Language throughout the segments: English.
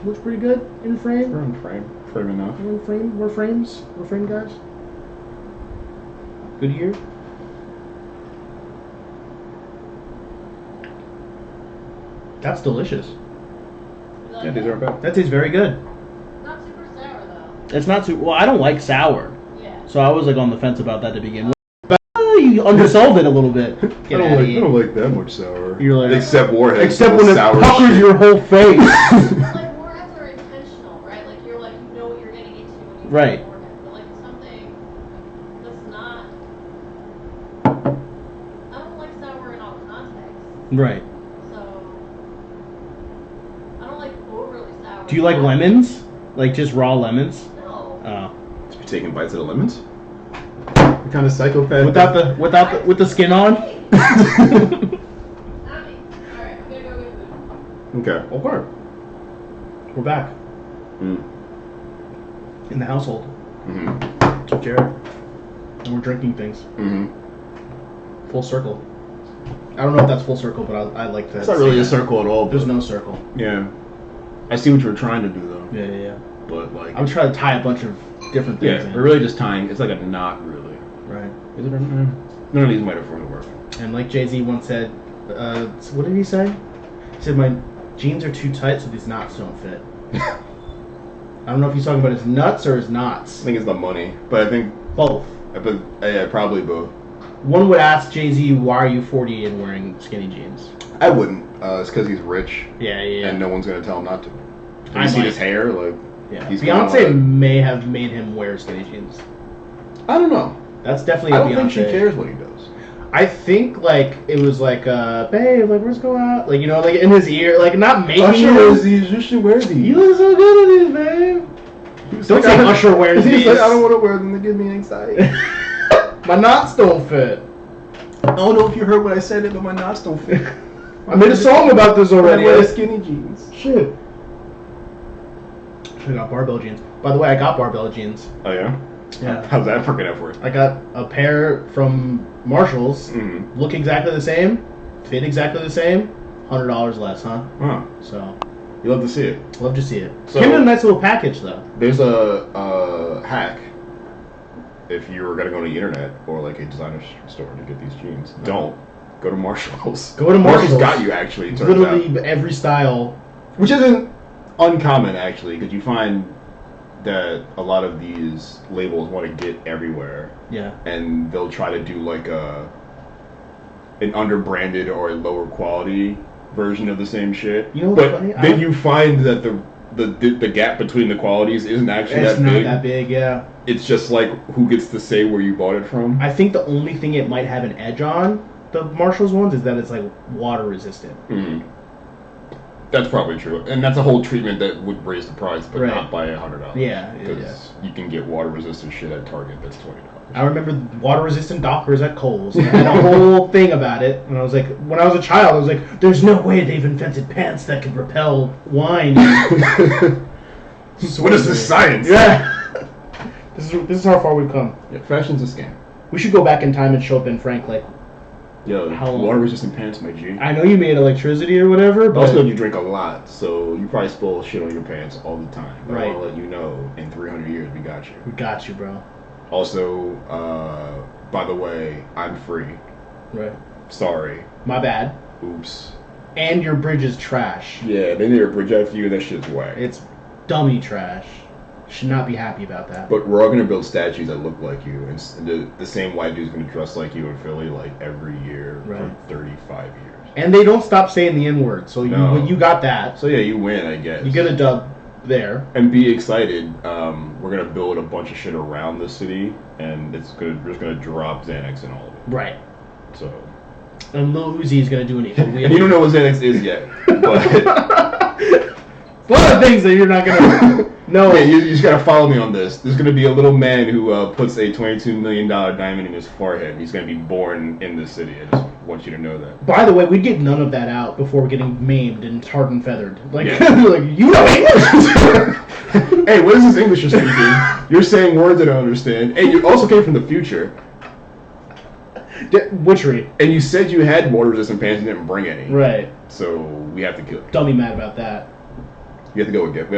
Looks pretty good in frame. We're in frame. Frame enough. We're in frame. We're frames. We're frame guys. Good year. That's delicious. Yeah, these aren't bad. That tastes very good. Not super sour though. It's not super. Well, I don't like sour, Yeah. so I was like on the fence about that to begin with. You undersold it a little bit. I don't like that much sour. You're like, except Warhead. except when it sour puckers shit. your whole face. Like warheads are intentional, right? Like you're like you know what you're getting into when you Right. drink a warhead. But like something that's not. I don't like sour in all contexts, Right. so I don't like overly sour. Do you like lemons? Like just raw lemons? No. Oh. You taking bites of the lemons? What kind of psychopath? With the skin on? Not me. Alright, I'm gonna go get food. Okay. Okay. We're back Mm. in the household. Mm-hmm. Took care of. And we're drinking things. Mm-hmm. Full circle. I don't know if that's full circle, but I like that. It's not really a circle at all. There's no circle. Yeah. I see what you're trying to do though. Yeah. But like. I'm trying to tie a bunch of different things in. we're really just tying. It's like a knot, really. Right. Is it? None of these metaphors work. And like Jay-Z once said, what did he say? He said, my jeans are too tight, so these knots don't fit. I don't know if he's talking about his nuts or his knots. I think it's the money, but I think. Both. But yeah, probably both. One would ask Jay-Z, why are you 40 and wearing skinny jeans? I wouldn't. It's because he's rich. Yeah. And no one's gonna tell him not to. I You see might. his hair, like. Yeah. He's Beyonce gonna- may have made him wear skinny jeans. I don't know. That's definitely I a don't Beyonce. think she cares what he does. I think like it was like, babe, like let's go out, like like in his ear, like not making him. these. You should wear these. You look so good in these, babe. Don't say Usher wears He's these. like, I don't want to wear them. They give me anxiety. My knots don't fit. I don't know if you heard what I said, but my knots don't fit. I made a song about this already. I wear skinny jeans. Shit. I got barbell jeans. By the way, I got barbell jeans. Oh yeah. Yeah. How's that working out for you? I got a pair from Marshalls. Mm-hmm. Look exactly the same. Fit exactly the same. $100 less, huh? Huh. So, You love to see it. love to see it. So- Came in a nice little package, though. There's a hack. If you're gonna go on the internet or like a designer store to get these jeans, don't go to Marshalls. Go to Marshalls. got you actually. It turns Literally out. every style. Which isn't uncommon actually, because you find that a lot of these labels want to get everywhere, Yeah. and they'll try to do like an under-branded or a lower quality version of the same shit. You know what's but funny? then you find that the gap between the qualities isn't actually It's that not big. that big, yeah. It's just like who gets to say where you bought it from. I think the only thing it might have an edge on, the Marshalls ones, is that it's like water resistant. Mm-hmm. That's probably true, and that's a whole treatment that would raise the price, but Right. not by $100. Yeah, because you can get water-resistant shit at Target that's $20. I remember water resistant Dockers at Kohl's. And I had a whole thing about it. And I was like, when I was a child, I was like, there's no way they've invented pants that could repel wine. So what is this science? Yeah. This is how far we've come. Yeah, fashion's a scam. We should go back in time and show Ben Frank, like, Yo, How long? water-resistant pants, my G. I know you made electricity or whatever, but Also, you drink a lot, so you probably spill shit on your pants all the time. But I Right. want to let you know, in 300 years, we got you. we got you, bro. Also, by the way, I'm free. Right. Sorry. My bad. Oops. And your bridge is trash. Yeah, they need to project you. That shit's whack. It's dummy trash. Should not be happy about that. But we're all gonna build statues that look like you, and the same white dude's gonna dress like you in Philly like every year for Right. 35 years. And they don't stop saying the N-word, so No. you got that. So yeah, you win, I guess. You get a dub there. And be excited. We're gonna build a bunch of shit around the city, and we're just gonna drop Xanax in all of it. Right. So. And Lil Uzi is going to do anything. And you don't know what Xanax is yet, but One of the things that you're not going to know. yeah, you just gotta follow me on this. There's gonna be a little man who puts a $22 million diamond in his forehead. He's gonna be born in this city. I just want you to know that. By the way, we'd get none of that out before getting maimed and tarred and feathered. Like, Yeah. like you know English? Hey, what is this English you're speaking? You're saying words I don't understand. Hey, you also came from the future. Witchery. And you said you had water resistant pants and didn't bring any. Right. So we have to kill you. Dummy mad about that. We have to go with guns.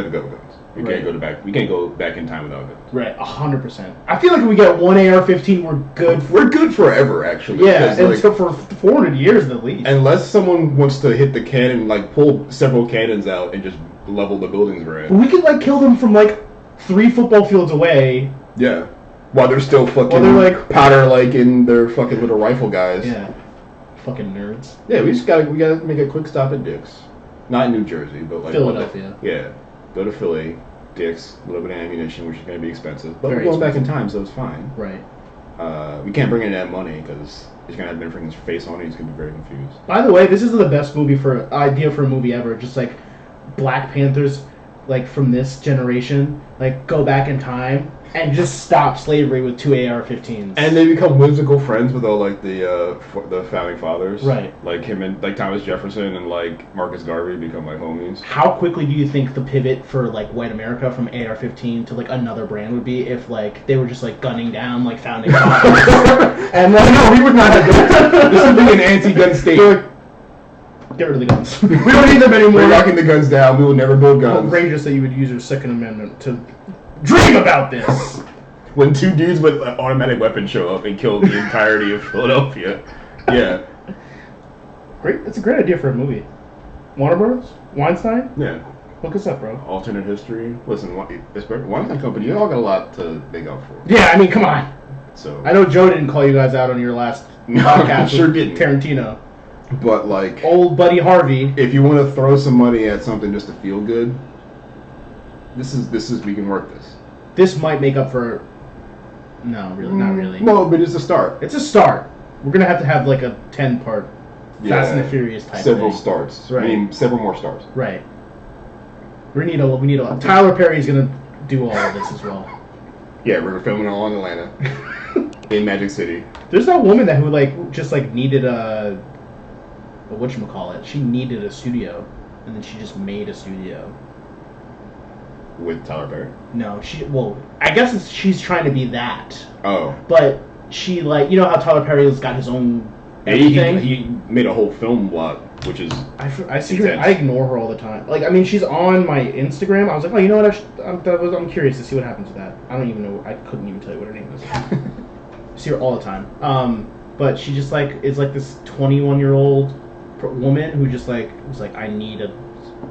We Right. can't go back. We can't go back in time without guns. Right, 100%. I feel like if we get one AR-15, we're good. We're good forever, actually. Yeah, 'cause, and like, so for 400 years at least. unless someone wants to hit the cannon, like pull several cannons out and just level the buildings we're in. We could like kill them from like 3 football fields away. Yeah. While they're still fucking While they're, like- powder like in their fucking little rifle guys. Yeah. Fucking nerds. Yeah, we gotta make a quick stop at Dick's. Not in New Jersey, but like Philadelphia. Yeah. Go to Philly, Dick's, a little bit of ammunition, which is gonna be expensive. But Very we're going back in expensive. time, so it's fine. Right. We can't bring in that money because he's gonna have Ben Franklin's face on it. He's gonna be very confused. By the way, this is the best movie idea for a movie ever. Just like Black Panthers, like from this generation, like go back in time and just stop slavery with 2 AR-15s. And they become whimsical friends with all like the founding fathers. Right. Like him and like Thomas Jefferson and like Marcus Garvey become like homies. How quickly do you think the pivot for like white America from AR-15 to like another brand would be if like they were just like gunning down like founding fathers? And like, No, we would not have done that. This would be an anti-gun state. get rid of the guns. We don't need them anymore. We're locking the guns down. We will never build guns. Outrageous that you would use your Second Amendment to dream about this. When 2 dudes with automatic weapons show up and kill the entirety of Philadelphia. Yeah. Great, it's a great idea for a movie. Warner Bros. Weinstein, Yeah. look us up, bro. Alternate history. Listen, Weinstein Company, you all got a lot to make up for. Yeah, I mean, come on. So. I know Joe didn't call you guys out on your last No, podcast sure with didn't. Tarantino. But like, Old buddy Harvey. if you want to throw some money at something just to feel good, this is we can work this. This might make up for. No, really, not really. No, but it's a start. It's a start. We're gonna have to have like a 10-part Fast and the Furious type. Several thing. starts. Right. I mean, several more starts. Right. We need a. Tyler Perry's gonna do all of this as well. Yeah, we're filming all in Atlanta, in Magic City. There's that woman who like just like needed a whatchamacallit. She needed a studio, and then she just made a studio. With Tyler Perry. No, I guess she's trying to be that, Oh. but she like how Tyler Perry's got his own everything. He made a whole film block, which is I see her. I ignore her all the time. Like, I mean, she's on my Instagram. I was like, oh, you know what? I'm curious to see what happens to that. I don't even know. I couldn't even tell you what her name is. I see her all the time. But she just like is like this 21-year-old woman who just like was like, I need a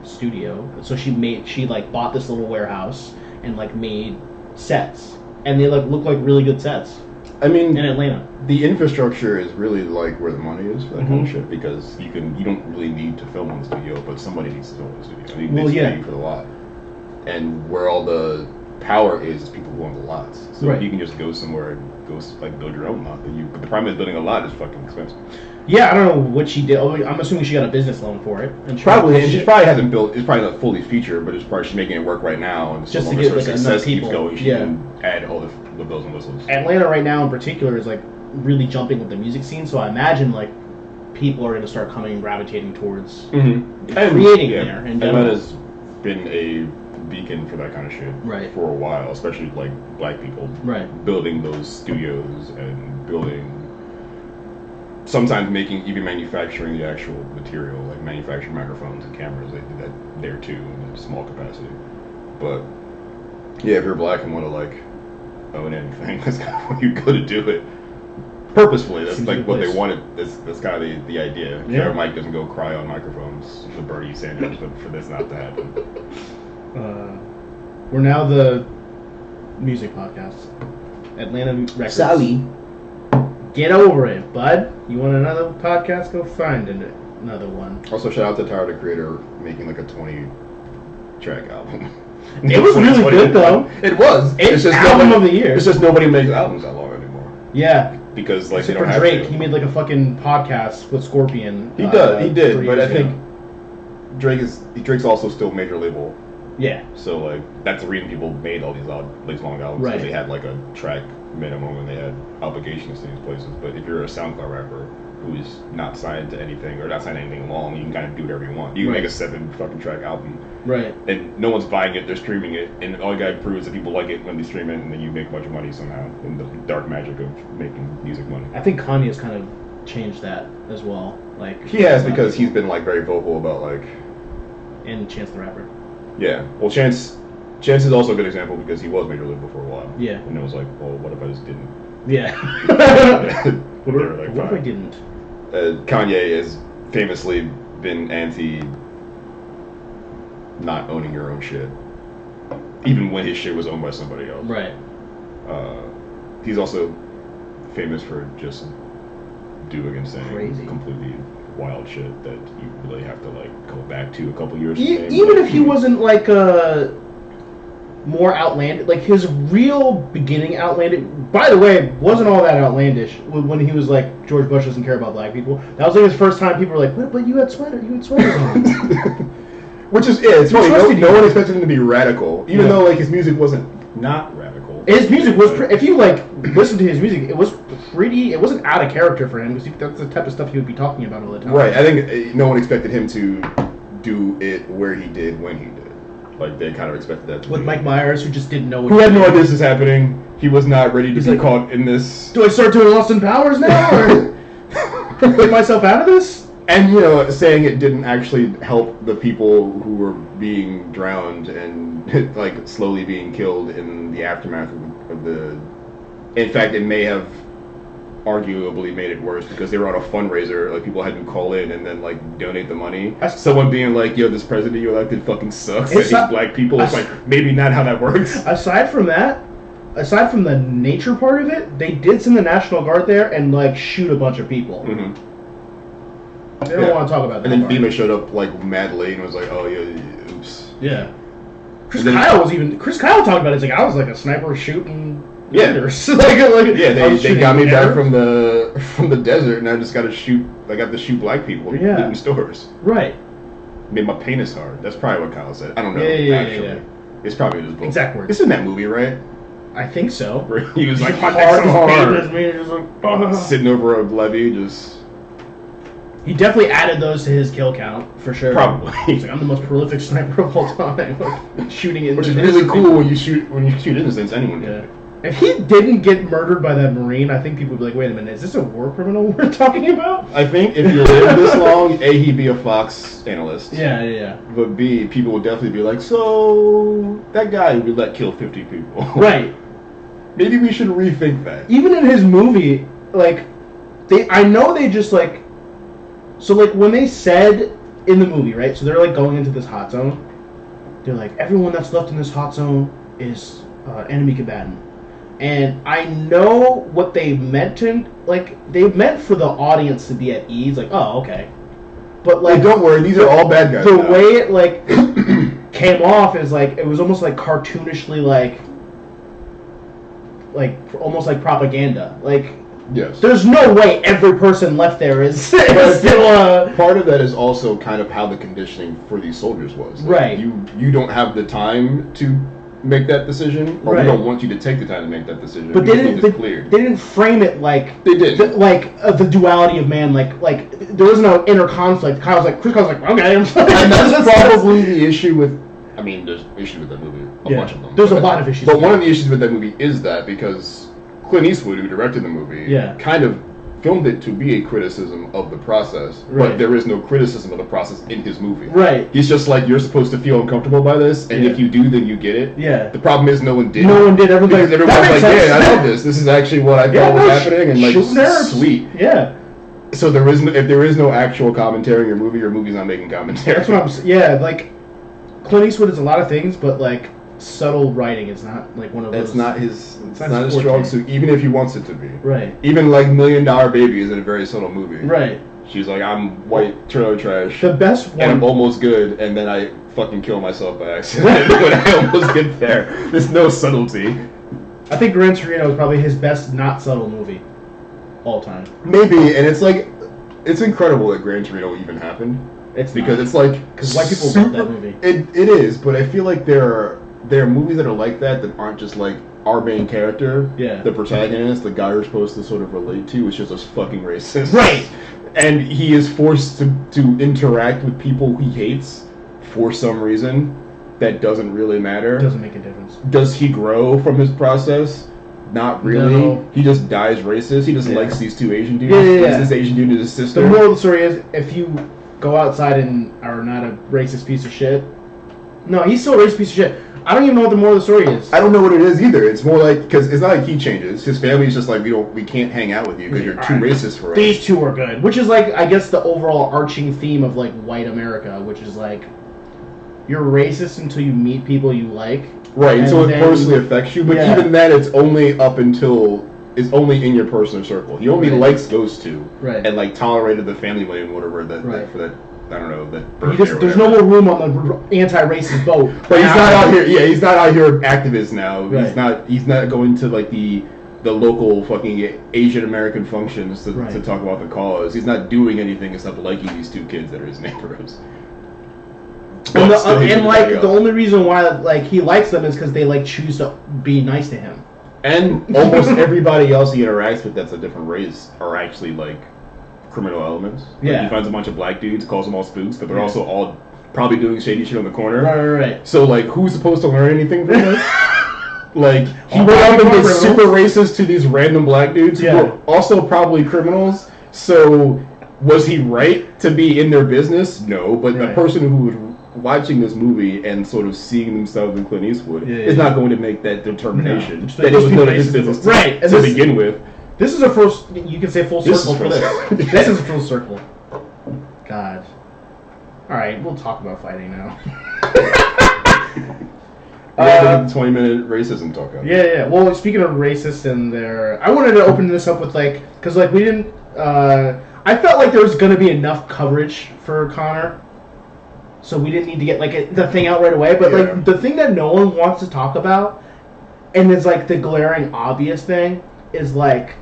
studio. So she like bought this little warehouse and like made sets, and they like look like really good sets I mean, in Atlanta. the infrastructure is really like where the money is for that kind of Mhm. shit, because you don't really need to film on the studio, but somebody needs to film on the studio. I mean, Well, they yeah. pay for the lot, and where all the power is people who own the lots. So Right. you can just go somewhere and go like build your own lot. But the problem is building a lot is fucking expensive. Yeah, I don't know what she did. Although I'm assuming she got a business loan for it. And she Probably, and she she probably hasn't built. It's probably not fully featured, but it's probably she's making it work right now. And Just so to long get, as her like, enough success keeps people. going, she Yeah. can add all the bells and whistles. Atlanta right now in particular is like really jumping with the music scene. So I imagine like people are going to start coming gravitating towards Mm-hmm. creating there in general. Atlanta's been a beacon for that kind of shit Right. for a while, especially like black people Right. building those studios and building. Sometimes even manufacturing the actual material, like manufacturing microphones and cameras, they do that there too in a small capacity. But yeah, if you're black and want to like own anything, that's kind of where you go to do it. Purposefully, that's Seems like like a what they place. wanted. That's kind of the idea. Yeah. Jared Mike doesn't go cry on microphones to Bernie Sanders, but for this not to happen. We're now the music podcast. Atlanta Records. Get over it, bud. You want another podcast? Go find another one. Also, shout out to Tyler, the creator, making like a 20-track album. It was really good, though. It was. It's album nobody, of the year. It's just nobody makes albums that long anymore Yeah. because like Except they don't for have Drake, to. he made like a fucking podcast with Scorpion. He did, 3 but I years think ago. Drake's also still major label. Yeah. So like that's the reason people made all these long albums. Right. Because they had like a track minimum and they had obligations to these places. But if you're a SoundCloud rapper who's not signed to anything or not signed to anything long, you can kind of do whatever you want. You can Right. make a 7 fucking track album, Right. and no one's buying it. They're streaming it, and all you gotta prove is that people like it when they stream it, and then you make a bunch of money somehow in the dark magic of making music money. I think Kanye has kind of changed that as well. Like He has, because he's been like very vocal about like and Chance the Rapper. Yeah. Well, Chance is also a good example because he was Major League before a while. Yeah. And it was like, well, what if I just didn't? Yeah. What What if I didn't? Kanye has famously been anti not owning your own shit, even when his shit was owned by somebody else. Right. He's also famous for just doing and saying Crazy, completely wild shit that you really have to like go back to a couple years. Even if he wasn't like more outlandish, like his real beginning outlandish. By the way, wasn't all that outlandish when he was like George Bush doesn't care about black people. That was like his first time people were like, "What? But you had sweaters on." Which is it's funny. No one expected him to be radical, even though like his music wasn't not radical. His music was if you like listen to his music, it was pretty. It wasn't out of character for him because that's the type of stuff he would be talking about all the time. Right. I think no one expected him to do it where he did when he did. Like they kind of expected that. With Mike Myers, who just didn't know. Who had no idea this was happening. He was not ready to be caught in this. Do I start doing Austin Powers now, or get myself out of this? And saying it didn't actually help the people who were being drowned and like slowly being killed in the aftermath of the. In fact, it may have arguably made it worse because they were on a fundraiser. Like people had to call in and then like donate the money. Someone being like, "Yo, this president you elected fucking sucks. I hate black people." It's like maybe not how that works. Aside from the nature part of it, they did send the National Guard there and like shoot a bunch of people. Mm-hmm. They don't want to talk about that. And then FEMA showed up like mad late and was like, "Oh yeah, oops." Yeah. Chris Kyle talked about it. He's like, I was like a sniper shooting. Yeah. They got me back from the desert, and I just got to shoot. I got to shoot black people in stores. Right. Made my penis hard. That's probably what Kyle said. I don't know. Yeah. It's probably in his book. Exact words. It's in that movie, right? I think so. Where he was like hard. Sitting over a levee, just. He definitely added those to his kill count for sure. Probably. He's like, I'm the most prolific sniper of all time. Like, shooting in. Which is really cool when you shoot innocents. Anyone. Yeah. If he didn't get murdered by that Marine, I think people would be like, wait a minute, is this a war criminal we're talking about? I think if you live this long, A, he'd be a Fox analyst. Yeah. But B, people would definitely be like, so that guy we let kill 50 people. Right. Maybe we should rethink that. Even in his movie, like, I know they just like, so like when they said in the movie, right, so they're like going into this hot zone, they're like, everyone that's left in this hot zone is enemy combatant. And I know what they meant to, like, they meant for the audience to be at ease, like, oh, okay. But, like... Hey, don't worry, these are all bad guys. The way it, like, came off is, like, it was almost, like, cartoonishly, like, almost like propaganda. Like, yes. There's no way every person left there is still, Part of that is also kind of how the conditioning for these soldiers was. Like, right. You don't have the time to make that decision, or we don't want you to take the time to make that decision. But they didn't frame it like they did, the duality of man. Like there was no inner conflict. Chris Kyle's like, okay, and that's probably the issue with. I mean, there's issues with that movie. A bunch of them. There's a lot of issues. But one of the issues with that movie is that because Clint Eastwood, who directed the movie, kind of filmed it to be a criticism of the process, but there is no criticism of the process in his movie. Right. He's just like, you're supposed to feel uncomfortable by this, and if you do, then you get it. Yeah. The problem is no one did. No one did. Everyone's like, yeah, I love this. This is actually what I thought was happening, and like, sweet. Yeah. So if there is no actual commentary in your movie's not making commentary. That's what I'm saying. Yeah, like, Clint Eastwood is a lot of things, but like, subtle writing is not like one of those. It's not his strong suit, even if he wants it to be. Right. Even like $1 Million Baby is in a very subtle movie. Right. She's like, I'm white trailer trash. The best one. And I'm almost good, and then I fucking kill myself by accident when I almost get there. There's no subtlety. I think Gran Torino is probably his best not subtle movie all time. Maybe, and it's like, it's incredible that Gran Torino even happened. It's because it's like because white people love that movie. It is, but I feel like there are movies that are like that aren't just like our main character, the protagonist, the guy you're supposed to sort of relate to, is just a fucking racist. Right. And he is forced to interact with people he hates for some reason that doesn't really matter. Doesn't make a difference. Does he grow from his process? Not really. No. He just dies racist. He just likes these two Asian dudes. Yeah. This Asian dude is his sister. The moral of the story is, if you go outside and are not a racist piece of shit, No, he's still a racist piece of shit. I don't even know what the moral of the story is. I don't know what it is either. It's more like, because it's not like he changes. His family's just like, we can't hang out with you because you're too racist for us. These two are good, which is like, I guess, the overall arching theme of like white America, which is like, you're racist until you meet people you like. Right, until it personally affects you. But even then, it's only up until it's only in your personal circle. He only likes those two, and like tolerated the family way and whatever for that. I don't know that. There's no more room on the anti-racist boat. But he's not out here. Yeah, he's not out here activist now. Right. He's not going to like the local fucking Asian American functions to talk about the cause. He's not doing anything except liking these two kids that are his neighbors. And the only reason why like he likes them is because they like choose to be nice to him. And almost everybody else he interacts with that's a different race are actually like criminal elements. Like, he finds a bunch of black dudes, calls them all spooks, but they're also all probably doing shady shit on the corner. Right. So like, who's supposed to learn anything from this? Like, he went up and was super racist to these random black dudes who were also probably criminals. So was he right to be in their business? No, but the person who was watching this movie and sort of seeing themselves in Clint Eastwood is not going to make that determination that it was none of his business to begin with. This is you can say full circle for this. This is full circle. God. Alright, we'll talk about fighting now. The 20-minute racism talk out. Yeah. Well, speaking of racists and I wanted to open this up with because we didn't, I felt like there was going to be enough coverage for Conor. So we didn't need to get the thing out right away. But the thing that no one wants to talk about, and is like the glaring obvious thing, is like,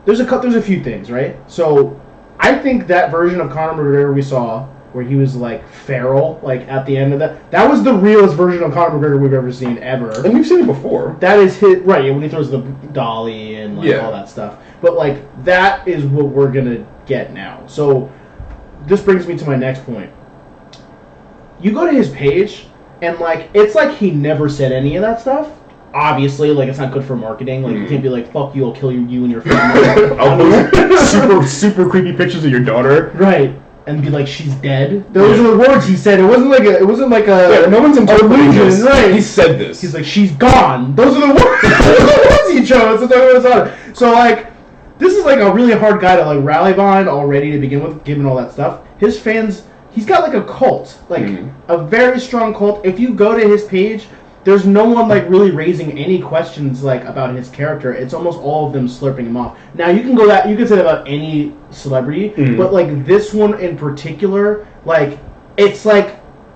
there's a few things, right? So I think that version of Conor McGregor we saw, where he was like feral, like at the end of that was the realest version of Conor McGregor we've ever seen ever. And we've seen it before. That is when he throws the dolly and all that stuff. But that is what we're gonna get now. So this brings me to my next point. You go to his page, and it's like he never said any of that stuff. Obviously, it's not good for marketing. You can't be like, fuck you, I'll kill you and your family. I'll post super creepy pictures of your daughter. Right. And be like, she's dead. Those are the words he said. It wasn't like a no one's interpreting this. Right. He said this. He's like, she's gone. Those are the words. Those are the words he chose. So this is a really hard guy to rally behind already to begin with, given all that stuff. His fans, he's got a cult, a very strong cult. If you go to his page, there's no one really raising any questions about his character. It's almost all of them slurping him off. Now you can say that about any celebrity, but this one in particular, it's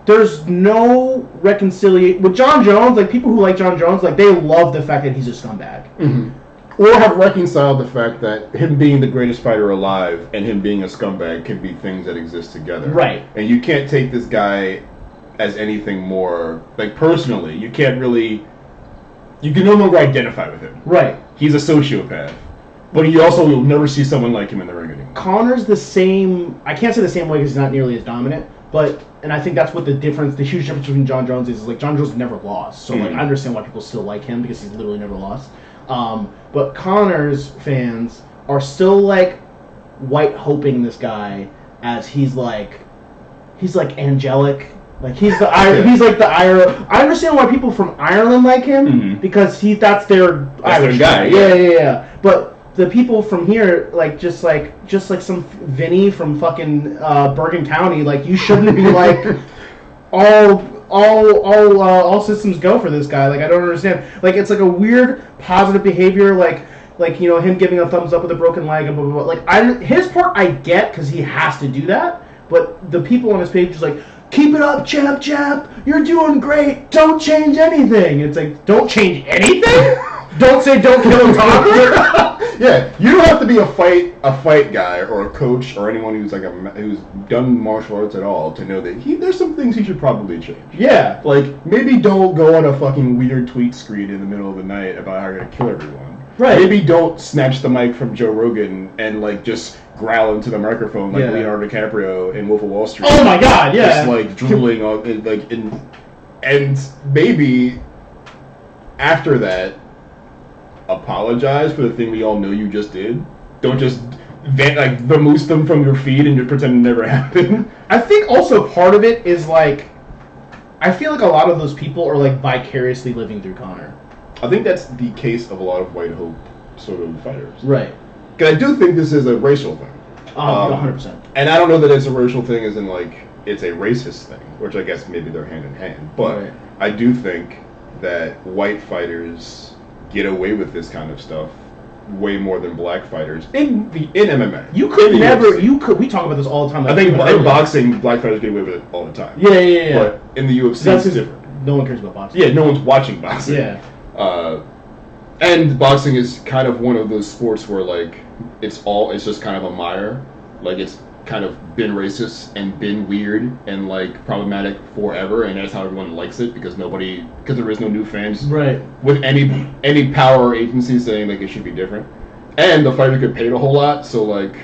there's no reconciliation with John Jones. People who like John Jones, they love the fact that he's a scumbag. Or have reconciled the fact that him being the greatest fighter alive and him being a scumbag can be things that exist together. Right. And you can't take this guy as anything more, personally, you can no longer identify with him. Right. He's a sociopath. But you also will never see someone like him in the ring anymore. Conor's the same, I can't say the same way because he's not nearly as dominant, and I think that's what the huge difference between John Jones is John Jones never lost. So, I understand why people still like him because he's literally never lost. But Conor's fans are still, white hoping this guy as he's angelic. He's the Ireland. I understand why people from Ireland like him because that's their Irish guy. Yeah. But the people from here, just like some Vinny from fucking Bergen County, you shouldn't be all systems go for this guy. I don't understand. It's a weird positive behavior. Him giving a thumbs up with a broken leg and blah blah blah. His part I get because he has to do that. But the people on his page is keep it up, champ. You're doing great. Don't change anything. It's don't change anything? Don't say don't kill a toddler? Yeah, you don't have to be a fight guy or a coach or anyone who's who's done martial arts at all to know that there's some things he should probably change. Yeah. Maybe don't go on a fucking weird tweet screen in the middle of the night about how you're gonna kill everyone. Right. Maybe don't snatch the mic from Joe Rogan and just growl into the microphone Leonardo DiCaprio in Wolf of Wall Street. Oh my God! Yeah. Just drooling on and maybe after that, apologize for the thing we all know you just did. Don't just vamoose them from your feed and pretend it never happened. I think also part of it is I I feel like a lot of those people are like vicariously living through Conor. I think that's the case of a lot of white hope sort of fighters. Right. Because I do think this is a racial thing. 100%. And I don't know that it's a racial thing as in, like, it's a racist thing, which I guess maybe they're hand in hand. But Right. I do think that white fighters get away with this kind of stuff way more than black fighters in MMA. You could never. You could. We talk about this all the time. I think in boxing, black fighters get away with it all the time. Yeah. But in the UFC, That's it's different. No one cares about boxing. Yeah, no one's watching boxing. Yeah. And boxing is kind of one of those sports where, like, it's just kind of a mire. Like, it's kind of been racist and been weird and, like, problematic forever, and that's how everyone likes it because there is no new fans. Right. With any power or agency saying, like, it should be different. And the fighter get paid a whole lot, so, like,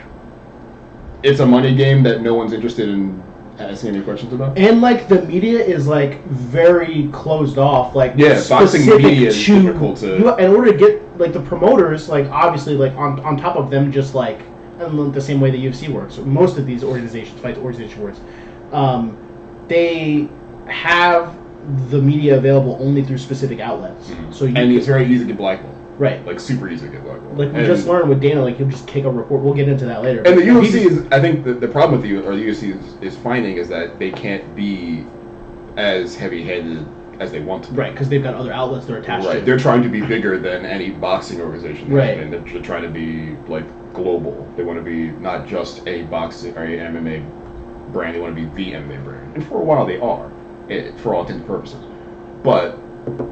it's a money game that no one's interested in asking any questions about. And, like, the media is, like, very closed off. Like, yeah, boxing media is difficult to... In order to get, like, the promoters, like, obviously, like, on top of them just, like, in the same way the UFC works. So most of these organizations, fight organization works, they have the media available only through specific outlets. Mm-hmm. So it's very easy to get blackballed. Right. Like, super easy to get blackballed. Like, we just learned with Dana, like, he'll just kick a report. We'll get into that later. And the UFC is, I think the problem with the UFC is finding is that they can't be as heavy-handed as they want to be. Right, because they've got other outlets they're attached to. Right, they're trying to be bigger than any boxing organization. Right. And they're trying to be, like, global. They want to be not just a boxing or a MMA brand, they want to be the MMA brand. And for a while they are, for all intents and purposes. But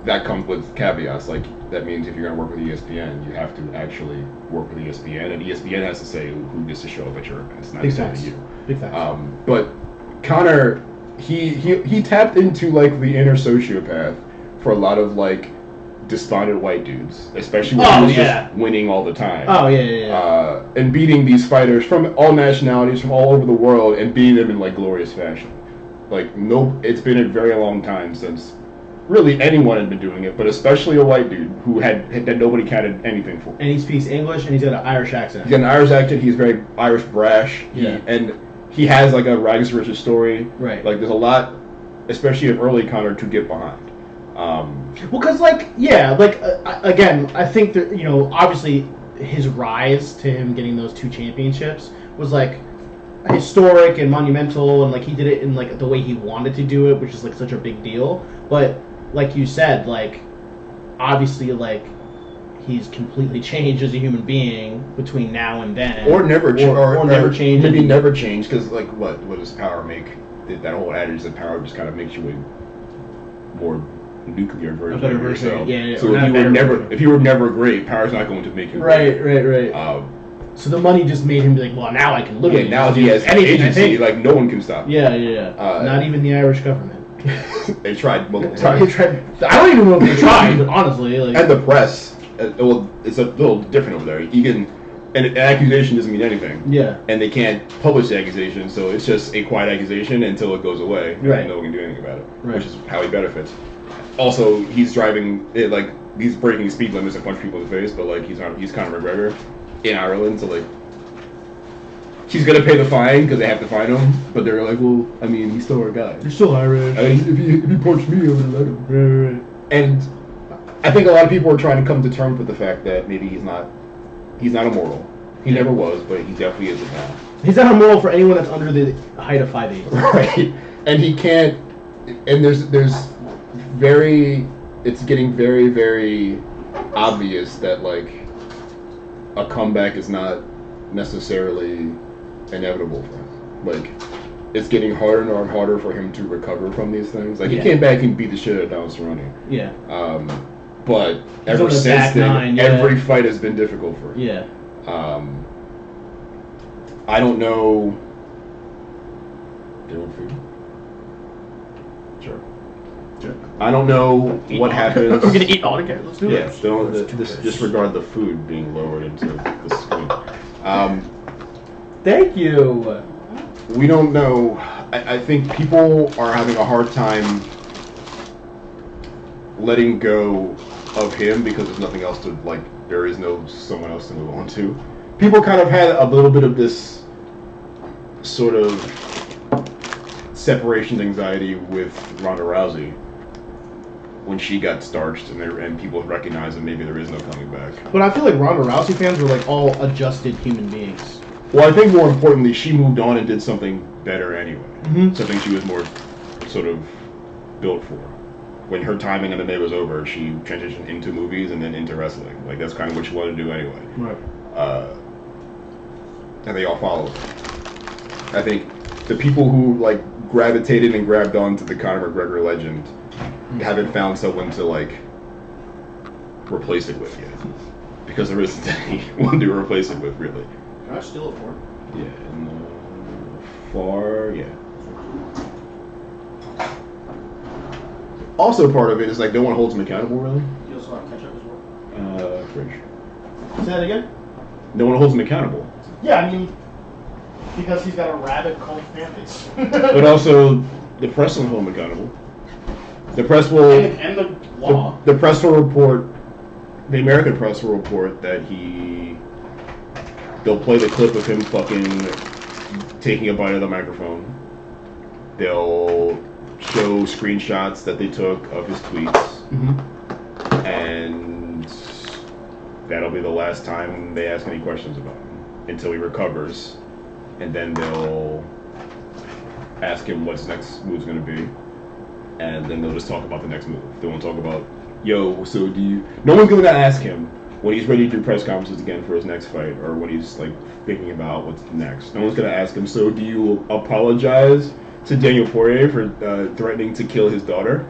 that comes with caveats. Like, that means if you're going to work with ESPN, you have to actually work with ESPN, and ESPN has to say who gets to show up at your events, not necessarily you. Big facts. But Conor, he tapped into, like, the inner sociopath for a lot of, like, despondent white dudes, especially when he was just winning all the time. Oh, yeah. And beating these fighters from all nationalities, from all over the world, and beating them in, like, glorious fashion. Like, it's been a very long time since really anyone had been doing it, but especially a white dude who had that nobody counted anything for. And he speaks English, and he's got an Irish accent. He's got an Irish accent. He's very Irish brash. Yeah. And he has, like, a rags to riches story. Right. Like, there's a lot, especially of early Conor, to get behind. Well, because, like, again, I think that, you know, obviously his rise to him getting those 2 championships was, like, historic and monumental, and, like, he did it in, like, the way he wanted to do it, which is, like, such a big deal. But, like you said, like, obviously, like, he's completely changed as a human being between now and then. Or never change. Maybe and never change, because, like, what does power make? That whole adage that power just kind of makes you a more nuclear version of yourself. Yeah. So if you were never great, power's not going to make you great. Right. So the money just made him be like, well, now I can literally now he has anything. Agency, like, no one can stop him. Yeah. Not even the Irish government. They tried multiple times. I don't even know if they tried, but honestly, like. And the press, well, it's a little different over there. You can, and an accusation doesn't mean anything. Yeah. And they can't publish the accusation, so it's just a quiet accusation until it goes away. Right. And no one can do anything about it. Right. Which is how he benefits. Also, he's driving it, like, he's breaking speed limits and punch people in the face, but, like, he's Conor McGregor in Ireland, so, like, he's gonna pay the fine because they have to fine him, but they're like, well, I mean, he's still our guy. He's still Irish. I mean, if he punched me, I would let him. Right. And I think a lot of people are trying to come to terms with the fact that maybe he's not immortal. He never was, but he definitely is now. He's not immoral for anyone that's under the height of 5'8". Right. And he can't. And it's getting very, very obvious that, like, a comeback is not necessarily inevitable for him. Like, it's getting harder and harder for him to recover from these things. Like, he came back and beat the shit out of Donald Cerrone. Yeah. But ever since then, every fight has been difficult for him. Yeah. I don't know. Do you want food? Sure. I don't know what happens. We're gonna eat all together. Let's do it. Yeah. Disregard the food being lowered into the screen. Thank you. We don't know. I think people are having a hard time letting go of him because there's nothing else to, like, there is no someone else to move on to. People kind of had a little bit of this sort of separation anxiety with Ronda Rousey when she got starched and people recognized that maybe there is no coming back. But I feel like Ronda Rousey fans were like all adjusted human beings. Well, I think more importantly, she moved on and did something better anyway. Mm-hmm. Something she was more sort of built for. When her time in MMA was over, she transitioned into movies and then into wrestling. Like, that's kind of what she wanted to do anyway. Right. And they all followed. I think the people who, like, gravitated and grabbed onto the Conor McGregor legend haven't found someone to, like, replace it with yet. Because there isn't anyone to replace it with, really. Can I steal it for him? Yeah, in the far, yeah. Also, part of it is like no one holds him accountable, really. You also want ketchup as well? Fridge. Say that again? No one holds him accountable. Yeah, I mean, because he's got a rabid cult fan base. But also, the press will hold him accountable. The press will. And the law. The press will report. The American press will report that they'll play the clip of him fucking taking a bite of the microphone. They'll show screenshots that they took of his tweets. Mm-hmm. And that'll be the last time they ask any questions about him until he recovers. And then they'll ask him what his next move's going to be. And then they'll just talk about the next move. They won't talk about, yo, so do you... No one's going to ask him when he's ready to do press conferences again for his next fight, or when he's like thinking about what's next. No one's going to ask him, so do you apologize to Daniel Poirier for threatening to kill his daughter?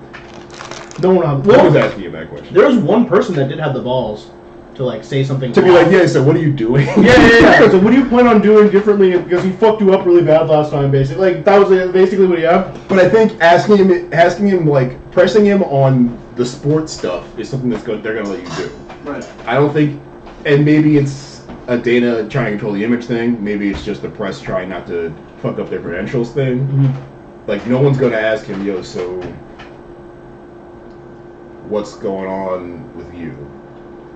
No one was asking you that question. There was one person that did have the balls to like say something. To be like, yeah, so what are you doing? Yeah. So what do you plan on doing differently? Because he fucked you up really bad last time, basically. Like that was basically what he had. But I think asking him, like pressing him on the sports stuff is something they're gonna let you do. Right. I don't think, and maybe it's a Dana trying to control the image thing. Maybe it's just the press trying not to fuck up their credentials thing. Mm-hmm. Like no one's gonna ask him, yo, so what's going on with you?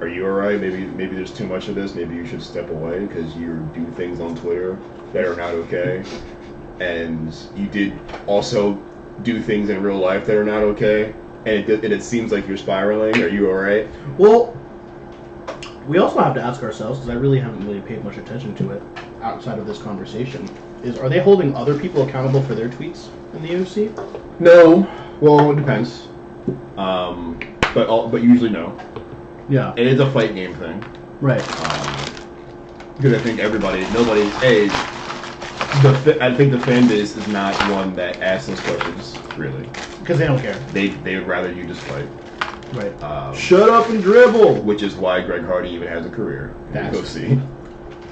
Are you alright? Maybe there's too much of this. Maybe you should step away because you do things on Twitter that are not okay. And you did also do things in real life that are not okay. And it seems like you're spiraling. Are you alright? Well, we also have to ask ourselves, because I really haven't really paid much attention to it outside of this conversation, are they holding other people accountable for their tweets in the UFC? No. Well, it depends. But usually no. Yeah. It is a fight game thing. Right. Because I think I think the fan base is not one that asks those questions, really. Because they don't care. They would rather you just fight. Right. Shut up and dribble! Which is why Greg Hardy even has a career in the UFC.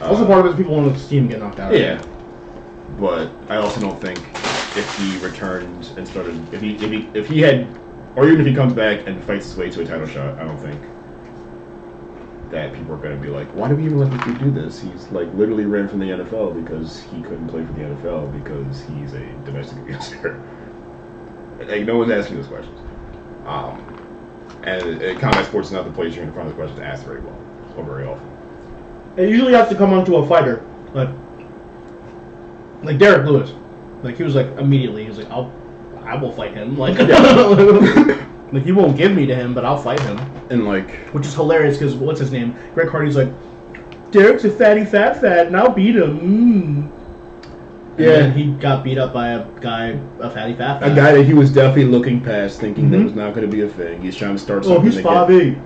Also part of it is people want to see him get knocked out. Yeah. But I also don't think if he returned and started, if he had, or even if he comes back and fights his way to a title shot, I don't think that people are going to be like, why do we even let this dude do this? He's like literally ran from the NFL because he couldn't play for the NFL because he's a domestic abuser. Like, no one's asking those questions. And combat sports is not the place you're going to find the questions asked very well, or very often. It usually has to come onto a fighter, like Derek Lewis. Like he was like immediately, he was like, I will fight him. Like, like you won't give me to him, but I'll fight him. And like, which is hilarious because what's his name? Greg Hardy's like, Derek's a fatty fat, and I'll beat him. Yeah, and he got beat up by a fatty fat. A guy that he was definitely looking past, thinking that was not going to be a thing. He's trying to start something. Oh, he's 5'8".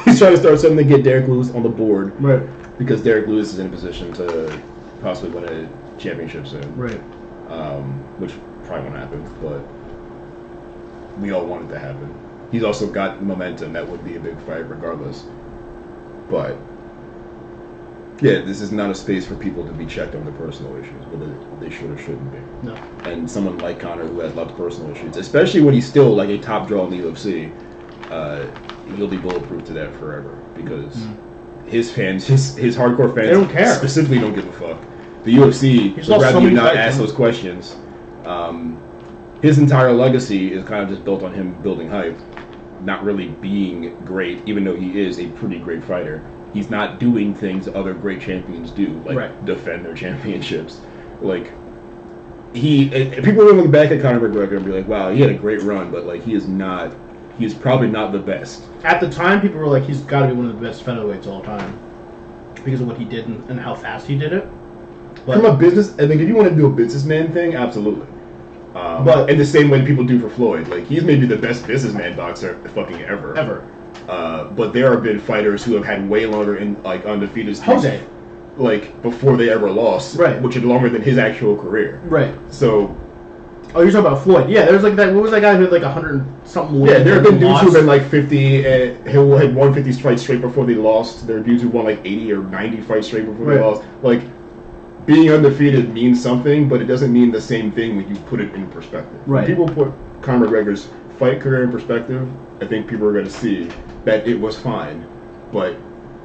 He's trying to start something to get Derek Lewis on the board. Right. Because Derek Lewis is in a position to possibly win a championship soon. Right. Which probably won't happen, but we all want it to happen. He's also got momentum that would be a big fight regardless. But yeah, this is not a space for people to be checked on their personal issues, whether they should or shouldn't be. No. And someone like Conor who has lots of personal issues, especially when he's still like a top draw in the UFC, he'll be bulletproof to that forever because his fans, his hardcore fans, they don't care. Specifically don't give a fuck. The UFC would rather you not ask those questions. His entire legacy is kind of just built on him building hype, not really being great, even though he is a pretty great fighter. He's not doing things other great champions do, like defend their championships. Like, people will look back at Conor McGregor and be like, wow, he had a great run, but like he's probably not the best. At the time, people were like, he's got to be one of the best featherweights of all time because of what he did and how fast he did it. But, from a business, I think if you want to do a businessman thing, absolutely. But in the same way that people do for Floyd, like he's maybe the best businessman boxer fucking ever. But there have been fighters who have had way longer undefeated streaks. Jose. Like before they ever lost, right? Which is longer than his actual career, right? So, you're talking about Floyd? Yeah, there's like that. What was that guy who had like 100 something? Yeah, there have been dudes who've been like 50, who had won 50 fights straight before they lost. There are dudes who won like 80 or 90 fights straight before they lost. Like being undefeated means something, but it doesn't mean the same thing when you put it in perspective. Right. When people put Conor McGregor's fight career in perspective, I think people are going to see that it was fine, but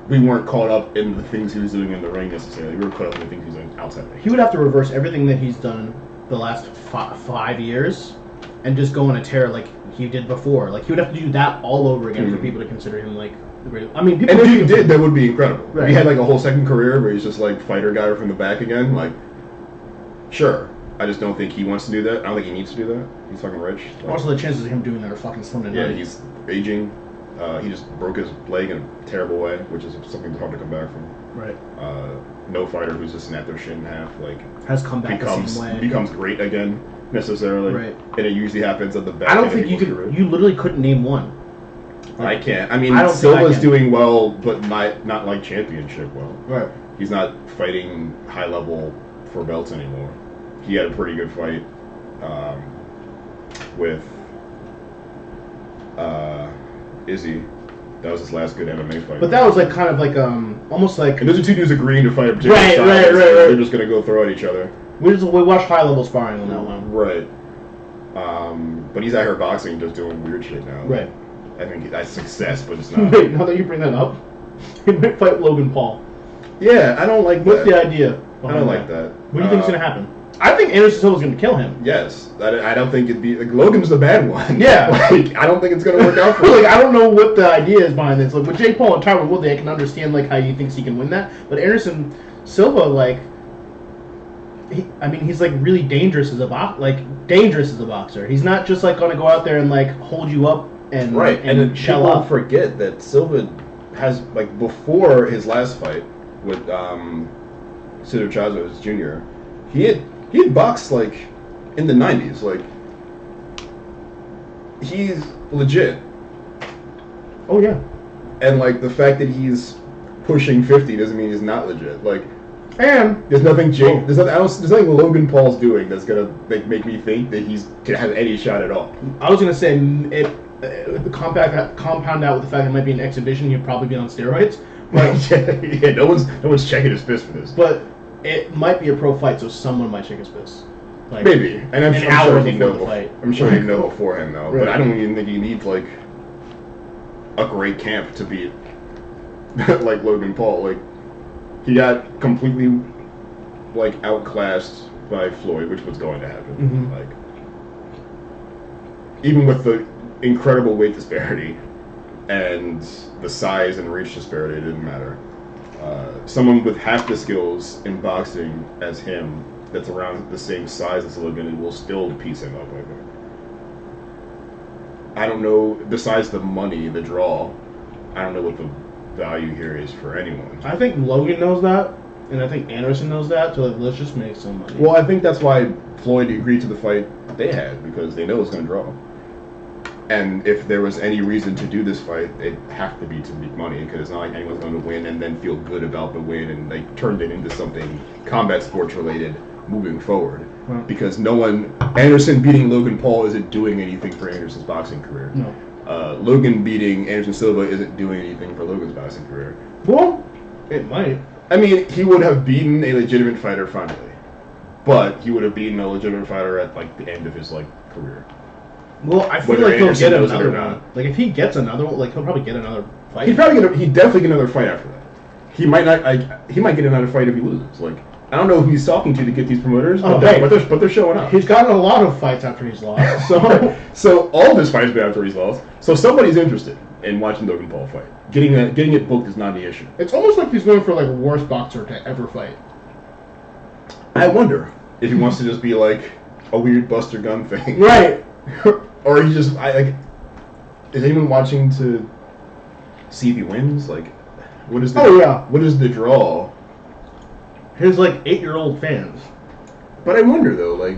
we weren't caught up in the things he was doing in the ring necessarily. We were caught up in the things he was doing outside the ring. He would have to reverse everything that he's done the last 5 years and just go on a tear like he did before. Like he would have to do that all over again for people to consider him like the greatest. I mean, people. And if he did, that would be incredible. Right. If he had like a whole second career where he's just like fighter guy from the back again. Like, sure. I just don't think he wants to do that. I don't think he needs to do that. He's fucking rich. Like, also, the chances of him doing that are fucking slim to none. Yeah, he's aging. He just broke his leg in a terrible way, which is something hard to come back from. Right. No fighter who's just snapped their shit in half has come back the same way. Becomes great again necessarily. Right. And it usually happens at the back. I don't think you could. You literally couldn't name one. I can't. I mean, Silva's doing well, but not like championship well. Right. He's not fighting high level for belts anymore. He had a pretty good fight with Izzy. That was his last good MMA fight. But that was like kind of like almost like. And those are two dudes agreeing to fight a particular right. They're just gonna go throw at each other. We watched high level sparring on that one. Right. But he's out here boxing, just doing weird shit now. Right. I think that's success, but it's not. Wait, now that you bring that up, he might fight Logan Paul. Yeah, I don't like. What's the idea? I don't like that. What do you think is gonna happen? I think Anderson Silva's gonna kill him. Yes, I don't think it'd be like Logan's the bad one. Yeah, like I don't think it's gonna work out for him. Like I don't know what the idea is behind this. Like with Jake Paul and Tyron Woodley, I can understand like how he thinks he can win that, but Anderson Silva, like, he's like really dangerous as a boxer. He's not just like gonna go out there and like hold you up and and shell people up. Forget that Silva has like before his last fight with Cedar Chavez Jr. He had boxed like in the 90s. Like he's legit. Oh yeah. And like the fact that he's pushing 50 doesn't mean he's not legit. Like, and there's nothing there's nothing Logan Paul's doing that's gonna make me think that he's gonna have any shot at all. I was gonna say compound out with the fact it might be an exhibition. He'd probably be on steroids. But yeah, no one's checking his fist for this. But it might be a pro fight, so someone might check his fist. Like, maybe, and I'm sure he'd know. I'm sure he'd know beforehand, though. Right. But I don't even think he needs like a great camp to beat like Logan Paul. Like he got completely like outclassed by Floyd, which was going to happen. Mm-hmm. Like even with the incredible weight disparity and the size and reach disparity, it didn't matter. Someone with half the skills in boxing as him, that's around the same size as Logan, will still piece him up, I think. I don't know, besides the money, the draw, I don't know what the value here is for anyone. I think Logan knows that, and I think Anderson knows that, so let's just make some money. Well, I think that's why Floyd agreed to the fight they had, because they know it's going to draw. And if there was any reason to do this fight, it'd have to be to make money, because it's not like anyone's going to win and then feel good about the win and like turned it into something combat sports related moving forward. Well, because Anderson beating Logan Paul isn't doing anything for Anderson's boxing career. No. Logan beating Anderson Silva isn't doing anything for Logan's boxing career. Well, it might. I mean, he would have beaten a legitimate fighter finally, but he would have beaten a legitimate fighter at like the end of his like career. Well, I feel like he'll get another one. Like if he gets another one, like he'll probably get another fight. He'd definitely get another fight after that. He might not. He might get another fight if he loses. Like I don't know who he's talking to get these promoters, but they're showing up. He's gotten a lot of fights after he's lost. So all of his fights been after he's lost. So somebody's interested in watching Logan Paul fight. Getting it booked is not the issue. It's almost like he's going for like worst boxer to ever fight. I wonder if he wants to just be like a weird Buster Gun thing. Right. Or he just is anyone watching to see if he wins? Like, what is the what is the draw? His 8-year-old fans. But I wonder though, like,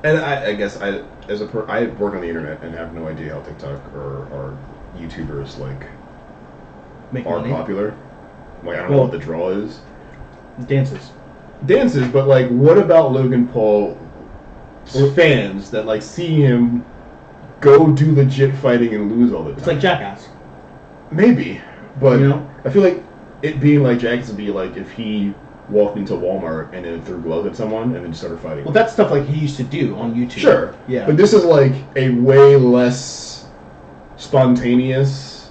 and I guess I work on the internet and have no idea how TikTok or YouTubers Make are money. Popular. Like, I don't know what the draw is. Dances, but what about Logan Paul fans that see him go do legit fighting and lose all the time? It's like Jackass. Maybe, but I feel like it being like Jackass would be like if he walked into Walmart and then threw gloves at someone and then started fighting. Well, that's stuff he used to do on YouTube. Sure. Yeah. But this is a way less spontaneous.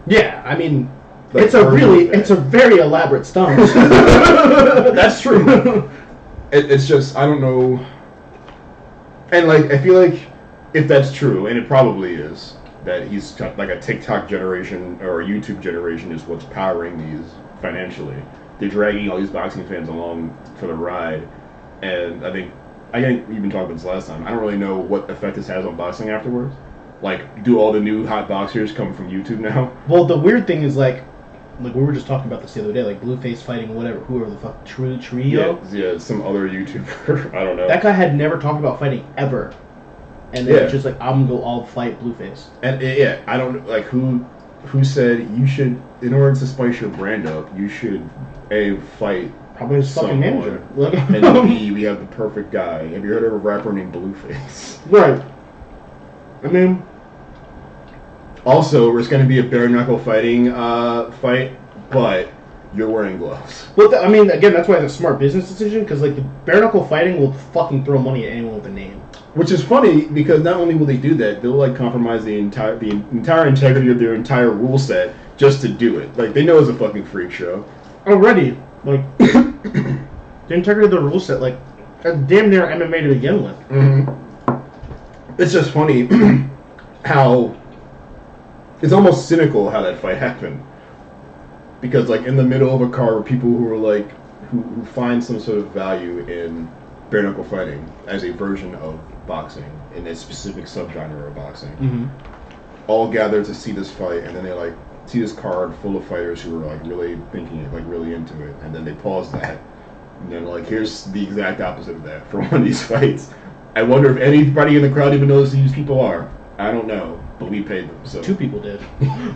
Yeah, I mean, it's a very elaborate stunt. That's true. It's just, I don't know. And I feel like if that's true, and it probably is, that he's a TikTok generation or a YouTube generation is what's powering these financially. They're dragging all these boxing fans along for the ride, and I think we've been talking about this last time. I don't really know what effect this has on boxing afterwards. Do all the new hot boxers come from YouTube now? Well, the weird thing is we were just talking about this the other day, Blueface fighting whoever the fuck, Trio? Yeah, some other YouTuber. I don't know. That guy had never talked about fighting ever, and then it's just I'm gonna go all fight Blueface. And I don't who said you should, in order to spice your brand up, you should fight probably his fucking manager. And B, we have the perfect guy. Have you heard of a rapper named Blueface? Right. I mean, also, there's going to be a bare knuckle fighting fight, but you're wearing gloves. Well, again, that's why it's a smart business decision, because the bare knuckle fighting will fucking throw money at anyone with a name. Which is funny, because not only will they do that, they'll compromise the entire integrity of their entire rule set just to do it. They know it's a fucking freak show. Already, the integrity of the rule set, that's damn near MMA to begin with. Mm-hmm. It's just funny how it's almost cynical how that fight happened. Because in the middle of a card, people who are who find some sort of value in bare knuckle fighting as a version of boxing in a specific subgenre of boxing, all gather to see this fight, and then they see this card full of fighters who are really thinking it, really into it, and then they pause that, and then here's the exact opposite of that for one of these fights. I wonder if anybody in the crowd even knows who these people are. I don't know, but we paid them. So 2 people did.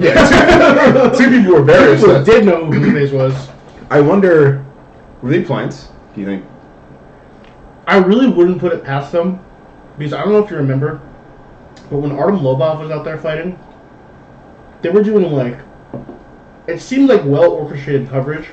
Yeah, two people were very upset. Did know who Blueface was. I wonder, were they plants? Do you think? I really wouldn't put it past them, because I don't know if you remember, but when Artem Lobov was out there fighting, they were doing it seemed like well orchestrated coverage.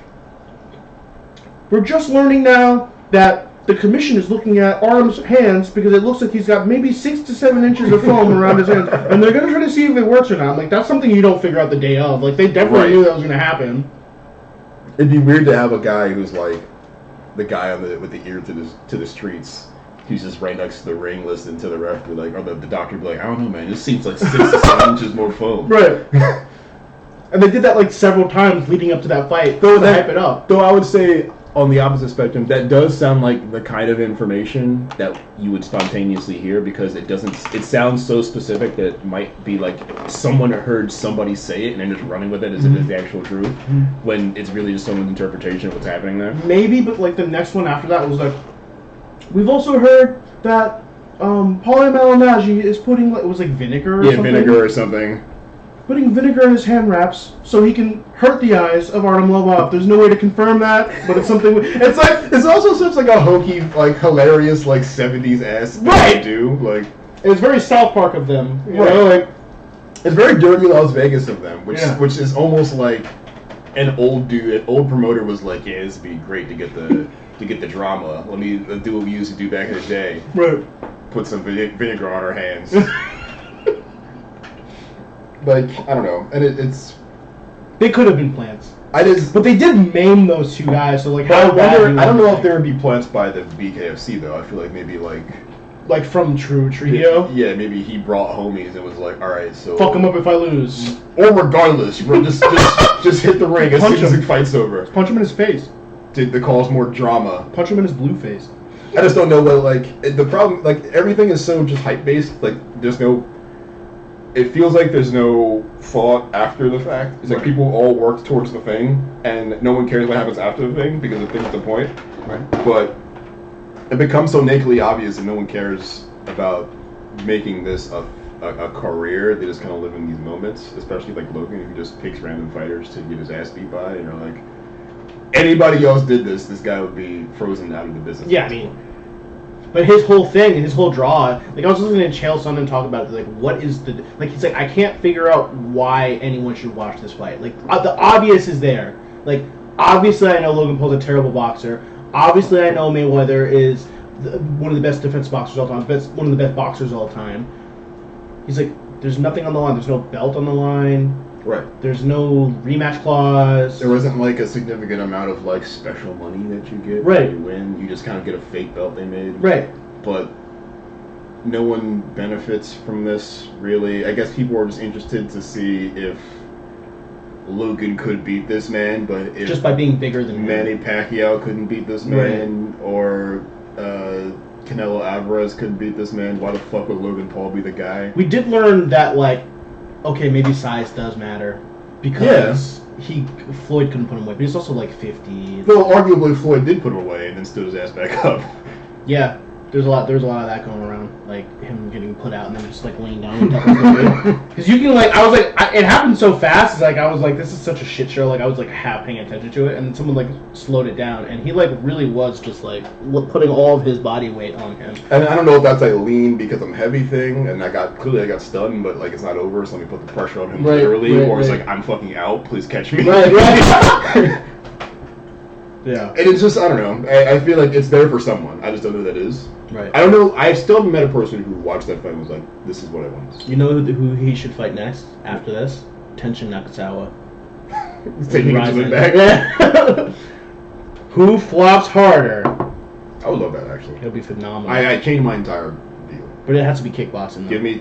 We're just learning now that the commission is looking at Artem's hands because it looks like he's got maybe 6 to 7 inches of foam around his hands, and they're gonna try to see if it works or not. That's something you don't figure out the day of. They definitely knew that was gonna happen. It'd be weird to have a guy who's the guy with the ear to the streets. He's just right next to the ring listening to the ref, or the doctor be I don't know, man, this seems 6 to 7 inches more foam. Right. And they did that several times leading up to that fight to hype it up. Though I would say, on the opposite spectrum, that does sound like the kind of information that you would spontaneously hear, because it sounds so specific that it might be someone heard somebody say it and then just running with it as if it's the actual truth, when it's really just someone's interpretation of what's happening there. Maybe, but the next one after that was we've also heard that Paulie Malignaggi is putting it was vinegar or something. Yeah, vinegar or something. Putting vinegar in his hand wraps so he can hurt the eyes of Artem Lobov. There's no way to confirm that, but it's something. It's also such a hokey, hilarious, 70s ass thing to do. It's very South Park of them. You know, it's very dirty Las Vegas of them, which is almost an old dude, an old promoter was yeah, this would be great to get the drama. Let's do what we used to do back in the day. Right. Put some vinegar on our hands. I don't know, and it's. They could have been plants. But they did maim those 2 guys. So I don't know if there would be plants by the BKFC though. I feel maybe from Trio. Yeah, maybe he brought homies and was all right, so fuck him up if I lose. Or regardless, bro, just hit the ring as soon as the fight's over. Punch him in his face. To cause more drama. Punch him in his blue face. I just don't know what, like, the problem, like, everything is so just hype-based, like, there's no, it feels like there's no thought after the fact. It's like people all work towards the thing, and no one cares what happens after the thing, because the thing's the point. Right. But it becomes so nakedly obvious that no one cares about making this a career. They just kind of live in these moments, especially like Logan, who just picks random fighters to get his ass beat by, and you're like, anybody else did this guy would be frozen out of the business. Yeah, I mean, but his whole thing, his whole draw, like I was listening to Chael Sonnen talk about it, like what is the, like he's like, I can't figure out why anyone should watch this fight. Like the obvious is there. Like obviously I know Logan Paul's a terrible boxer. Obviously I know Mayweather is one of the best defense boxers of all time, one of the best boxers of all time. He's like, there's nothing on the line. There's no belt on the line. Right. There's no rematch clause. There wasn't like a significant amount of like special money that you get right. when you win. You just kind of get a fake belt they made. Right. But no one benefits from this, really. I guess people are just interested to see if Logan could beat this man, but if just by being bigger than Manny Pacquiao couldn't beat this man, right. Or Canelo Alvarez couldn't beat this man, why the fuck would Logan Paul be the guy? We did learn that, like, okay, maybe size does matter because Floyd couldn't put him away, but he's also like 50. Well, arguably Floyd did put him away and then stood his ass back up. Yeah. There's a lot of that going around, like him getting put out and then just like laying down because you can like I was like it happened so fast. It's like I was like this is such a shit show. Like I was like half paying attention to it, and then someone like slowed it down, and he like really was just like putting all of his body weight on him. And I don't know if that's a lean because I'm heavy thing, and I got stunned, but like it's not over, so let me put the pressure on him literally, or it's like I'm fucking out. Please catch me. Right. Yeah. And it's just, I don't know. I feel like it's there for someone. I just don't know who that is. Right. I don't know. I still haven't met a person who watched that fight and was like, this is what I want. You know who he should fight next after this? Tenshin Nakazawa. Taking it back. Yeah. Who flops harder? I would love that, actually. It'll be phenomenal. I changed my entire deal. But it has to be kickboxing, though. Give me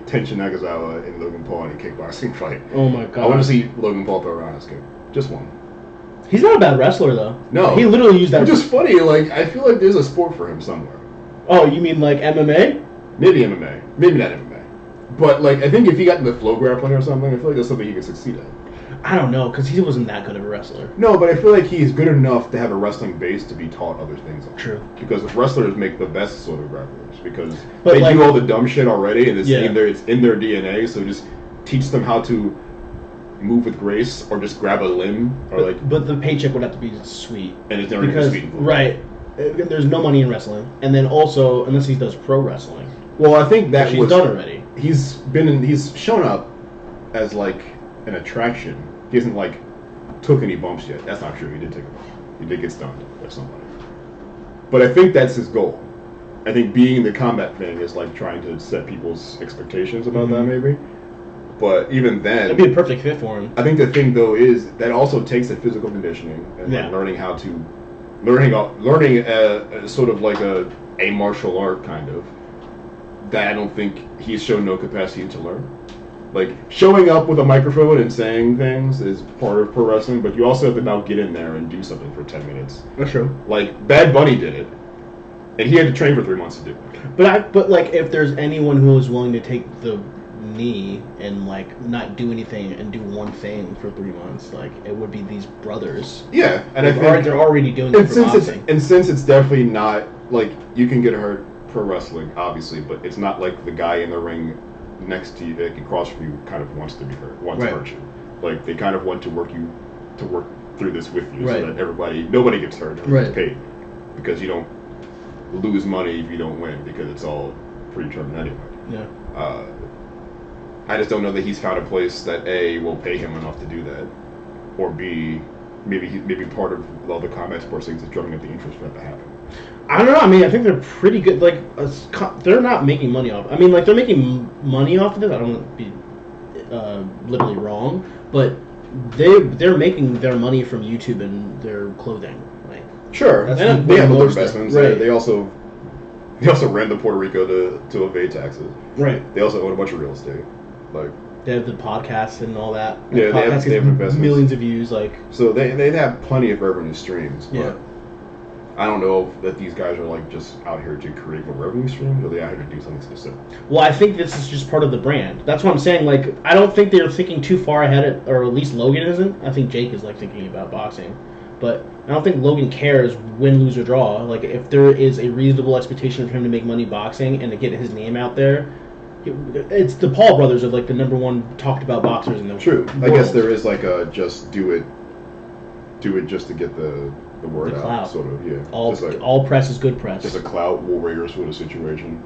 Tenshin Nakazawa and Logan Paul in a kickboxing fight. Oh my god. I want to see Logan Paul throw around his kick. Just one. He's not a bad wrestler, though. No. He literally used that. Which is funny, like, I feel like there's a sport for him somewhere. Oh, you mean like MMA? Maybe MMA. Maybe not MMA. But, like, I think if he got into flow grappling or something, I feel like that's something he could succeed at. I don't know, because he wasn't that good of a wrestler. No, but I feel like he's good enough to have a wrestling base to be taught other things on. True. Because wrestlers make the best sort of grapplers, because but they like, do all the dumb shit already, and it's in their DNA, so just teach them how to move with grace, or just grab a limb, or but the paycheck would have to be sweet. And it's never going to be sweet. Right. There's no money in wrestling, and then also unless he does pro wrestling. Well, I think that he's done already. He's shown up as like an attraction. He hasn't like took any bumps yet. That's not true. He did take a bump. He did get stunned by somebody. But I think that's his goal. I think being in the combat thing is like trying to set people's expectations about that, maybe. But even then, it'd be a perfect fit for him. I think the thing though is that also takes a physical conditioning and like learning sort of like a martial art kind of that I don't think he's shown no capacity to learn. Like showing up with a microphone and saying things is part of pro wrestling, but you also have to now get in there and do something for 10 minutes. That's true. Like Bad Bunny did it, and he had to train for 3 months to do it. But like if there's anyone who is willing to take the knee and like not do anything and do one thing for 3 months, like it would be these brothers. Yeah, and I think they're already doing it for boxing. Since it's definitely not like you can get hurt pro wrestling, obviously, but it's not like the guy in the ring next to you, like across from you, kind of wants to be hurt, to hurt you. Like they kind of want to work through this with you, so that nobody gets hurt, nobody gets paid, because you don't lose money if you don't win, because it's all predetermined anyway. Yeah. I just don't know that he's found a place that A, will pay him enough to do that, or B, maybe part of all the combat sports things is drumming up the interest for that to happen. I don't know. I mean, I think they're pretty good. Like, they're not making money off. I mean, like they're making money off of this. I don't want to be literally wrong, but they're making their money from YouTube and their clothing. Like, sure, and they have other investments. Right. They also ran to Puerto Rico to evade taxes. Right. They also own a bunch of real estate. Like they have the podcasts and all that. Yeah, they have investments. Millions of views. Like so, they have plenty of revenue streams. But yeah. I don't know that these guys are like just out here to create a revenue stream, or they out here to do something specific. Well, I think this is just part of the brand. That's what I'm saying. Like, I don't think they're thinking too far ahead, or at least Logan isn't. I think Jake is like thinking about boxing, but I don't think Logan cares win, lose, or draw. Like, if there is a reasonable expectation for him to make money boxing and to get his name out there, it's the Paul brothers are like the number one talked about boxers in the True. world. I guess there is like a just do it just to get the word The out, clout. sort of, yeah. All press is good press. Just a clout warrior sort of situation.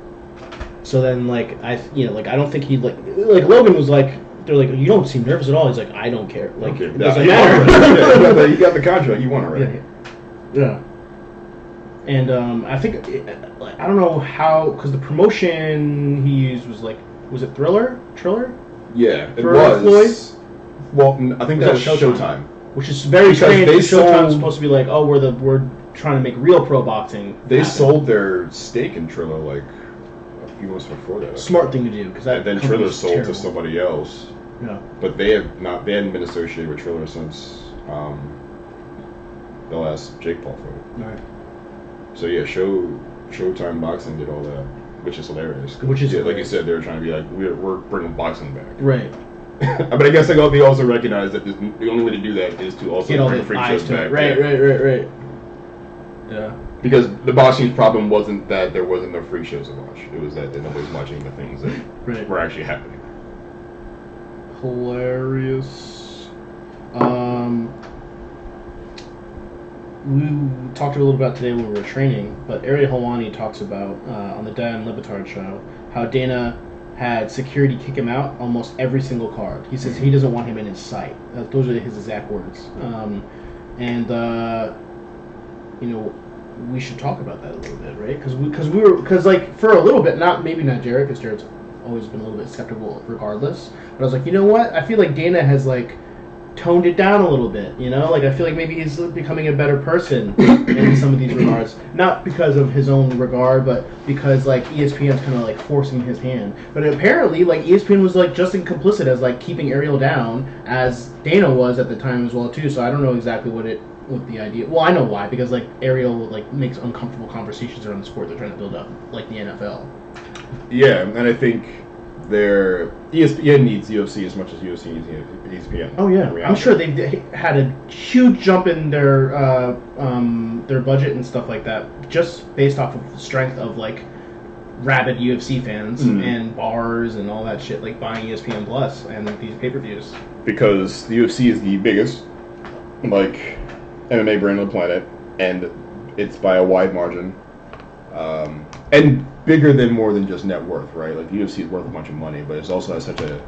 So then, like, I don't think he'd like Logan was like, they're like, you don't seem nervous at all. He's like, I don't care. Like, it doesn't matter. You got the contract. You won already. Yeah. And I think I don't know how, because the promotion he used was like, was it Triller? Yeah, it For was. Floyd? Well, I think that was Showtime. Which is very Because strange. they Showtime's sold- supposed to be like, oh, we're trying to make real pro boxing. They happen. sold their stake in Triller like a few months before that. Smart thing to do, because that And then company Triller was sold terrible. to somebody else. Yeah. But they hadn't been associated with Triller since the last Jake Paul fight. Right. So yeah, Showtime Boxing did all that, which is hilarious. Which is like you hilarious. said, they were trying to be like, we're bringing boxing back. Right. But I guess they also recognize that the only way to do that is to also Get all bring the free eyes shows to back. it. Right, yeah. right. Yeah. Because the boxing's problem wasn't that there wasn't no free shows to watch. It was that nobody's watching the things that Right. were actually happening. Hilarious. We talked a little about today when we were training, but Ariel Helwani talks about on the Dan Lebitard show how Dana had security kick him out almost every single card. He says he doesn't want him in his sight. Those are his exact words. We should talk about that a little bit, right? Because like for a little bit, maybe not Jared, because Jared's always been a little bit skeptical regardless. But I was like, you know what? I feel like Dana has like toned it down a little bit, you know? Like, I feel like maybe he's becoming a better person in some of these regards. Not because of his own regard, but because, like, ESPN's kind of, like, forcing his hand. But apparently, like, ESPN was, like, just as complicit as, like, keeping Ariel down as Dana was at the time as well, too. So I don't know exactly what the idea... Well, I know why, because, like, Ariel, like, makes uncomfortable conversations around the sport they're trying to build up, like the NFL. Yeah, and I think ESPN needs UFC as much as UFC needs ESPN. Oh yeah, I'm sure they had a huge jump in their budget and stuff like that, just based off of the strength of like rabid UFC fans and bars and all that shit, like buying ESPN Plus and these pay-per-views. Because the UFC is the biggest, like, MMA brand on the planet, and it's by a wide margin, and bigger than more than just net worth, right? Like, the UFC is worth a bunch of money, but it also has such a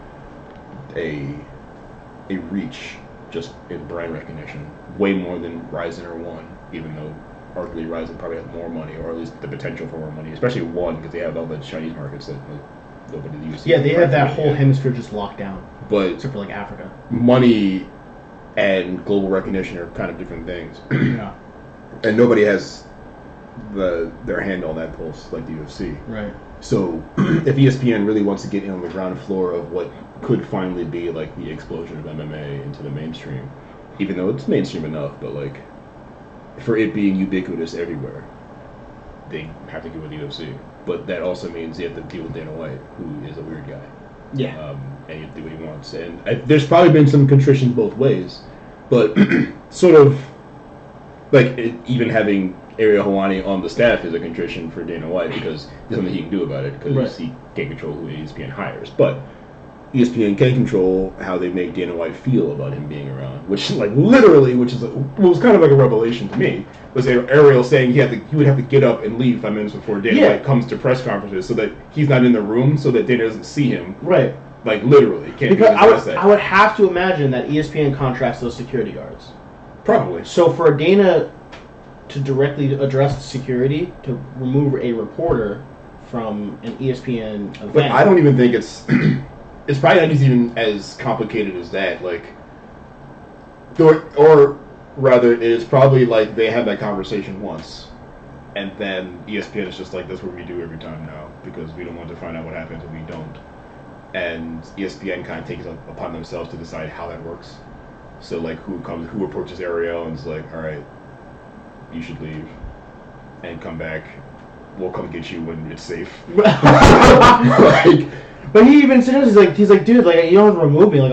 reach just in brand recognition, way more than Ryzen or One, even though arguably Ryzen probably has more money, or at least the potential for more money, especially One, because they have all the Chinese markets that like, nobody the UFC. Yeah, they have that whole hemisphere just locked down, but except for like Africa. Money and global recognition are kind of different things. Yeah. And nobody has their hand on that pulse like the UFC. Right. So if ESPN really wants to get in on the ground floor of what could finally be like the explosion of MMA into the mainstream, even though it's mainstream enough, but like for it being ubiquitous everywhere, they have to go with the UFC. But that also means they have to deal with Dana White, who is a weird guy. Yeah. And he do what he wants. And there's probably been some contrition both ways, but sort of like even having Ariel Helwani on the staff is a contrition for Dana White because there's nothing he can do about it because he can't control who ESPN hires. But ESPN can control how they make Dana White feel about him being around, which like literally, was kind of like a revelation to me, was Ariel saying he would have to get up and leave 5 minutes before Dana White comes to press conferences so that he's not in the room so that Dana doesn't see him. Right. Like literally, can't. Because I would have to imagine that ESPN contracts those security guards. Probably. So for Dana to directly address security, to remove a reporter from an ESPN event. But I don't even think it's it's probably not even as complicated as that. Like, or rather, it is probably like they had that conversation once, and then ESPN is just like, that's what we do every time now because we don't want to find out what happens if we don't. And ESPN kind of takes it upon themselves to decide how that works. So like who approaches Ariel and is like, all right, you should leave. and come back. We'll come get you when it's safe. Like, but he even says he's like, dude, like you don't have to remove me. Like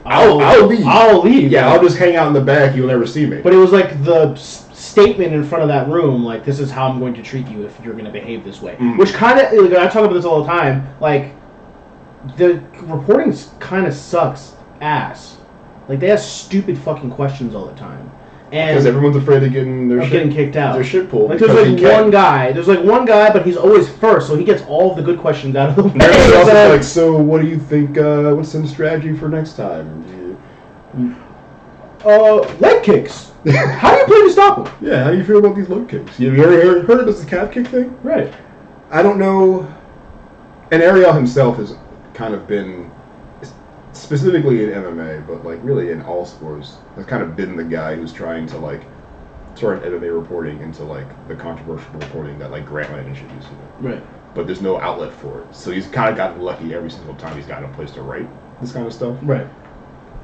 I'll leave. I'll leave. Yeah, I'll just hang out in the back. You'll never see me. But it was like the statement in front of that room, like this is how I'm going to treat you if you're going to behave this way. Which kind of, like, I talk about this all the time. Like the reporting kind of sucks ass. Like they ask stupid fucking questions all the time. Because everyone's afraid of getting kicked out. Their shit pulled. Like there's one guy. There's like one guy, but he's always first, so he gets all of the good questions out of the way. Also like, so what do you think? What's some strategy for next time? Leg kicks. How do you plan to stop them? Yeah, how do you feel about these leg kicks? You ever heard of this calf kick thing? Right. I don't know. And Ariel himself has kind of been, specifically in MMA, but like really in all sports, has kind of been the guy who's trying to like turn MMA reporting into like the controversial reporting that like Grantland and shit used to do. Right. But there's no outlet for it, so he's kind of gotten lucky every single time he's gotten a place to write this kind of stuff. Right.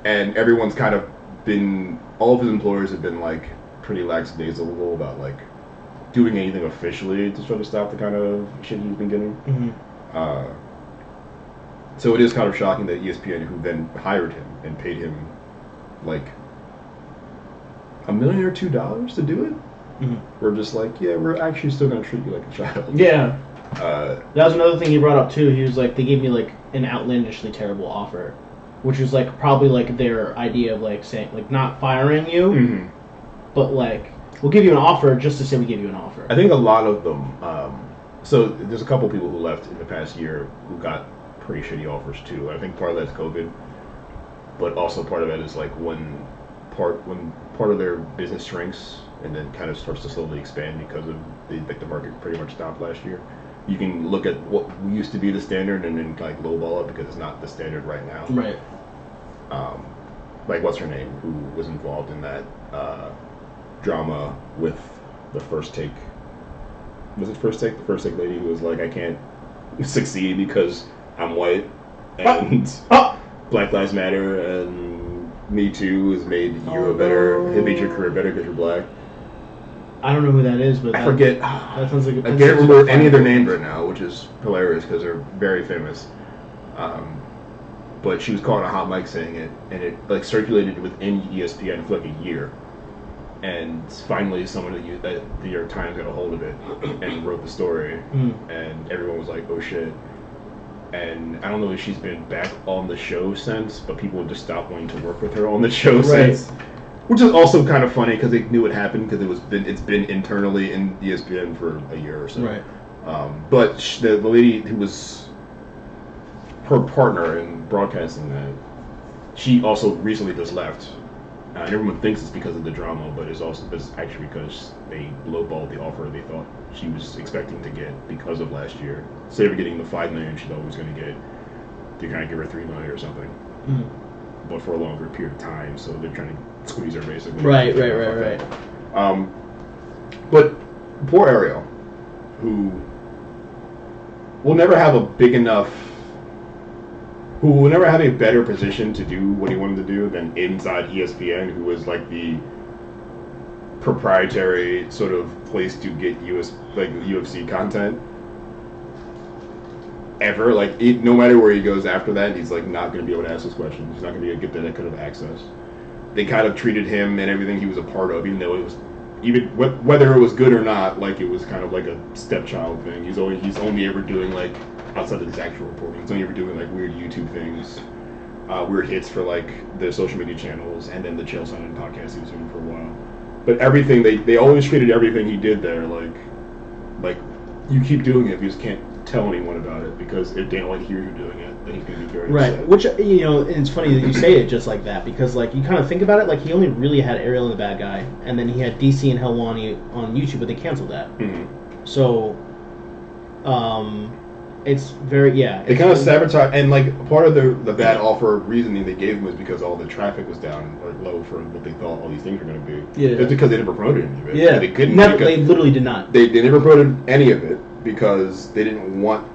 And everyone's kind of been, all of his employers have been like pretty lackadaisical about like doing anything officially to try to stop the kind of shit he's been getting. Mm-hmm. So it is kind of shocking that ESPN, who then hired him and paid him like $1 million or $2 million to do it, we're just like, yeah, we're actually still going to treat you like a child. Yeah. That was another thing he brought up too. He was like, they gave me like an outlandishly terrible offer, which was like probably like their idea of like saying like not firing you, but like we'll give you an offer just to say we give you an offer. I think a lot of them. So there's a couple people who left in the past year who got pretty shitty offers too. I think part of that's COVID, but also part of that is like when part of their business shrinks and then kind of starts to slowly expand because of the market pretty much stopped last year. You can look at what used to be the standard and then like lowball it because it's not the standard right now. Right. Like what's her name, who was involved in that drama with the First Take. Was it First Take? The First Take lady who was like, I can't succeed because I'm white and Black Lives Matter and Me Too has made you it made your career better because you're black. I don't know who that is, but I forget. That sounds like I can't remember any of their names right now, which is hilarious because they're very famous. But she was caught on a hot mic saying it, and it like circulated within ESPN for like a year. And finally, someone at the New York Times got a hold of it and wrote the story, and everyone was like, "Oh shit!" And I don't know if she's been back on the show since, but people just stopped wanting to work with her on the show since. Which is also kind of funny because they knew it happened because it's been internally in ESPN for a year or so. Right. But the lady who was her partner in broadcasting that, she also recently just left. And everyone thinks it's because of the drama, but it's actually because they lowballed the offer they thought she was expecting to get because of last year. Instead of getting the $5 million she thought she was going to get, they kind of give her $3 million or something. But for a longer period of time, so they're trying to squeeze her basically. Right. But poor Ariel, who will never have a better position to do what he wanted to do than inside ESPN, who was like the proprietary sort of place to get UFC content ever. Like no matter where he goes after that, he's like not going to be able to ask those questions. He's not going to be able to get that kind of access. They kind of treated him and everything he was a part of, even though it was, even whether it was good or not, like it was kind of like a stepchild thing. He's only ever doing like outside of his actual reporting. He's only ever doing like weird YouTube things, weird hits for like the social media channels, and then the Chael Sonnen podcast he was doing for a while. But everything they always treated everything he did there like you keep doing it, you just can't tell anyone about it because if they don't like hear you doing it, then he's gonna be very upset. Which it's funny that you say it just like that because like you kind of think about it, like he only really had Ariel and the Bad Guy, and then he had DC and Helwani on YouTube, but they canceled that. So, it's very They kind of sabotage, and like part of the bad offer reasoning they gave him was because all the traffic was down or low for what they thought all these things were going to be. Yeah, it's because they never promoted any of it. Yeah, they couldn't. They literally did not. They never promoted any of it because they didn't want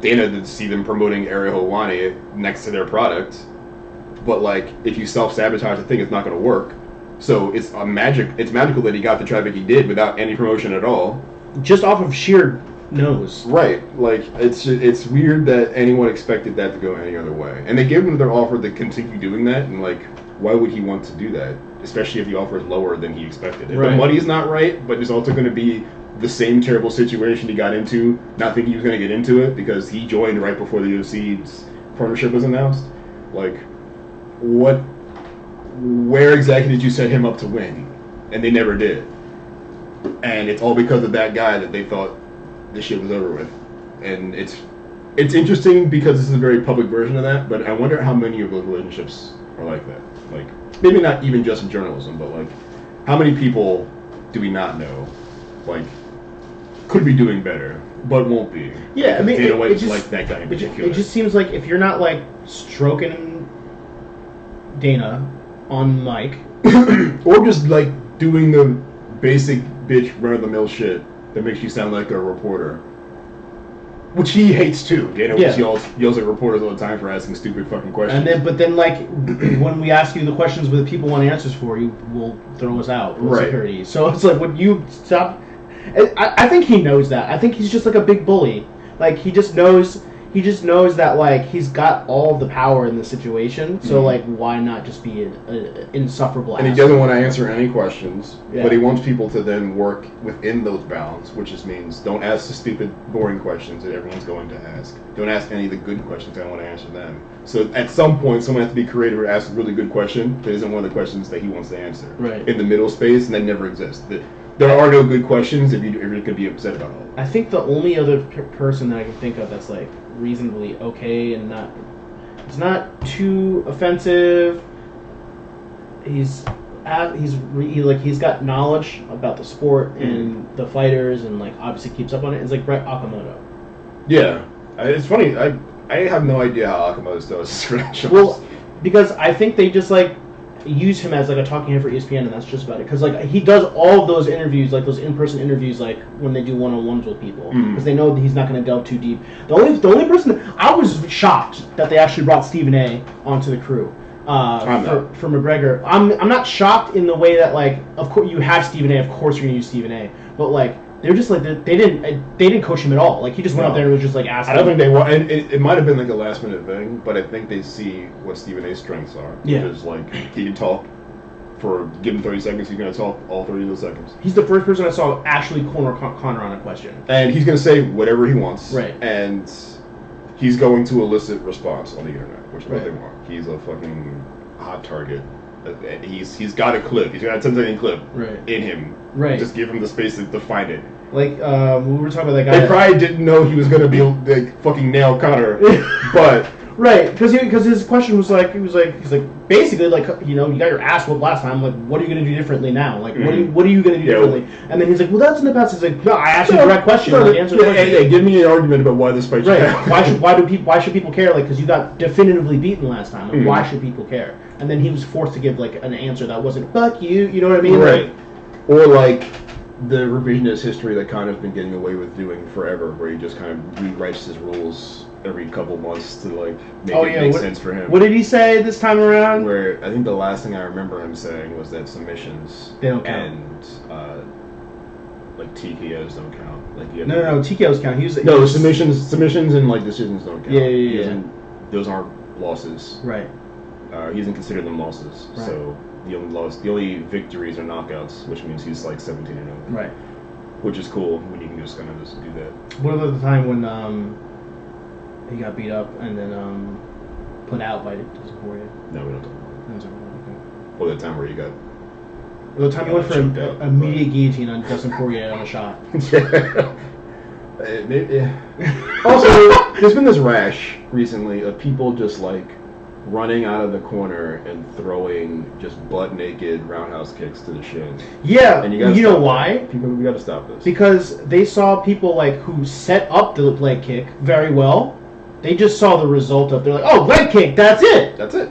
Dana to see them promoting Ariel Helwani next to their product. But like, if you self-sabotage the thing, it's not going to work. So it's magical that he got the traffic he did without any promotion at all. just off of sheer nose. Right, like it's weird that anyone expected that to go any other way, and they gave him their offer to continue doing that, and like, why would he want to do that? Especially if the offer is lower than he expected. If the money's not right, but it's also going to be the same terrible situation he got into, not thinking he was going to get into it because he joined right before the UFC's partnership was announced. Like, where exactly did you set him up to win? And they never did. And it's all because of that guy that they thought this shit was over with. And it's interesting because this is a very public version of that, but I wonder how many of those relationships are like that. Like, maybe not even just in journalism, but like, how many people do we not know, like, could be doing better, but won't be? Yeah, I mean, it just, like that guy in particular. It just seems like if you're not like stroking Dana on mic, or just like doing the basic bitch run-of-the-mill shit that makes you sound like a reporter, which he hates too. Dana just yells at reporters all the time for asking stupid fucking questions. And then, like, when we ask you the questions that people want answers for, you will throw us out with security. So it's like, would you stop? I think he knows that. I think he's just like a big bully. Like, he just knows that, like, he's got all the power in the situation. So like, why not just be an insufferable? And he doesn't want to answer any questions, but he wants people to then work within those bounds, which just means don't ask the stupid, boring questions that everyone's going to ask. Don't ask any of the good questions. I don't want to answer them. So at some point, someone has to be creative or ask a really good question that isn't one of the questions that he wants to answer. Right. In the middle space, and that never exists. There are no good questions if you're going to be upset about all. I think the only other person that I can think of that's like reasonably okay and it's not too offensive. He's got knowledge about the sport and the fighters and like obviously keeps up on it. It's like Brett Okamoto. Yeah, it's funny. I have no idea how Okamoto does his credentials. Well, because I think they just like use him as like a talking head for ESPN, and that's just about it. Because like he does all of those interviews, like those in-person interviews, like when they do one-on-ones with people, because they know that he's not going to delve too deep. The only person I was shocked that they actually brought Stephen A. onto the crew for McGregor. I'm not shocked in the way that like of course you have Stephen A. Of course you're going to use Stephen A. But like they're just like they didn't coach him at all. Like he just went up there and was just like asking. I don't think they want, and it might have been like a last minute thing, but I think they see what Stephen A.'s strengths are. Which is like he can talk for give him 30 seconds. He's gonna talk all 30 of those seconds. He's the first person I saw actually corner Conor on a question, and he's gonna say whatever he wants. Right. And he's going to elicit response on the internet, which is what they want. He's a fucking hot target. He's got a clip. He's got a 10-second clip in him. Right. Just give him the space to find it. Like we were talking about that guy. They probably didn't know he was gonna be like fucking nail Conor, but right, because his question was like he's like basically like you got your ass whooped last time. Like what are you gonna do differently now? Like what are you gonna do differently? And then he's like, well, that's in the past. He's like, no, I asked you the direct question. Answer the question. Hey, give me an argument about why this fight should happen. Why should people care? Like because you got definitively beaten last time. Like, why should people care? And then he was forced to give like an answer that wasn't fuck you. You know what I mean? Right. Or like the revisionist history that Conor's been getting away with doing forever, where he just kind of rewrites his rules every couple months to like make sense for him. What did he say this time around? Where I think the last thing I remember him saying was that submissions they don't count. And like TKOs don't count. Like no, TKOs count. Submissions and like decisions don't count. Yeah. Those aren't losses. Right. He doesn't consider them losses. Right. So the only victories are knockouts, which means he's like 17-0. Right. Which is cool when you can just kind of just do that. What about the time when he got beat up and then put out by Dustin Poirier? No, we don't talk about it. Okay. Or the time where he got. The time he went for a immediate guillotine on Dustin Poirier on a shot. Also, there's been this rash recently of people just like running out of the corner and throwing just butt naked roundhouse kicks to the shin. Yeah, and you know why? People, we gotta stop this. Because they saw people like who set up the leg kick very well. They just saw the result of. They're like, oh, leg kick, that's it. That's it.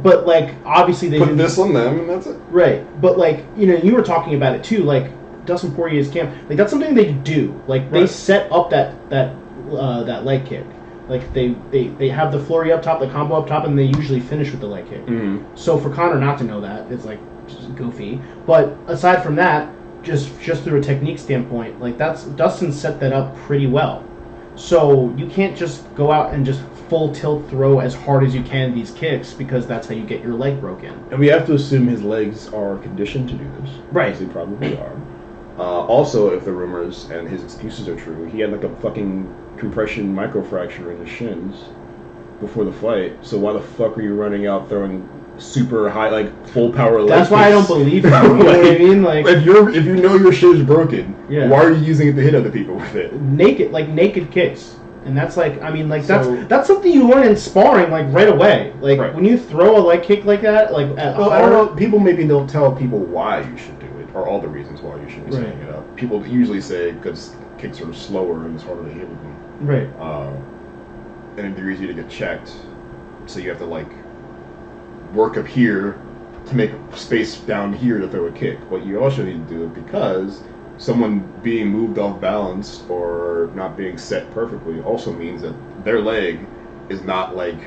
But like, obviously they put this on them, and that's it. Right, but like, you were talking about it too. Like Dustin Poirier's camp, like that's something they do. Like they set up that leg kick. Like they have the flurry up top, the combo up top, and they usually finish with the leg kick. Mm-hmm. So for Conor not to know that, it's like just goofy. But aside from that, just through a technique standpoint, like Dustin set that up pretty well. So you can't just go out and just full tilt throw as hard as you can these kicks because that's how you get your leg broken. And we have to assume his legs are conditioned to do this. Right. As they probably are. Also, if the rumors and his excuses are true, he had like a fucking compression microfracture in his shins before the fight. So why the fuck are you running out throwing super high, like full power leg That's why I don't believe him. You know what I mean? Like if you know your shit is broken, yeah. Why are you using it to hit other people with it? Naked kicks. And that's like, I mean, like that's something you learn in sparring, like right away. Like when you throw a leg kick like that, like people maybe don't tell people why you should do it or all the reasons why you should be setting it up. People usually say because kicks are slower and it's harder to hit with them. Right. And they're easy to get checked, so you have to like work up here to make space down here to throw a kick. But you also need to do it because someone being moved off balance or not being set perfectly also means that their leg is not like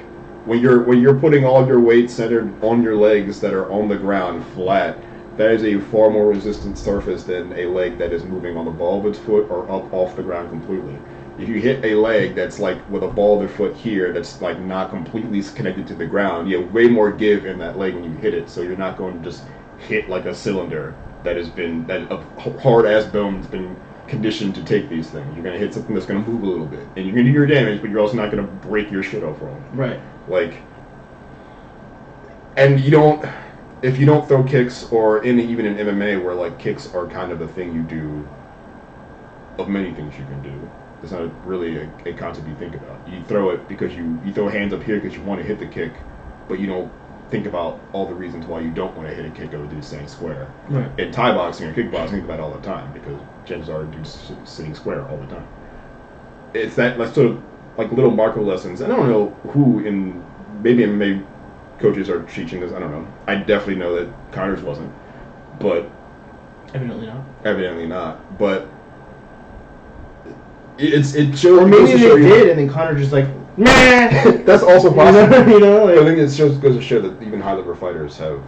when you're putting all your weight centered on your legs that are on the ground flat. That is a far more resistant surface than a leg that is moving on the ball of its foot or up off the ground completely. If you hit a leg that's like with a ball of the foot here that's like not completely connected to the ground, you have way more give in that leg when you hit it, so you're not going to just hit like a cylinder that a hard ass bone's been conditioned to take these things. You're gonna hit something that's gonna move a little bit, and you're gonna do your damage, but you're also not gonna break your shit off wrong. Right. Like, and if you don't throw kicks, or even in MMA where like kicks are kind of the thing you do of many things you can do. It's not really a concept you think about. You throw it because you throw hands up here because you want to hit the kick, but you don't think about all the reasons why you don't want to hit a kick over dudes staying square. Right. In Thai boxing or kickboxing, think about it all the time because chances are dudes sitting square all the time. It's that sort of like little macro lessons. And I don't know who maybe MMA coaches are teaching this. I don't know. I definitely know that Conor's wasn't, but Evidently not. But it shows. Or maybe they did, and then Conor just like, nah. That's also possible. Like, I think it goes to show that even high level fighters have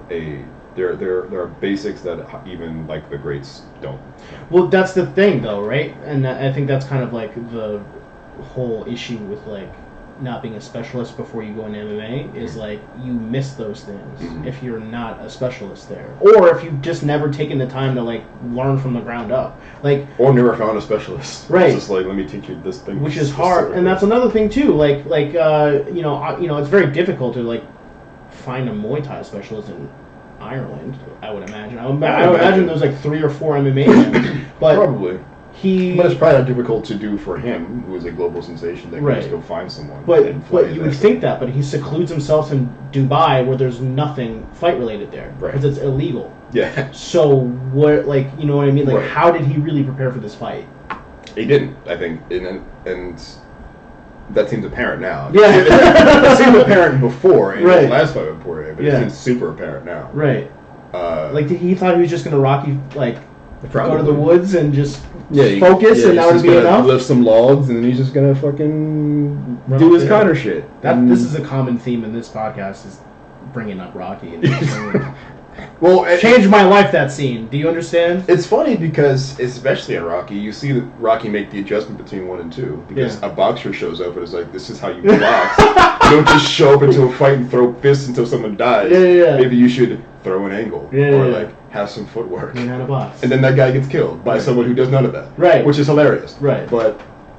there are basics that even like the greats don't. Well, that's the thing, though, right? And I think that's kind of like the whole issue with like not being a specialist before you go into MMA is like you miss those things if you're not a specialist there, or if you've just never taken the time to like learn from the ground up, like or never found a specialist. Right. It's just like, let me teach you this thing, which is hard, and that's another thing too. Like it's very difficult to like find a Muay Thai specialist in Ireland. I would imagine. I would imagine there's like 3 or 4 MMA gyms, but probably. But it's probably not difficult to do for him, who is a global sensation, that can just go find someone. But you would think that, but he secludes himself in Dubai where there's nothing fight-related there. Because it's illegal. Yeah. So, what, like, you know what I mean? Like, how did he really prepare for this fight? He didn't, I think. And that seems apparent now. Yeah. It seemed apparent before in his last fight with Poirier, but it seems super apparent now. Right. Like, he thought he was just going to Rocky, like, go to the woods and just focus, and that would be enough. Lift some logs, and then he's just gonna fucking do his Conor shit. This is a common theme in this podcast: is bringing up Rocky. And well, it changed my life. That scene. Do you understand? It's funny because, especially in Rocky, you see that Rocky make the adjustment between 1 and 2 because a boxer shows up and it's like, this is how you box. You don't just show up into a fight and throw fists until someone dies. Maybe you should throw an angle or like have some footwork. Learn how to box. And then that guy gets killed by someone who does none of that. Right. Which is hilarious. Right.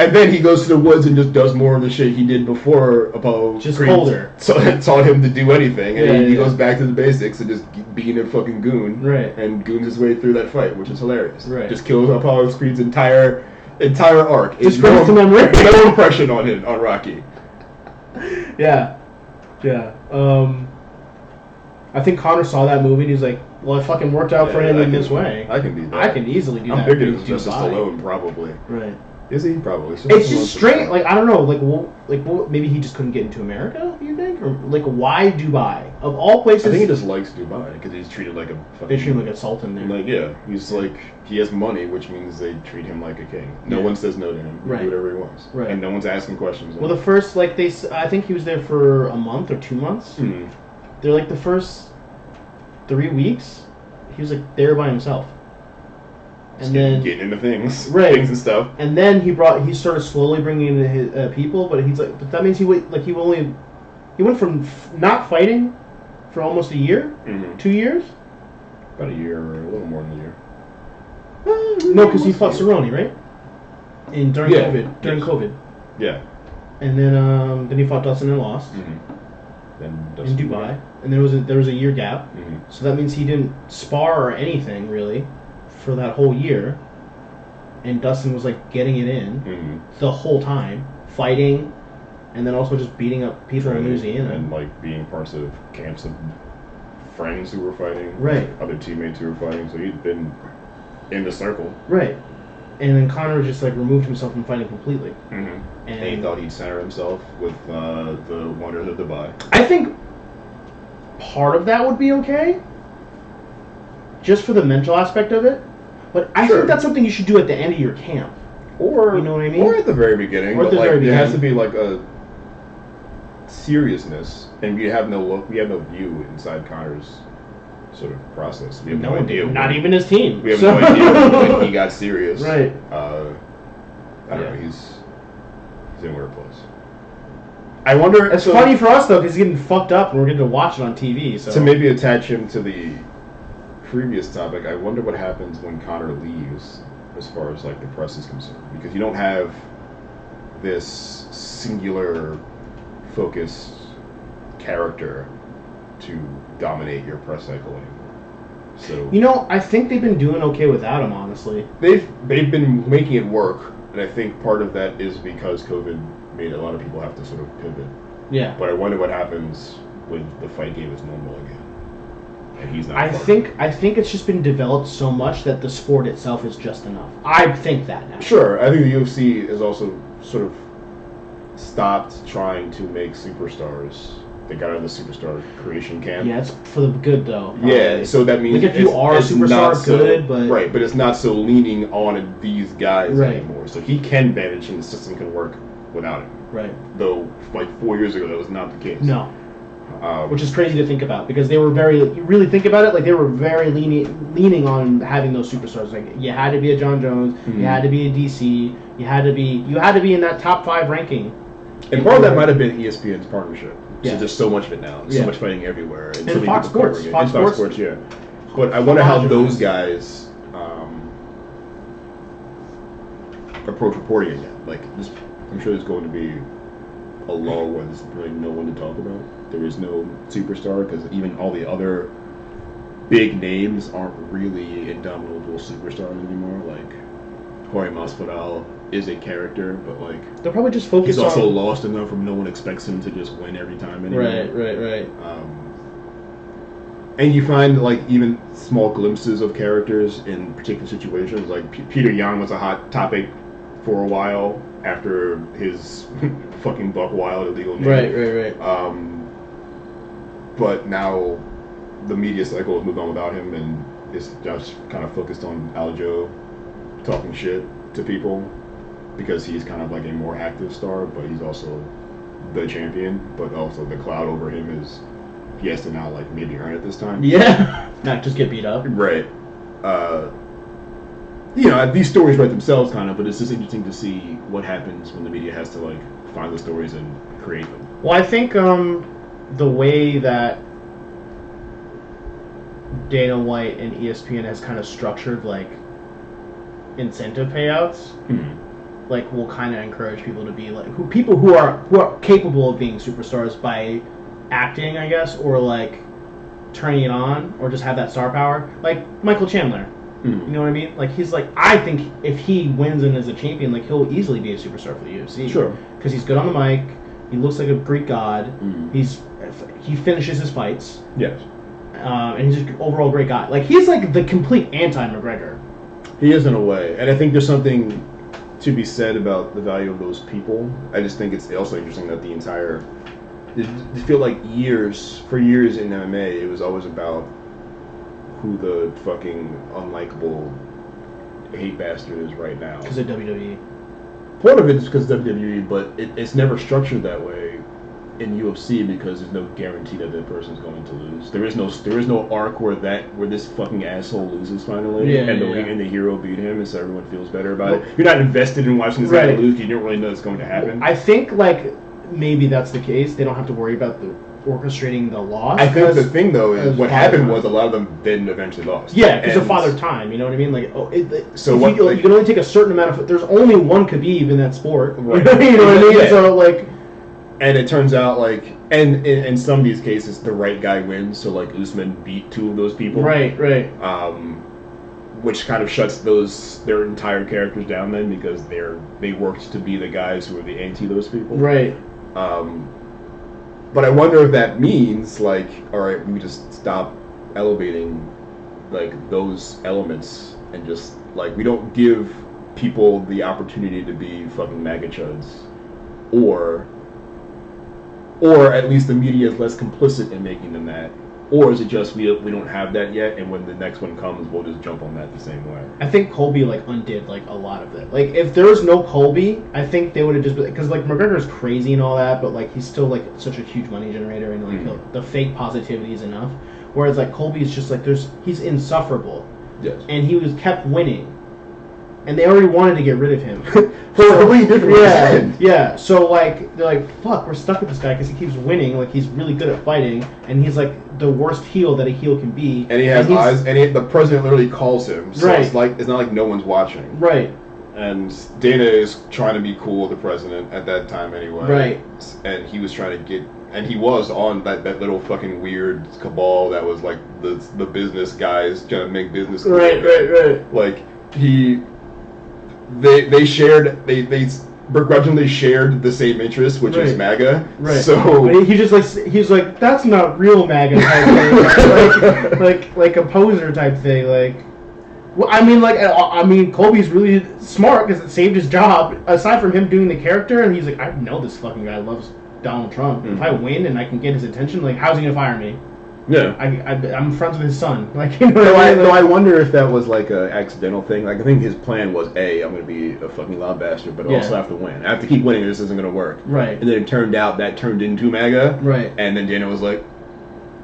And then he goes to the woods and just does more of the shit he did before Apollo. Just colder. So it taught him to do anything, and he goes back to the basics and just being a fucking goon. Right. And goons his way through that fight, which is hilarious. Right. Just kills Apollo Creed's entire arc. Just brings to memory. No impression on Rocky. Yeah. I think Conor saw that movie and he's like, well, it fucking worked out for him in this way. I can do that. I can easily do that. I'm bigger than Justice Stallone, probably. Right. Is he? Probably. It's just strange. Like, I don't know. Like, maybe he just couldn't get into America, you think? Or, like, why Dubai? Of all places... I think he just likes Dubai, because he's treated like a fucking... They treat him like a sultan there. Like, yeah. He's like... He has money, which means they treat him like a king. No one says no to him. He can do whatever he wants. Right. And no one's asking questions. Well, the first, like, I think he was there for a month or 2 months. Mm-hmm. They're like the first 3 weeks, he was, like, there by himself. and then getting into things, right, things and stuff. And then he started slowly bringing in his people, but he's like, but that means he went from not fighting for almost a year, 2 years, about a year or a little more than a year. No, because he fought Cerrone, right? During COVID. Yeah. And then he fought Dustin and lost. Then in Dubai, and there was a year gap. So that means he didn't spar or anything really for that whole year. And Dustin was like getting it in the whole time, fighting, and then also just beating up people in New Zealand and like being parts of camps of friends who were fighting, right? Other teammates who were fighting. So he'd been in the circle, right? And then Conor just like removed himself from fighting completely. And he thought he'd center himself with the wonders of Dubai. I think part of that would be okay, just for the mental aspect of it. But I think that's something you should do at the end of your camp, or you know what I mean, or at the very beginning. Or at the very beginning. There has to be like a seriousness, and we have no view inside Conor's sort of process. We have no idea. Not even his team. We have no idea when he got serious. Right. I don't know. He's in a weird place. I wonder. It's funny for us though, because he's getting fucked up, and we're getting to watch it on TV. So to maybe attach him to the previous topic, I wonder what happens when Conor leaves, as far as like the press is concerned, because you don't have this singular, focused character to dominate your press cycle anymore. So I think they've been doing okay without him. Honestly, they've been making it work, and I think part of that is because COVID made a lot of people have to sort of pivot. Yeah. But I wonder what happens when the fight game is normal again, and he's not. I think it's just been developed so much that the sport itself is just enough. I think that now. Sure, I think the UFC is also sort of stopped trying to make superstars. They got out of the superstar creation camp. Yeah, it's for the good though. Probably. Yeah, so that means like if you are a superstar, good, but right, but it's not so leaning on these guys anymore. So he can manage, and the system can work without him. Right. Though, like 4 years ago, that was not the case. No. Which is crazy to think about, because they were you really think about it, like they were very leaning on having those superstars. Like you had to be a John Jones, you had to be a DC, you had to be in that top 5 ranking. And part of that might have been ESPN's partnership. Yeah. So there's so much of it now. So much fighting everywhere. And so Fox Sports. Fox Sports, yeah. But I wonder how those guys approach reporting again. Like, I'm sure there's going to be a lull where there's really no one to talk about. There is no superstar, because even all the other big names aren't really indomitable superstars anymore. Like, Jorge Masvidal is a character, but like they're probably just focused. He's also lost enough from no one expects him to just win every time anymore. Right. And you find like even small glimpses of characters in particular situations. Like Peter Yan was a hot topic for a while after his fucking buck wild illegal name. Right. But now the media cycle has moved on without him, and it's just kind of focused on Aljo talking shit to people, because he's kind of like a more active star, but he's also the champion. But also the cloud over him is he has to now like maybe earn it this time. Yeah, not just get beat up. Right. These stories write themselves kind of, but it's just interesting to see what happens when the media has to like find the stories and create them. Well, I think the way that Dana White and ESPN has kind of structured like incentive payouts, like will kind of encourage people to be like people who are capable of being superstars by acting, I guess, or like turning it on, or just have that star power, like Michael Chandler. You know what I mean? Like he's like, I think if he wins and is a champion, like he'll easily be a superstar for the UFC. Sure. Because he's good on the mic. He looks like a Greek god. He finishes his fights. Yes. And he's just an overall great guy. Like he's like the complete anti-McGregor. He is in a way, and I think there's something to be said about the value of those people. I just think it's also interesting that I feel like for years in MMA, it was always about who the fucking unlikable hate bastard is right now. Because of WWE. Part of it is because of WWE, but it's never structured that way in UFC because there's no guarantee that that person's going to lose. There is no arc where this fucking asshole loses finally, and the hero beat him, and so everyone feels better about it. You're not invested in watching this guy lose because you don't really know it's going to happen. I think like maybe that's the case. They don't have to worry about the orchestrating the loss. I think the thing though is what happened was a lot of them then eventually lost. Yeah, because of father time. You know what I mean? Like, so you can only take a certain amount of. There's only one Khabib in that sport. Right. You know what I mean? Yeah. So like. And it turns out, like, and in some of these cases, the right guy wins. So, like, Usman beat 2 of those people. Right. Which kind of shuts their entire characters down then because they worked to be the guys who are the anti those people. Right. But I wonder if that means, like, all right, we just stop elevating, like, those elements and just, like, we don't give people the opportunity to be fucking MAGA chuds, or at least the media is less complicit in making them that. Or is it just we don't have that yet, and when the next one comes, we'll just jump on that the same way? I think Colby like undid like a lot of it. Like if there was no Colby, I think they would have just because like McGregor's crazy and all that, but like he's still like such a huge money generator, and like the fake positivity is enough. Whereas like Colby's just like he's insufferable. Yes. And he was kept winning. And they already wanted to get rid of him. For a completely different reason. Yeah. So like they're like, fuck, we're stuck with this guy because he keeps winning. Like he's really good at fighting, and he's like the worst heel that a heel can be. And he has eyes, and the president literally calls him. So right. It's not like no one's watching. Right. And Dana is trying to be cool with the president at that time anyway. Right. And he was trying to get, and he was on that little fucking weird cabal that was like the business guys trying to make business. Right. Like they shared they begrudgingly shared the same interest, which is MAGA. Right. So but he's like that's not real MAGA type thing. like a poser type thing. Like, well, I mean, Colby's really smart because it saved his job. Aside from him doing the character, and he's like, I know this fucking guy loves Donald Trump. Mm-hmm. If I win and I can get his attention, like, how's he gonna fire me? Yeah, I'm friends with his son. Like, you know I wonder if that was like an accidental thing. Like, I think his plan was, I'm going to be a fucking loud bastard, but I also have to win. I have to keep winning, or this isn't going to work. Right. And then it turned out that turned into MAGA. Right. And then Dana was like,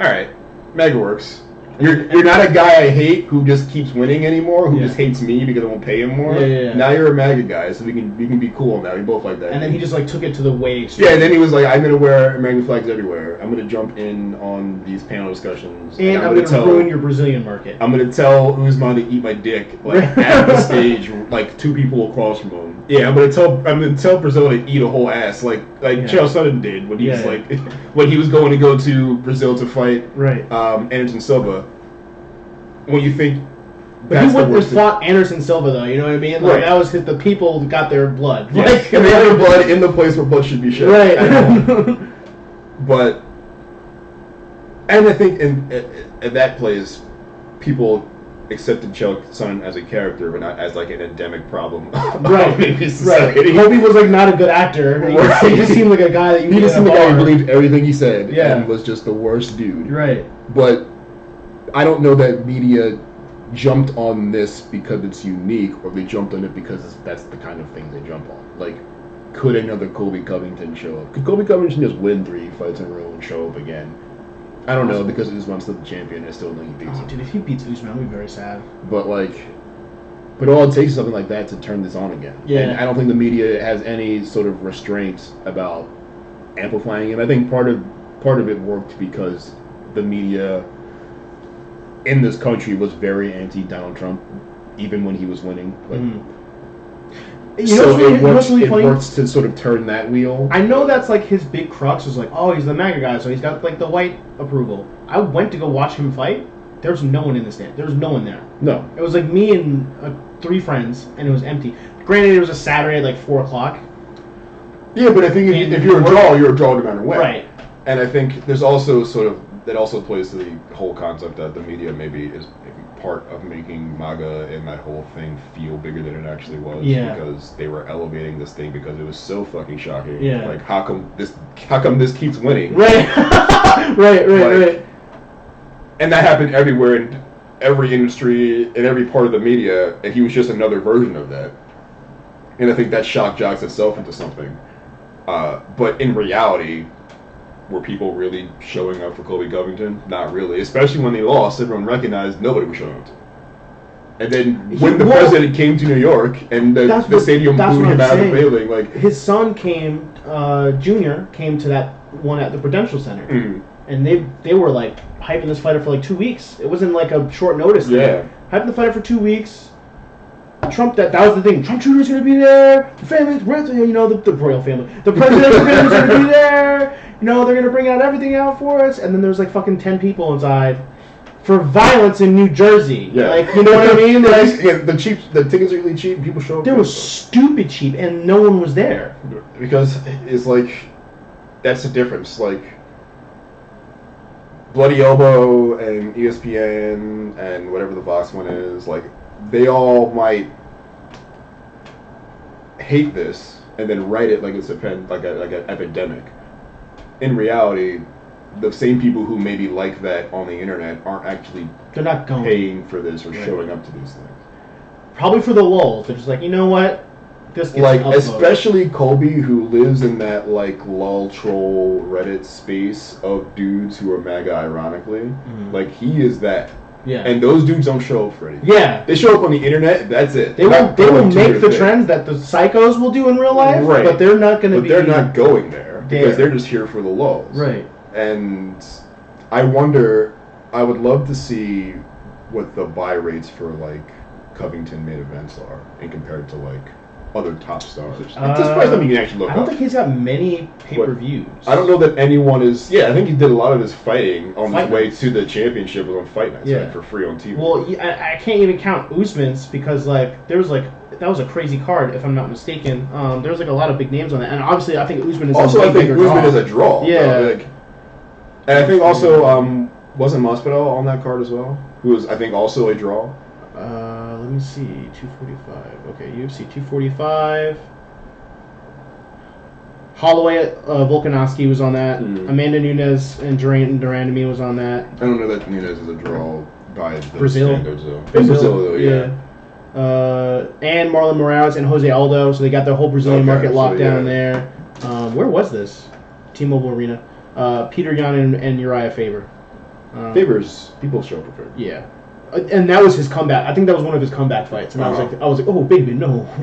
all right, MAGA works. You're not a guy I hate who just keeps winning anymore, who just hates me because I won't pay him more. Yeah. Now you're a MAGA guy, so we can be cool now. We both like that. And then he just like took it to the way extreme. Yeah, and then he was like, I'm gonna wear American flags everywhere. I'm gonna jump in on these panel discussions. And I'm gonna ruin your Brazilian market. I'm gonna tell Usman to eat my dick like at the stage, like 2 people across from him. Yeah, I'm gonna tell Brazil to eat a whole ass, like Chael Sonnen did when he was like when he was going to go to Brazil to fight Anderson Silva. When you think but he wouldn't have fought Anderson Silva though, you know what I mean? Like that was the people got their blood. Yeah. Like, and they had their blood in the place where blood should be shed. Right. But and I think in that place people accepted Chael Sonnen as a character, but not as like an endemic problem. Right. Kobe was like not a good actor. He just seemed like a guy that you. He just seemed like a guy who believed everything he said, and was just the worst dude. Right. But I don't know that media jumped on this because it's unique, or they jumped on it because that's the kind of thing they jump on. Like, could another Colby Covington show up? Could Colby Covington just win 3 fights in a row and show up again? I don't know, because Usman's still the champion. I still think he beats him. Dude, if he beats Usman, I'll be very sad. But all it takes is something like that to turn this on again. Yeah. And I don't think the media has any sort of restraints about amplifying it. I think part of it worked because the media in this country was very anti-Donald Trump, even when he was winning. It works to sort of turn that wheel. I know that's like his big crux was like, oh, he's the MAGA guy, so he's got like the white approval. I went to go watch him fight. There was no one in the stand. There was no one there. No. It was like me and 3 friends, and it was empty. Granted, it was a Saturday at like 4 o'clock. Yeah, but I think if you're a draw, you're a draw no matter what. Right. And I think there's also that also plays to the whole concept that the media maybe is part of making MAGA and that whole thing feel bigger than it actually was. Yeah. Because they were elevating this thing because it was so fucking shocking. Yeah. Like, how come this keeps winning? Right. right. And that happened everywhere in every industry, in every part of the media, and he was just another version of that. And I think that shock jocks itself into something. But in reality, were people really showing up for Colby Covington? Not really. Especially when they lost, everyone recognized nobody was showing up to him. And then when the president came to New York and the stadium booed him out of the building, like his son came, Junior came to that one at the Prudential Center, and they were like hyping this fighter for like 2 weeks. It wasn't like a short notice. Yeah, hyping the fighter for 2 weeks. Trump, that was the thing. Trump Jr.'s going to be there. The family, the royal family. The president's family's going to be there. They're going to bring out everything out for us. And then there's like fucking 10 people inside for violence in New Jersey. Yeah. Like, you know what I mean? Like, the tickets are really cheap. People show up. They were stupid cheap, and no one was there. Because it's like, that's the difference. Like, Bloody Elbow and ESPN and whatever the Fox one is, like, they all might hate this and then write it like it's an epidemic. In reality, the same people who maybe like that on the internet aren't actually paying for this or showing up to these things. Probably for the lulz. They're just like, you know what? This gets like, especially Colby, who lives in that like lol troll Reddit space of dudes who are MAGA ironically. Like, he is that. Yeah. And those dudes don't show up for anything. Yeah. They show up on the internet, that's it. They will make the trends that the psychos will do in real life, right. But they're not going to be... But they're not going there, because they're just here for the lulz. Right. And I wonder, I would love to see what the buy rates for, like, Covington main events are, in compared to, like, other top stars. It's the first time you can actually look I don't think he's got many pay-per-views. I don't know that anyone is... Yeah, I think he did a lot of his fighting on his way to the championship was on Fight Nights, like, for free on TV. Well, I can't even count Usman's because, like, there was, like... That was a crazy card, if I'm not mistaken. There was, like, a lot of big names on that. And obviously, I think Usman is also, I think Usman is a draw. Yeah. Like, and I think also, wasn't Masvidal on that card as well? Who was, I think, also a draw? Let me see. 245. Okay, UFC 245. Holloway, Volkanovski was on that. Amanda Nunes and Durandamy was on that. I don't know that Nunes is a draw by the Brazil. standards, though. In Brazil, though, yeah. And Marlon Moraes and Jose Aldo, so they got their whole Brazilian market locked down there. Where was this? T-Mobile Arena. Peter Yan and Uriah Faber. Favors, people show up for Faber. Yeah. And that was his comeback. I think that was one of his comeback fights. And I was like, oh, baby, no. I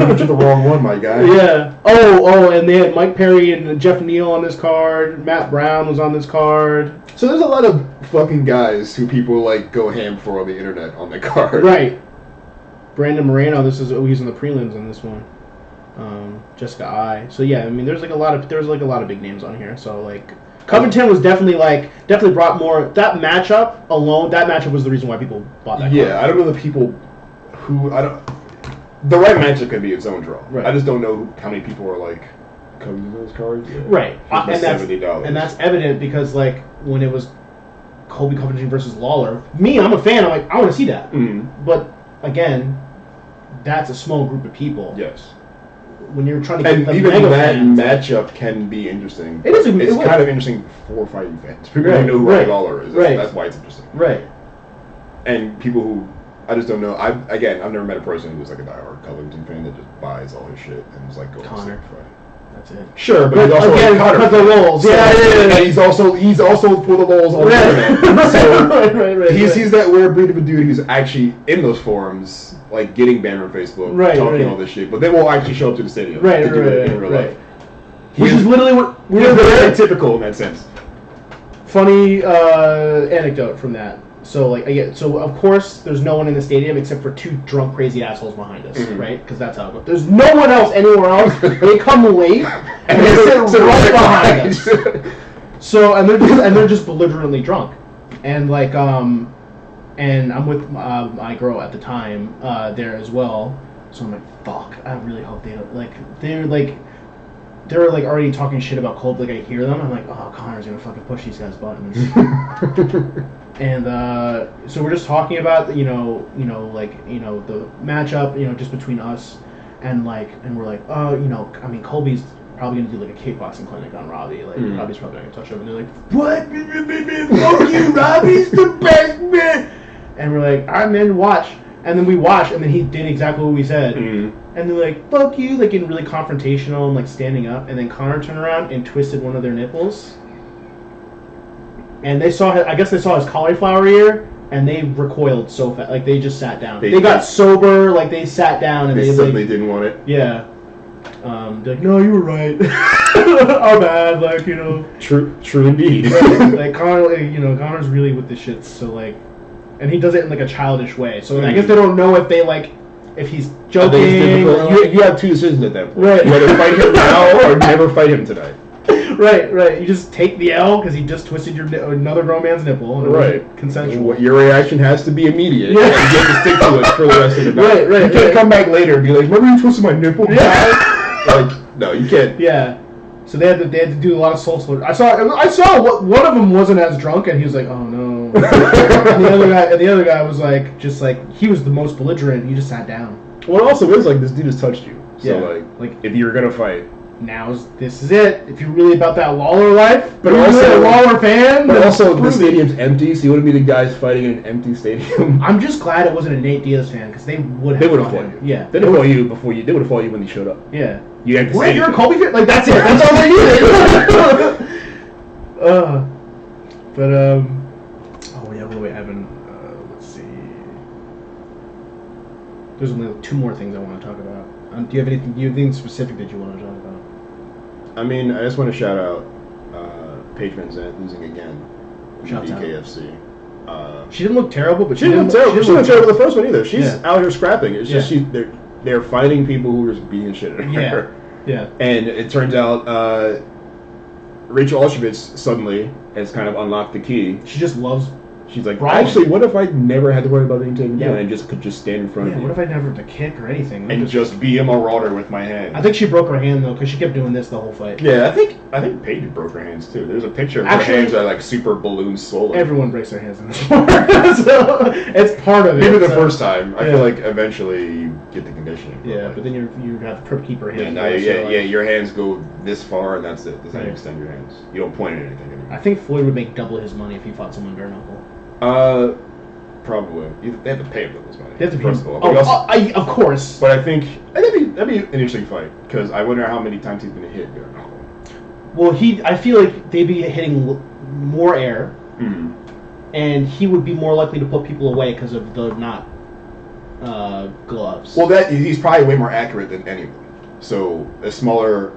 went to the wrong one, my guy. Yeah. Oh, and they had Mike Perry and Jeff Neal on this card. Matt Brown was on this card. So there's a lot of fucking guys who people like go ham for on the internet on the card. Right. Brandon Moreno, he's in the prelims on this one. Jessica I. So yeah, I mean, there's a lot of big names on here. So like. Covington was definitely brought more. That matchup was the reason why people bought that card. Yeah, I don't know the people who the right matchup could be its own draw. Right. I just don't know how many people are like coming to those cards. Yeah. Right, and $70. And that's evident because like when it was Colby Covington versus Lawler, I'm a fan. I'm like, I want to see that. But again, that's a small group of people. Yes. When you're trying to get and the even mega that fans, matchup can be interesting. It's kind of interesting for fighting fans. People don't know who Robbie Lawler is. That's why it's interesting. Right. And people who I just don't know. I've never met a person who's like a diehard Covington fan that just buys all his shit and is like going Conor. to fight. That's it. Sure, but he's also again, a Conor. Because the lulz. Yeah. And he's also for the lulz on the internet. So right. He's that weird breed of a dude who's actually in those forums, like getting banned on Facebook, talking all this shit, but they won't actually show up to the stadium to do it in real life. Which is literally what we're very typical in that sense. Funny anecdote from that. So of course there's no one in the stadium except for two drunk crazy assholes behind us, right? Because that's how it goes. There's no one else anywhere else. They come late and they sit right behind us. So and they're just belligerently drunk, and like and I'm with my girl at the time there as well. So I'm like, fuck. I really hope they don't they're already talking shit about Cold. Like I hear them. I'm like, oh, Conor's gonna fucking push these guys' buttons. And so we're just talking about the matchup, just between us, and we're like, Colby's probably gonna do like a kickboxing clinic on Robbie. Like Robbie's probably not gonna touch him. And they're like, what? Fuck you, Robbie's the best man. And we're like, all right, man, watch. And then we watched, and then he did exactly what we said. Mm-hmm. And they're like, fuck you, like getting really confrontational and like standing up. And then Conor turned around and twisted one of their nipples. And they saw, I guess they saw his cauliflower ear, and they recoiled so fast. Like they just sat down. They got sober, like they sat down and they said they didn't want it. Yeah. They're like, no, you were right. Our bad, like, you know. True indeed. Like Conor, you know, Conor's really with the shits, so like, and he does it in like a childish way. So I guess they don't know if they like, if he's joking. You have two decisions at that point. Right. You either fight him now or never fight him tonight. Right. You just take the L because he just twisted another grown man's nipple. And right. Consensual. Your reaction has to be immediate. Yeah. You have to stick to it for the rest of the night. Right. You can't come back later and be like, remember you twisted my nipple? Yeah. Like, no, you can't. Yeah. So they had to do a lot of soul slur. I saw one of them wasn't as drunk, and he was like, "Oh no." and the other guy was like, just like he was the most belligerent. He just sat down. Well, it also is like this dude has touched you. So like if you're gonna fight, this is it. If you're really about that Lawler life, but also a Lawler fan. But also the stadium's empty, so you wouldn't be the guys fighting in an empty stadium. I'm just glad it wasn't a Nate Diaz fan because they would have fought you. Yeah, they would have fought you before you. They would have fought you when they showed up. Yeah. You had to What, say you're a Kobe fan? Like that's it. That's all they needed. But oh yeah, what do we have in? Let's see. There's only 2 more things I want to talk about. Do you have anything specific that you want to talk about? I mean, I just want to shout out Paige Van Zandt losing again in BKFC. She didn't look terrible, but she didn't look terrible. She didn't look terrible the first one either. She's out here scrapping. It's just they're fighting people who are just beating shit at her. Yeah. And it turns out Rachel Olshevitz suddenly has kind of unlocked the key. She just loves. She's like, actually, what if I never had to worry about being taken down and just could just stand in front of you? What if I never had to kick or anything? And just be a marauder with my hand. I think she broke her hand though because she kept doing this the whole fight. Yeah, I think Paige broke her hands too. There's a picture of her hands that are like super balloon swollen. Everyone breaks their hands in this sport, so it's part of it. Maybe the first time. I feel like eventually you get the conditioning. Yeah, but then you have to keep her hands. Your hands go this far and that's it. That's how you extend your hands. You don't point at anything anymore. I think Floyd would make double his money if he fought someone bare knuckle. Probably. They have to pay him for this money. They have to pay first of all. Of course. But I think that'd be an interesting fight because I wonder how many times he's been hit bare knuckle. Well, I feel like they'd be hitting more air, and he would be more likely to put people away because of the not gloves. Well, he's probably way more accurate than anyone. So a smaller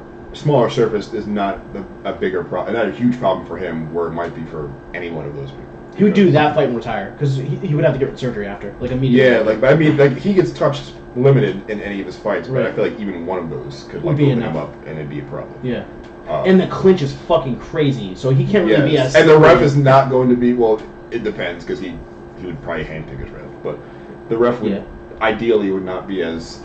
surface is not a bigger problem, not a huge problem for him, where it might be for any one of those people. He would do that fight and retire because he would have to get surgery after, like immediately. Yeah, but I mean, he gets touched limited in any of his fights, but I feel like even one of those could open him up and it'd be a problem. Yeah. And the clinch is fucking crazy, so he can't really be as. And the ref is not going to be. Well, it depends because he would probably handpick his ref, but the ref would ideally would not be as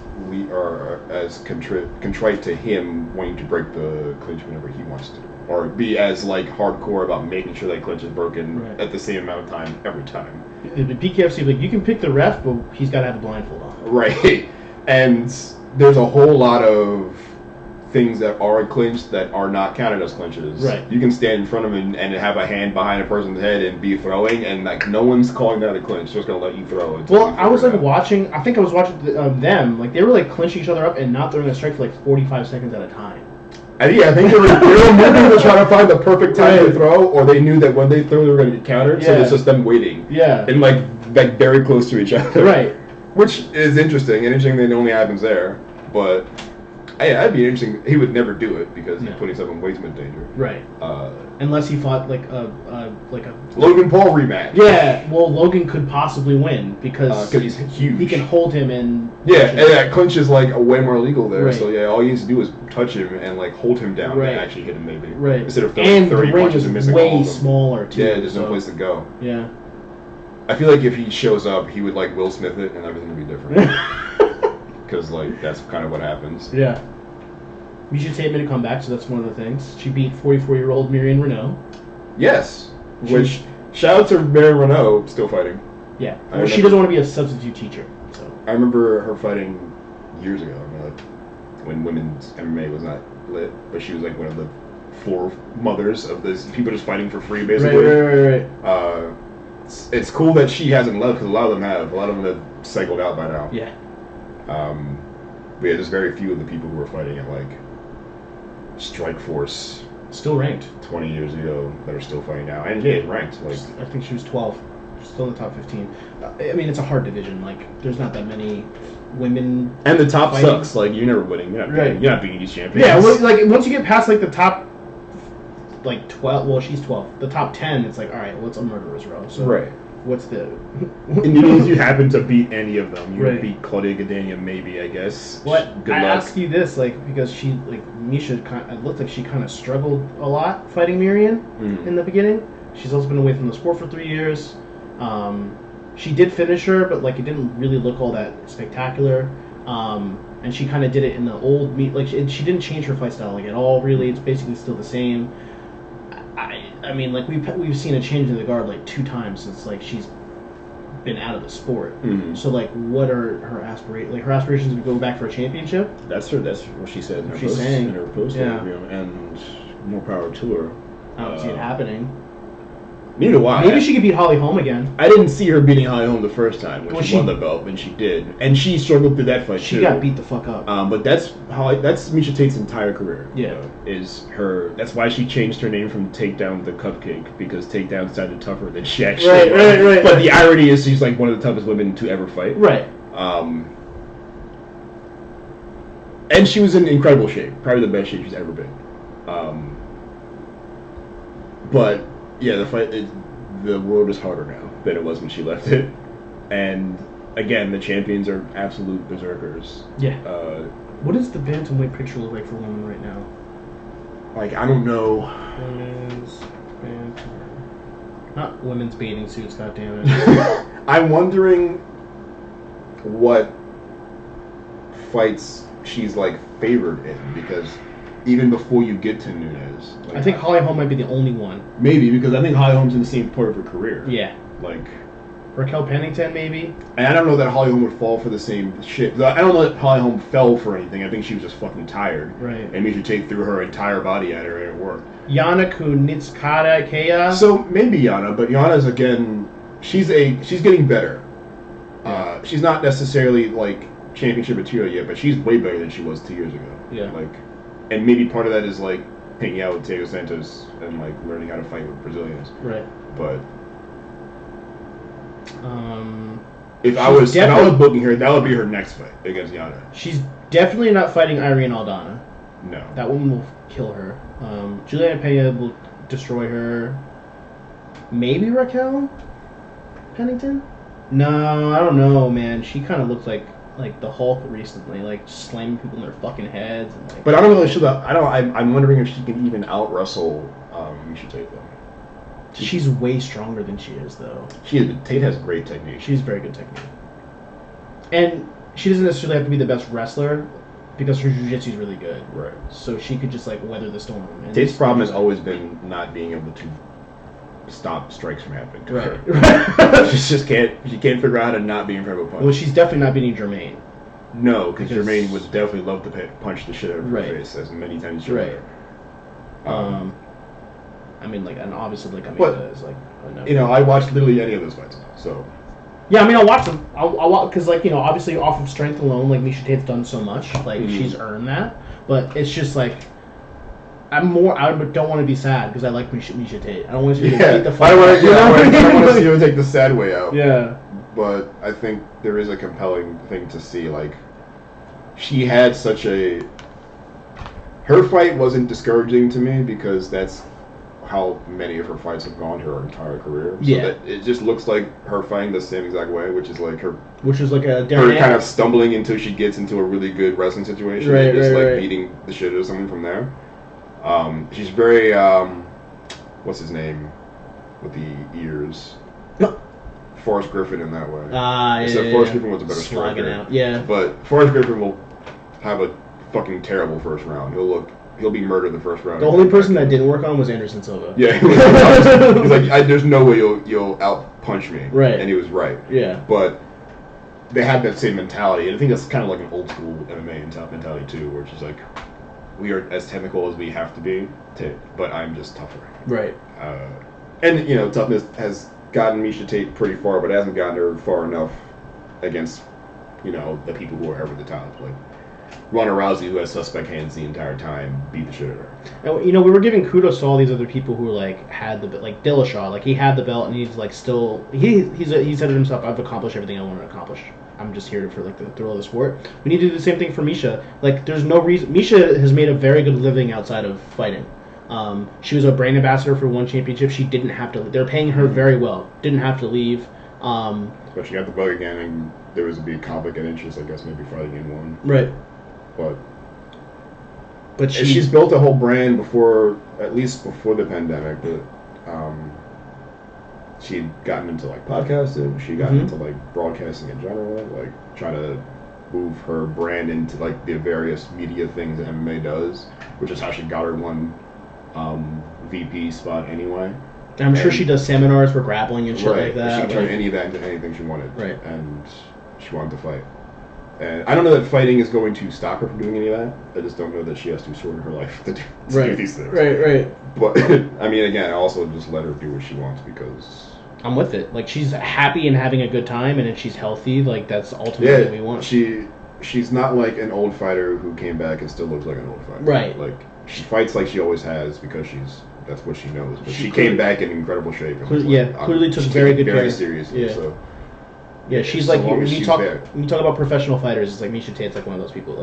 contrite to him wanting to break the clinch whenever he wants to, or be as like hardcore about making sure that clinch is broken at the same amount of time every time. The PKFC, like you can pick the ref, but he's got to have a blindfold on. Right, and there's a whole lot of things that are a clinch that are not counted as clinches. Right. You can stand in front of him and have a hand behind a person's head and be throwing, and like no one's calling that a clinch. Just gonna let you throw. Well, I was like watching. I think I was watching them. Like they were like clinching each other up and not throwing a strike for like 45 seconds at a time. I think they were moving to try to find the perfect time to throw, or they knew that when they threw they were going to get countered. So it's just them waiting. Yeah. And like very close to each other. Right. Which is interesting. And interesting that it only happens there, but. I'd be interesting. He would never do it because he's putting himself in way too much danger. Right. Unless he fought like a Logan Paul rematch. Yeah. Well, Logan could possibly win because he's huge. He can hold him and. Yeah, and that clinch is like way more legal there. Right. So all he needs to do is touch him and like hold him down and actually hit him maybe. Right. Instead of throwing 30 punches and missing all of them. Way smaller too. Yeah, there's no place to go. Yeah. I feel like if he shows up, he would like Will Smith it and everything would be different. Because like that's kind of what happens. Yeah. Misha Tate made a comeback, so that's one of the things. She beat 44-year-old Marion Renault. Yes. Which shout out to Marion Renault still fighting. Yeah. Well, she doesn't want to be a substitute teacher. So I remember her fighting years ago. I mean, like, when women's MMA was not lit, but she was like one of the foremothers of this people just fighting for free basically. Right. it's cool that she hasn't left because a lot of them have. A lot of them have cycled out by now. Yeah. But yeah, there's very few of the people who were fighting at like Strikeforce Still ranked. 20 years ago that are still fighting now, and yeah, ranked. Like I think she was 12. She's still in the top 15. I mean, it's a hard division. Like, there's not that many women. and the top fighting. sucks. Like you're never winning. You're not, Right. you're not beating these champions. Yeah, well, like once you get past like the top, like 12. Well, she's 12. The top 10, it's like, all right, well, it's a murderer's row. So Right. what's the? And even if you happen to beat any of them, you Right. beat Claudia Gaddania, maybe, I guess. What Good I luck. ask you this, like, because she, like, Misha, it looked like she kind of struggled a lot fighting Miriam Mhm. in the beginning. She's also been away from the sport for 3 years. She did finish her, but like it didn't really look all that spectacular. And she kind of did it in the old meat, like she didn't change her fight style like at all. Really, it's basically still the same. I mean, like we've seen a change in the guard like 2 times since like she's been out of the sport. Mhm. So like, what are her aspirations? Like her aspirations to go back for a championship? That's what she said in her She's post, saying. in her post Yeah. interview, and more power to her. I don't see it happening. Neither do I. Maybe she could beat Holly Holm again. I didn't see her beating Holly Holm the first time when Well, she she- won the belt, and she did, and she struggled through that fight She too. got beat the fuck up. But that's Misha Tate's entire career. Yeah. Is her. That's why she changed her name from Takedown to Cupcake, because Takedown sounded tougher than she actually Right, was. right. But the irony is she's like one of the toughest women to ever fight. Right. And she was in incredible shape, probably the best shape she's ever been. But yeah, the world is harder now than it was when she left it, and again, the champions are absolute berserkers. Yeah. Uh, What does the bantamweight picture look like for women right now? like I don't know. Women's bantamweight. Not women's bathing suits, goddammit. I'm wondering what fights she's like favored in, because even before you get to Nunes, like, I think Holly Holm might be the only one. maybe because I think Holly Holm's in the same part of her career. Yeah. Like, Raquel Pennington, maybe? and I don't know that Holly Holm would fall for the same shit. I don't know that Holly Holm fell for anything. I think she was just fucking tired. Right. And Misha Tate threw her entire body at her and it worked. Yana Kunitskaya Kea? So maybe Yana, but Yana's again, she's getting better. She's not necessarily like championship material yet, but she's way better than she was 2 years ago. Yeah. Like, and maybe part of that is like hanging out with Diego Santos and like learning how to fight with Brazilians. Right. But if I she's was definitely- booking her, that would be her next fight against Yana. She's definitely not fighting Irene Aldana. No. That woman will kill her. Juliana Pena will destroy her. Maybe Raquel Pennington? No, I don't know, man. She kind of looks like the Hulk recently, like slamming people in their fucking heads. And, like, But I don't know if she'll. I'm wondering if she can even out wrestle Misha Tate though. she's way stronger than she is, though. Tate has great technique. She's very good technique. And she doesn't necessarily have to be the best wrestler because her jiu-jitsu is really good. Right. So she could just like weather the storm. And Tate's just- problem has always been not being able to stop strikes from happening to her. Right. She just can't. She can't figure out how to not be in front of a punch. Well, she's definitely not beating Jermaine. No, because Because- Jermaine would definitely love to punch the shit out of her Right. face as many times as she Right. would. I mean, like, and obviously, like, But, Amanda is like, You know, I watched literally any of those fights. So yeah, I mean, I'll watch them. I'll watch because, like, you know, obviously off of strength alone, like Misha Tate's done so much, like she's earned that. But it's just like I don't want to be sad because I like Misha Tate. I don't want to see her beat the fuck I out want of to. her. Yeah, I want to see her take the sad way out. Yeah. But I think there is a compelling thing to see. Like, she had such a. Her fight wasn't discouraging to me because that's how many of her fights have gone her entire career. So Yeah. that it just looks like her fighting the same exact way, which is like her Which is like a her kind of stumbling until she gets into a really good wrestling situation Right, and just right, like right. beating the shit out of someone from there. She's very what's his name with the ears? Forrest Griffin in that way. Except Forrest Griffin was a better Slogging striker. out. Yeah. But Forrest Griffin will have a fucking terrible first round. He'll be murdered the first round. The only person that didn't work on was Anderson Silva. Yeah, he was like, there's no way you'll out punch me. Right. And he was right. Yeah. But they had that same mentality, and I think that's kind of like an old school MMA mentality too, where it's just like, we are as technical as we have to be, but I'm just tougher. Right. And you know, toughness has gotten Miesha Tate pretty far, but it hasn't gotten her far enough against, the people who are over the top. Like Ronda Rousey, who has suspect hands the entire time, beat the shit out of her. And, we were giving kudos to all these other people who had the like Dillashaw, like he had the belt and he's still he said it himself. I've accomplished everything I wanted to accomplish. I'm just here for the thrill of the sport. We need to do the same thing for Miesha. Like there's no reason. Miesha has made a very good living outside of fighting. She was a brand ambassador for one championship. She didn't have to. They're paying her very well. Didn't have to leave. But she got the bug again, and there was a big conflict of interest. I guess maybe fighting in one. Right. But she's built a whole brand at least before the pandemic. But she'd gotten into podcasting. She got into broadcasting in general, trying to move her brand into the various media things that MMA does, which is how she got her one VP spot anyway. I'm sure she does seminars for grappling and shit like that. She turned any of that into anything she wanted. Right. And she wanted to fight. And I don't know that fighting is going to stop her from doing any of that. I just don't know that she has to shorten her life to do these things. Right. But, I mean, again, I also just let her do what she wants because... I'm with it. She's happy and having a good time, and if she's healthy, that's ultimately what we want. She's not like an old fighter who came back and still looks like an old fighter. Right. She fights like she always has because that's what she knows. But she came back in incredible shape. And clearly took very good care. Very seriously. Yeah, she's when you talk about professional fighters, it's Miesha Tate's one of those people.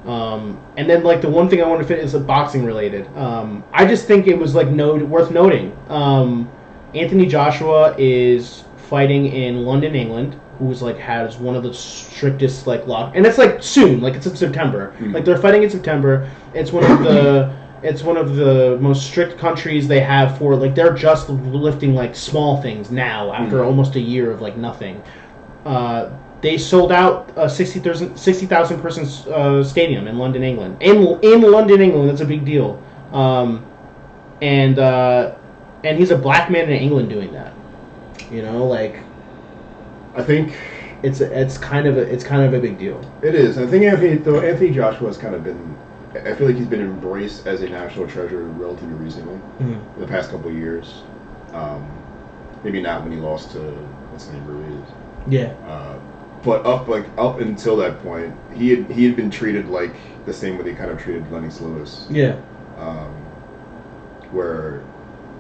And then the one thing I want to fit is boxing related. I just think it was worth noting. Anthony Joshua is fighting in London, England, who's has one of the strictest lock, and it's soon, it's in September. They're fighting in September. It's one of the most strict countries they have for they're just lifting small things now after almost a year of nothing. They sold out a 60,000 person stadium in London, England. In London, England, that's a big deal. And he's a black man in England doing that. I think it's kind of a big deal. It is. I think Anthony Joshua has kind of been. I feel like he's been embraced as a national treasure relatively recently, in the past couple of years. Maybe not when he lost to what's his name, Ruiz. Yeah. But up until that point, he had been treated the same way they kind of treated Lennox Lewis. Yeah. Where,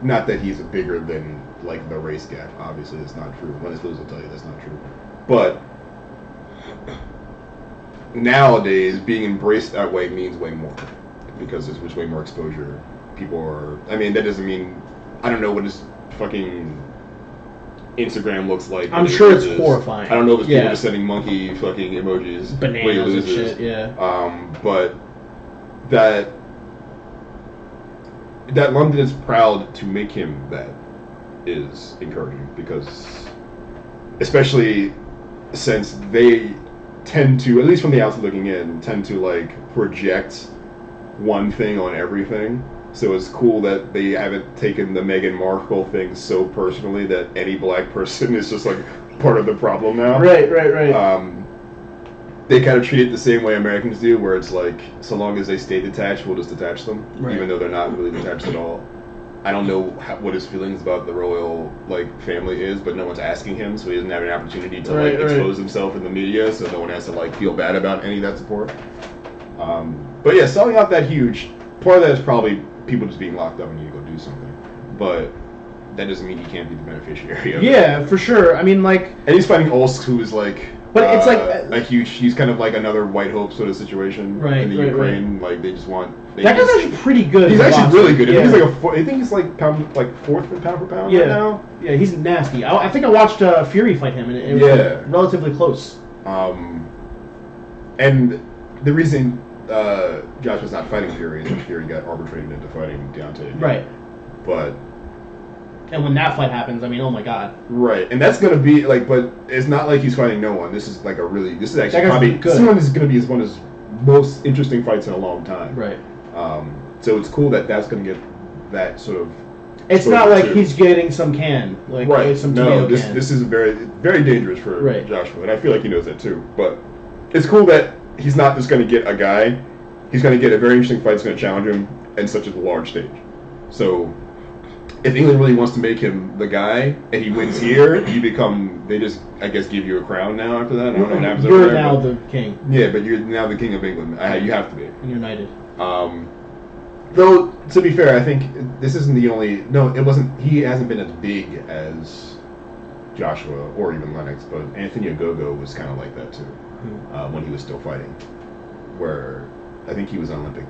not that he's bigger than the race gap. Obviously, that's not true. Lennox Lewis will tell you that's not true. But nowadays, being embraced that way means way more because there's way more exposure. People are. I mean, that doesn't mean. I don't know what his fucking Instagram looks like. I'm sure it's horrifying. I don't know if it's people just sending monkey fucking emojis, bananas and shit. Yeah. But that London is proud to make him that is encouraging because, especially since they tend to, at least from the outside looking in, tend to project one thing on everything. So it's cool that they haven't taken the Meghan Markle thing so personally that any black person is just part of the problem now. Right. They kind of treat it the same way Americans do, where it's so long as they stay detached, we'll just detach them, even though they're not really detached at all. I don't know what his feelings about the royal family is, but no one's asking him, so he doesn't have an opportunity to expose himself in the media, so no one has to feel bad about any of that support. But yeah, selling out that huge, part of that is probably people just being locked up and you go do something, but that doesn't mean he can't be the beneficiary of it. Yeah, for sure. I mean, and he's fighting Ulsk, who is but it's a huge. He's kind of another White Hope sort of situation in the Ukraine. They just want. That guy's actually pretty good. He's actually really good. Yeah. I think he's fourth for pound for pound right now. Yeah, he's nasty. I think I watched Fury fight him, and it was relatively close. And the reason Josh was not fighting Fury is that Fury got arbitrated into fighting Deontay. Right. But. And when that fight happens, I mean, oh my god. Right, and that's gonna be but it's not like he's fighting no one. This is this is actually probably good. Someone is gonna be one of his most interesting fights in a long time. Right. So it's cool that's gonna get that sort of. It's not like he's getting some can, some tomato can. This is very, very dangerous for Joshua, and I feel like he knows that too. But it's cool that he's not just gonna get a guy. He's gonna get a very interesting fight that's gonna challenge him in such a large stage. So. if England really wants to make him the guy and he wins here, they just, I guess, give you a crown now after that. I don't know what happens over You're there, now the king. Yeah, but you're now the king of England. You have to be. United. Though, to be fair, I think this isn't the only... No, it wasn't... He hasn't been as big as Joshua or even Lennox, but Anthony Ogogo was kind of like that too, when he was still fighting. Where I think he was an Olympic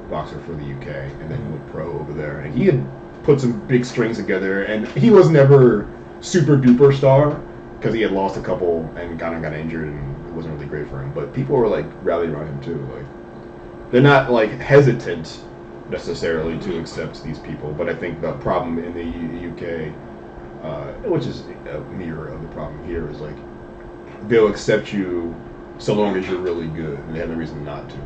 boxer for the UK, and then he went pro over there, and he had put some big strings together, and he was never super duper star because he had lost a couple and kind of got injured, and it wasn't really great for him. But people were like rallying around him too. Like they're not like hesitant necessarily to accept these people, but I think the problem in the UK, which is a mirror of the problem here, is like they'll accept you so long as you're really good, and they have no reason not to.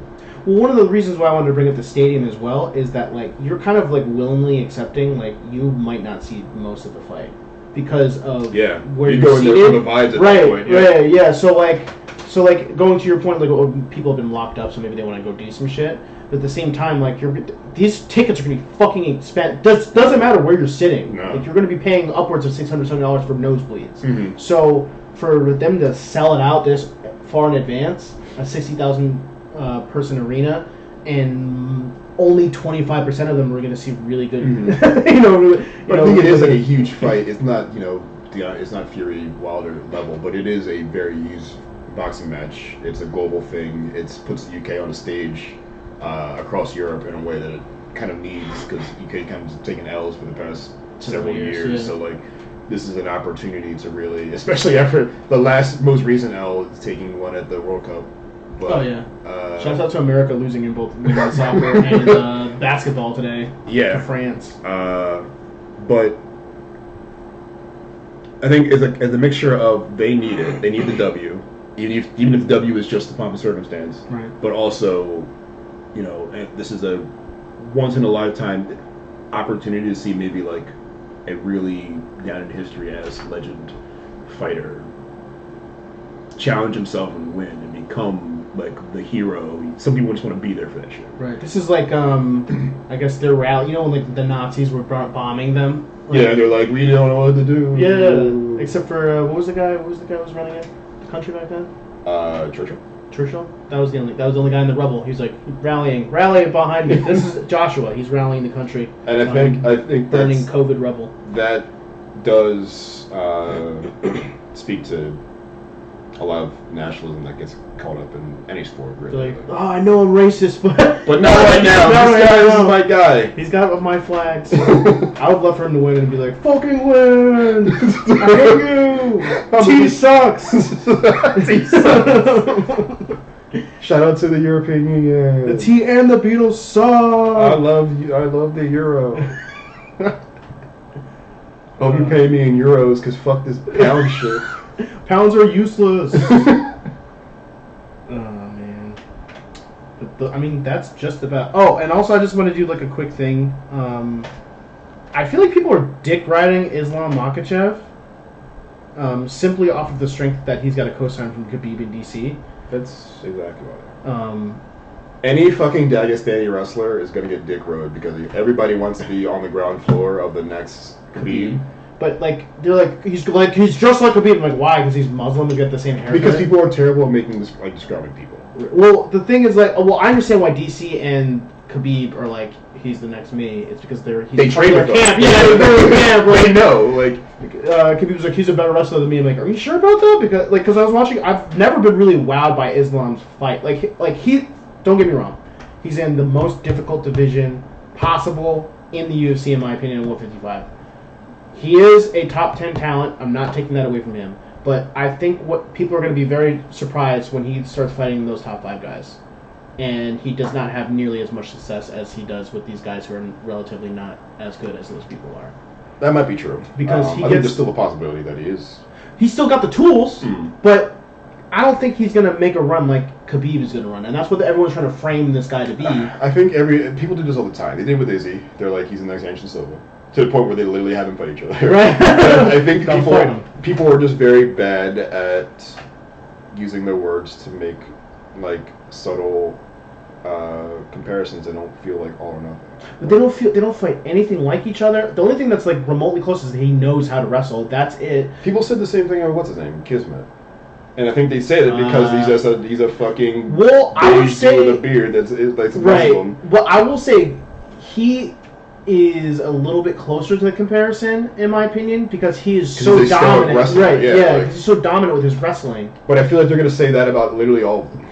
Well, one of the reasons why I wanted to bring up the stadium as well is that like you're kind of like willingly accepting like you might not see most of the fight because of where you you're go in there for the vibes at that point. Right, yeah. So like going to your point, like people have been locked up, so maybe they want to go do some shit. But at the same time, like these tickets are going to be fucking expensive. Doesn't matter where you're sitting. No. Like you're going to be paying upwards of $600 for nosebleeds. Mm-hmm. So for them to sell it out this far in advance, a 60,000 person arena, and only 25% of them are going to see really good. Mm-hmm. But I think it is like a huge fight. It's not it's not Fury Wilder level, but it is a very huge boxing match. It's a global thing. It puts the UK on a stage across Europe in a way that it kind of needs, because UK kind of taken L's for the past several years. Yeah. So like this is an opportunity to really, especially after the most recent L is taking one at the World Cup. But, shouts out to America losing in both women's soccer and basketball today. Yeah, to France. But I think it's a mixture of they need it. They need the W, even if the W is just the pomp and circumstance. Right. But also, this is a once in a lifetime opportunity to see maybe like a really down in history as legend fighter challenge himself and win and become like the hero. Some people just want to be there for that shit. Right. This is like I guess their rally. When like the Nazis were bombing them. Like, yeah, they're like, we don't know what to do. Yeah. Except for what was the guy? Who was was running the country back then? Churchill. That was the only guy in the rubble. He's like rallying behind me. This is Joshua. He's rallying the country. And I think burning COVID rubble. That does speak to a lot of nationalism that gets caught up in any sport, really. Like, I know I'm racist, but not right now. This is my guy. He's got my flags. I would love for him to win and be like, fucking win! I hate you! T sucks! T sucks! Shout out to the European Union. The T and the Beatles suck! I love you. I love the euro. Hope you pay me in euros, because fuck this pound shit. Pounds are useless. Oh man. But that's just about. Oh, and also I just want to do like a quick thing. I feel like people are dick riding Islam Makhachev, simply off of the strength that he's got a cosign from Khabib in DC. That's exactly right. Any fucking Dagestani wrestler is gonna get dick rode because everybody wants to be on the ground floor of the next Khabib. But like they're like he's just like Khabib. I'm like, why? Because he's Muslim and get the same haircut. Because people are terrible at making this describing people. Well, the thing is like, I understand why DC and Khabib are like he's the next me. It's because they train their camp. Yeah, they're camp. Right? They know. Like Khabib's like he's a better wrestler than me. I'm like, are you sure about that? Because I was watching. I've never been really wowed by Islam's fight. Like he. Don't get me wrong. He's in the most difficult division possible in the UFC, in my opinion, in 155. He is a top 10 talent. I'm not taking that away from him. But I think what people are going to be very surprised when he starts fighting those top 5 guys. And he does not have nearly as much success as he does with these guys who are relatively not as good as those people are. That might be true. Because I think there's still a possibility that he is. He's still got the tools, but I don't think he's going to make a run like Khabib is going to run. And that's what everyone's trying to frame this guy to be. I think people do this all the time. They did with Izzy. They're like, he's the next Anderson Silva. To the point where they literally have him fight each other. Right. I think people are just very bad at using their words to make like subtle comparisons that don't feel like all or nothing. But they don't fight anything like each other. The only thing that's like remotely close is that he knows how to wrestle. That's it. People said the same thing on what's his name, Kismet, and I think they said it because he's a fucking I would say with a beard that's right. Muslim. Well, I will say he is a little bit closer to the comparison in my opinion because he is so dominant. Right? Yeah, because he's so dominant with his wrestling. But I feel like they're gonna say that about literally all of them.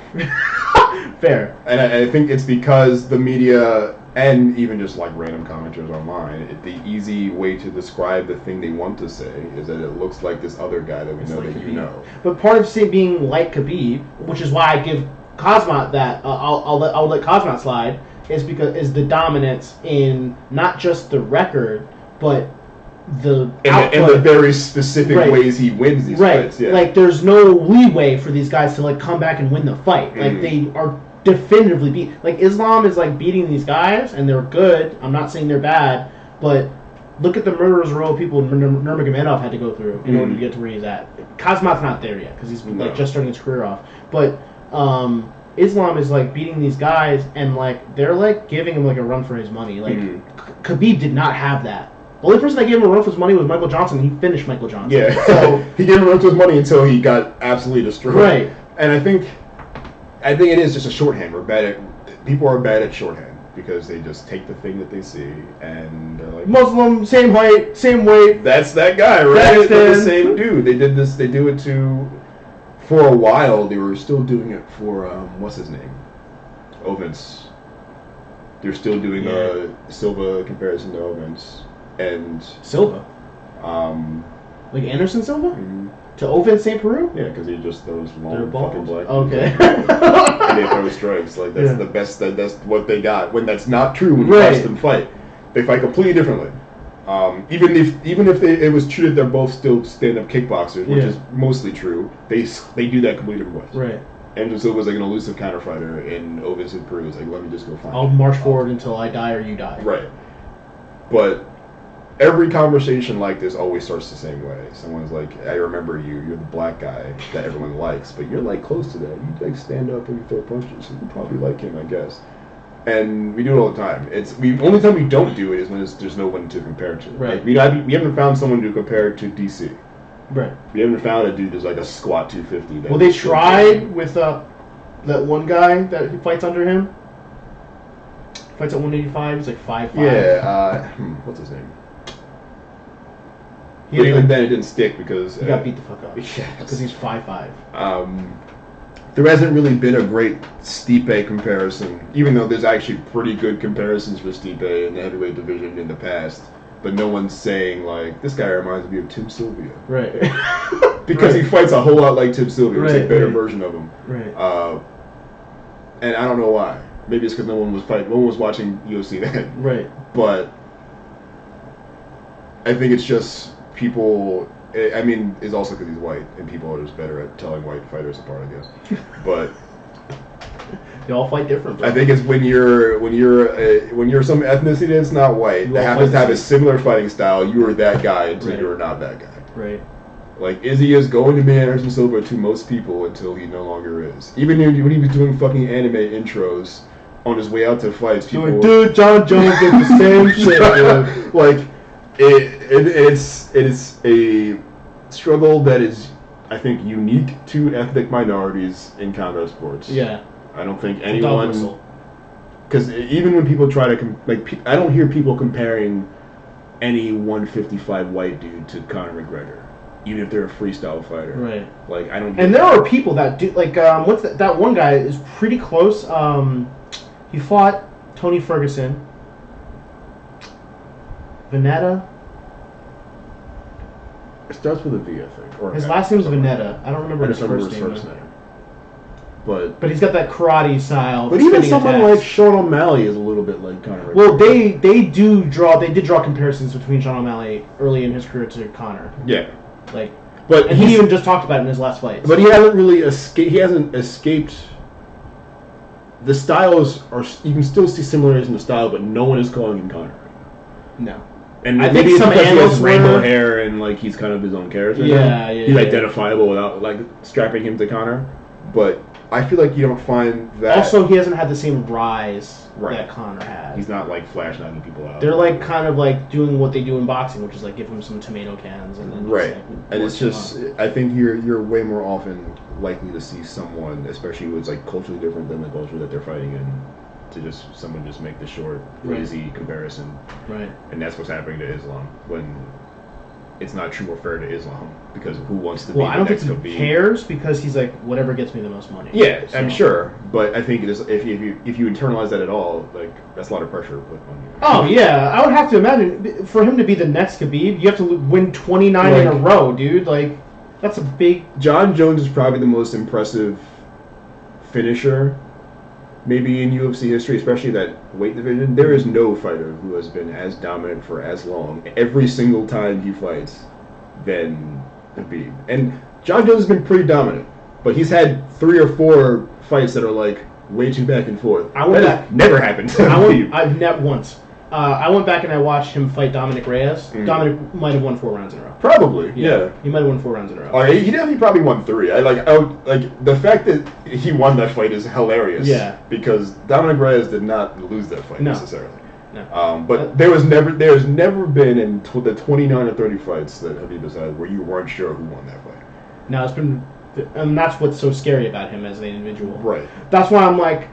Fair. And I think it's because the media and even just like random commenters online, the easy way to describe the thing they want to say is that it looks like this other guy that we know like that Khabib. you know. But part of being like Khabib, which is why I give Cosmat that I'll let Cosmat slide, is the dominance in not just the record but the the very specific ways he wins these fights. Yeah. Like there's no leeway for these guys to like come back and win the fight. Like they are definitively beat. Like Islam is like beating these guys and they're good. I'm not saying they're bad, but look at the murderous row of people Nurmagomedov had to go through in order to get to where he's at. Cosmat's not there yet because he's like just starting his career off. But Islam is like beating these guys and like they're like giving him like a run for his money. Like Khabib did not have that. The only person that gave him a run for his money was Michael Johnson. He finished Michael Johnson. Yeah, so he gave him a run for his money until he got absolutely destroyed. Right. And I think it is just a shorthand. People are bad at shorthand because they just take the thing that they see and they're like Muslim, same height, same weight. That's that guy, right? They're the same dude. They did this. They do it to. For a while, they were still doing it for what's his name, Owens. They're still doing a Silva comparison to Owens. And Silva, like Anderson Silva, to Oven St. Peru. Yeah, because he just throws long fucking black. Okay. And they throw strikes. Like that's the best. That's what they got. When that's not true, when you watch them fight, they fight completely differently. Even if it was true that they're both still stand-up kickboxers, which is mostly true, they do that completely different ways. Right. Anderson Silva was like an elusive counter fighter, and Oven St. Peru was like, let me just go find. I'll march forward until I die or you die. Right. But every conversation like this always starts the same way. Someone's like, I remember you. You're the black guy that everyone likes, but you're like close to that. You like stand up and you throw punches. You probably like him, I guess. And we do it all the time. Only time we don't do it is when there's no one to compare to. Right. Like, we haven't found someone to compare to DC. Right. We haven't found a dude that's like a squat 250. Well, they tried with that one guy that he fights under him. Fights at 185. He's like 5'5". Yeah. What's his name? But even then, it didn't stick because he got beat the fuck up. Yeah, because he's 5'5". There hasn't really been a great Stipe comparison, even though there's actually pretty good comparisons for Stipe in the heavyweight division in the past. But no one's saying like this guy reminds me of Tim Sylvia, right? Because he fights a whole lot like Tim Sylvia. It's a better version of him, right? And I don't know why. Maybe it's because no one was watching UFC then, right? But I think it's just people. I mean, it's also because he's white, and people are just better at telling white fighters apart, I guess. But they all fight different. Bro. I think it's when you're some ethnicity that's not white that happens to have a similar fighting style. You are that guy until you're not that guy. Right. Like Izzy is going to be Anderson Silva to most people until he no longer is. Even when he was doing fucking anime intros on his way out to fights, people like, dude, John Jones did the same shit. Dude. Like it is a struggle that is, I think, unique to ethnic minorities in combat sports. Yeah. I don't think anyone, because even when people try to I don't hear people comparing any 155 white dude to Conor McGregor, even if they're a freestyle fighter. Right. Like I don't. And there are people that do like what's that one guy is pretty close. He fought Tony Ferguson. Veneta. It starts with a V, I think. Or his last name's Veneta. I don't remember his first name. But he's got that karate style. But even someone like Sean O'Malley is a little bit like Conor. Well, they did draw comparisons between Sean O'Malley early in his career to Conor. Yeah. Like, but he even just talked about it in his last fight. But he hasn't really escaped. He hasn't escaped. The styles are. You can still see similarities in the style, but no one is calling him Conor. No. And I think some because he has rainbow hair and like he's kind of his own character. Yeah, yeah. He's identifiable without like strapping him to Conor, but I feel like you don't find that. Also, he hasn't had the same rise Right. that Conor had. He's not like flash knocking people out. They're like kind of like doing what they do in boxing, which is like give him some tomato cans and then just, right, like, and it's work just him up. I think you're way more often likely to see someone, especially who's like culturally different than the culture that they're fighting in, to just someone just make the short, Right. lazy comparison, Right. and that's what's happening to Islam when it's not true or fair to Islam because who wants to be Well, the I don't next think he Khabib? cares because he's like whatever gets me the most money. Yeah, So- I'm sure, but I think it is, if you internalize that at all, like that's a lot of pressure to put on you. Oh yeah, I would have to imagine for him to be the next Khabib, you have to win 29 in a Like- row, dude. Like that's a big. John Jones is probably the most impressive finisher, maybe in UFC history, especially that weight division. There is no fighter who has been as dominant for as long every single time he fights than Khabib. And John Jones has been pretty dominant, but he's had 3 or 4 fights that are like way too back and forth. I went That has never happened to Khabib. I've net once. I went back and I watched him fight Dominic Reyes. Mm. Dominic might have won 4 rounds in a row. Probably, yeah. He might have won 4 rounds in a row. Oh, he definitely probably won 3. Like the fact that he won that fight is hilarious. Yeah. Because Dominic Reyes did not lose that fight No. necessarily. No. But there's never been in the 29 or 30 fights that Khabib has had where you weren't sure who won that fight. No, it's been, and that's what's so scary about him as an individual. Right. That's why I'm like,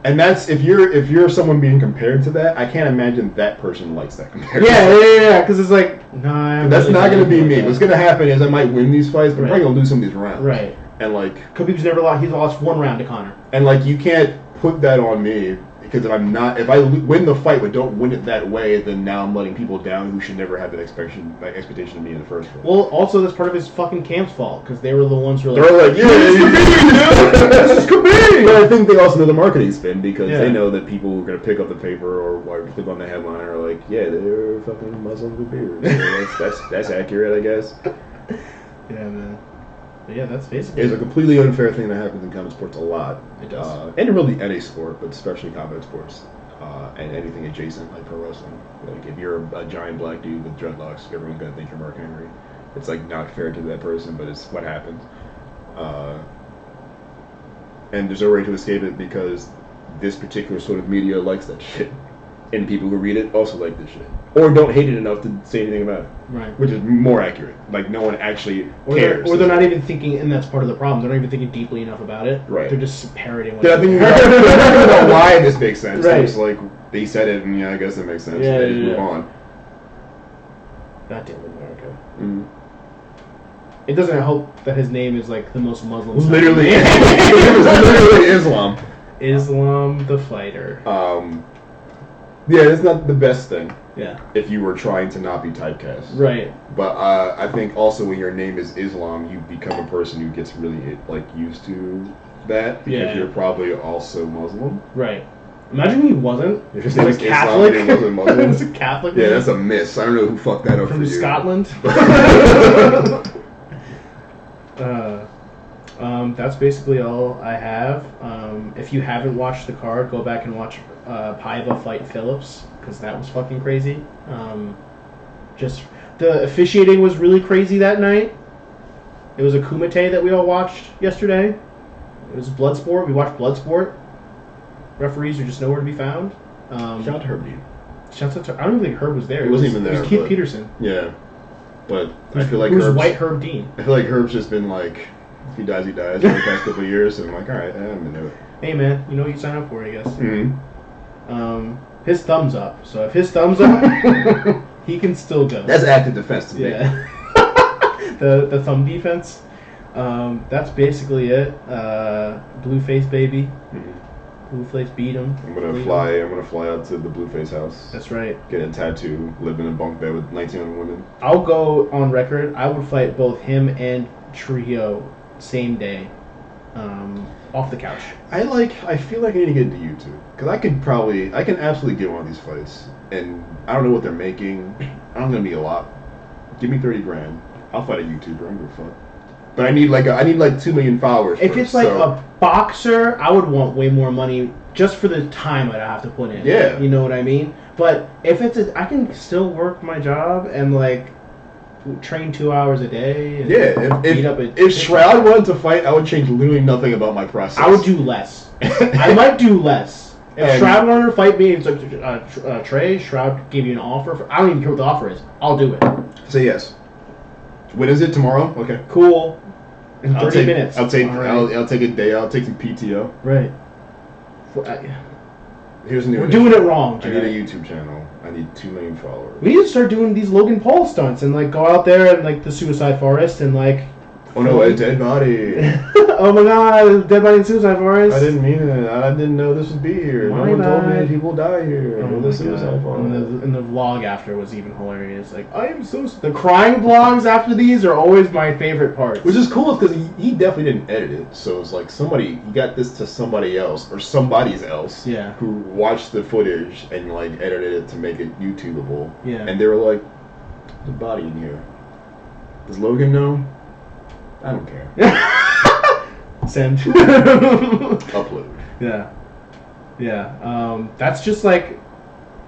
And that's if you're someone being compared to that, I can't imagine that person likes that comparison. yeah, because it's like, nah. That's not going to be me. What's going to happen is I might win these fights, but I'm Right. probably going to lose some of these rounds. Right. And like, Khabib's never lost. He's lost 1 round to Conor. and like you can't put that on me because if I win the fight but don't win it that way, then now I'm letting people down who should never have that expectation of me in the first place. Well, also that's part of his fucking camp's fault because they were the ones who were like, They're like, yeah, this is Khabib. But I think they also know the marketing spin because Yeah. they know that people who are going to pick up the paper or click on the headline are like, yeah, they're fucking Muslim Khabirs. So that's accurate, I guess. yeah, man. But yeah, that's basically. It's a completely unfair thing that happens in combat sports a lot. It does. And really any sport, but especially combat sports. And anything adjacent like pro wrestling. Like if you're a giant black dude with dreadlocks, everyone's gonna think you're Mark Henry. It's like not fair to that person, but it's what happens. And there's no way to escape it because this particular sort of media likes that shit. And people who read it also like this shit. Or don't hate it enough to say anything about it. Right. Which is more accurate. Like no one actually cares. Or they're not even thinking, and that's part of the problem. They're not even thinking deeply enough about it. Right. They're just parroting. They're not thinking about why this makes sense. Right. They're just like, they said it and yeah, I guess that makes sense. Yeah, They just yeah, move yeah. on. Goddamn America. Mm. It doesn't help that his name is like the most Muslim. Literally, it was literally Islam. Islam the fighter. Yeah, it's not the best thing Yeah. if you were trying to not be typecast. Right. But I think also when your name is Islam, you become a person who gets really like used to that because Yeah. you're probably also Muslim. Right. Imagine he wasn't. If his He name was is a Islam Catholic. and he wasn't Muslim. He was a Catholic. Yeah, man. that's a miss. I don't know who fucked that up From for you. Scotland. That's basically all I have. If you haven't watched the card, go back and watch Paiva fight Phillips because that was fucking crazy. Just the officiating was really crazy that night. It was a kumite that we all watched yesterday. It was Bloodsport. We watched Bloodsport. Referees are just nowhere to be found. Shout out to Herb Dean. Shouts out to, I don't even think Herb was there. He wasn't even It there, was Keith but- Peterson. Yeah, but I feel like It was Herb's, White Herb Dean. I feel like Herb's just been like, if he dies, he dies for the past couple of years. And I'm like, all right, I'm into it. Hey man, you know what you sign up for, I guess. Mm-hmm. His thumbs up. So if his thumbs up, he can still go. That's active defense to me. yeah. the thumb defense. That's basically it. Blueface baby. Mhm. Blueface beat him. I'm gonna fly out to the Blueface house. That's right. Get a tattoo. Live in a bunk bed with 19 other women. I'll go on record. I would fight both him and Trio same day, off the couch. I feel like I need to get into YouTube because I can absolutely get one of these fights, and I don't know what they're making. I don't gonna be a lot. Give me 30 grand. I'll fight a YouTuber. I don't give a fuck. But I need like 2 million followers. If first, it's like so. a boxer, I would want way more money just for the time I'd have to put in. Yeah. You know what I mean? But if it's I can still work my job and like train 2 hours a day. And Yeah, beat up if Shroud wanted to fight, I would change literally nothing about my process. I would do less. I might do less. If Shroud wanted to fight me, it's like Trey, Shroud gave you an offer. I don't even care what the offer is. I'll do it. Say yes. When is it? Tomorrow? Okay. Cool. In 30 minutes. I'll take. Right. I'll take a day. I'll take some PTO. Right. Here's a new. We're doing it wrong, I Jared. need a YouTube channel. I need 2 million followers. We need to start doing these Logan Paul stunts and like go out there and like the suicide forest and like. Oh no, a dead body. Oh my god, dead body in suicide forest. I didn't mean it. I didn't know this would be here. My no one told bad. me people die here. Oh The my suicide God. forest. And the vlog after was even hilarious. Like, I am so... The crying vlogs after these are always my favorite parts. Which is cool because he definitely didn't edit it. So it's like he got this to somebody else or somebody's else Yeah. who watched the footage and like edited it to make it YouTubeable. Yeah. And they were like, the body in here. Does Logan know? I don't care. Send. Upload. Yeah. Yeah. That's just like...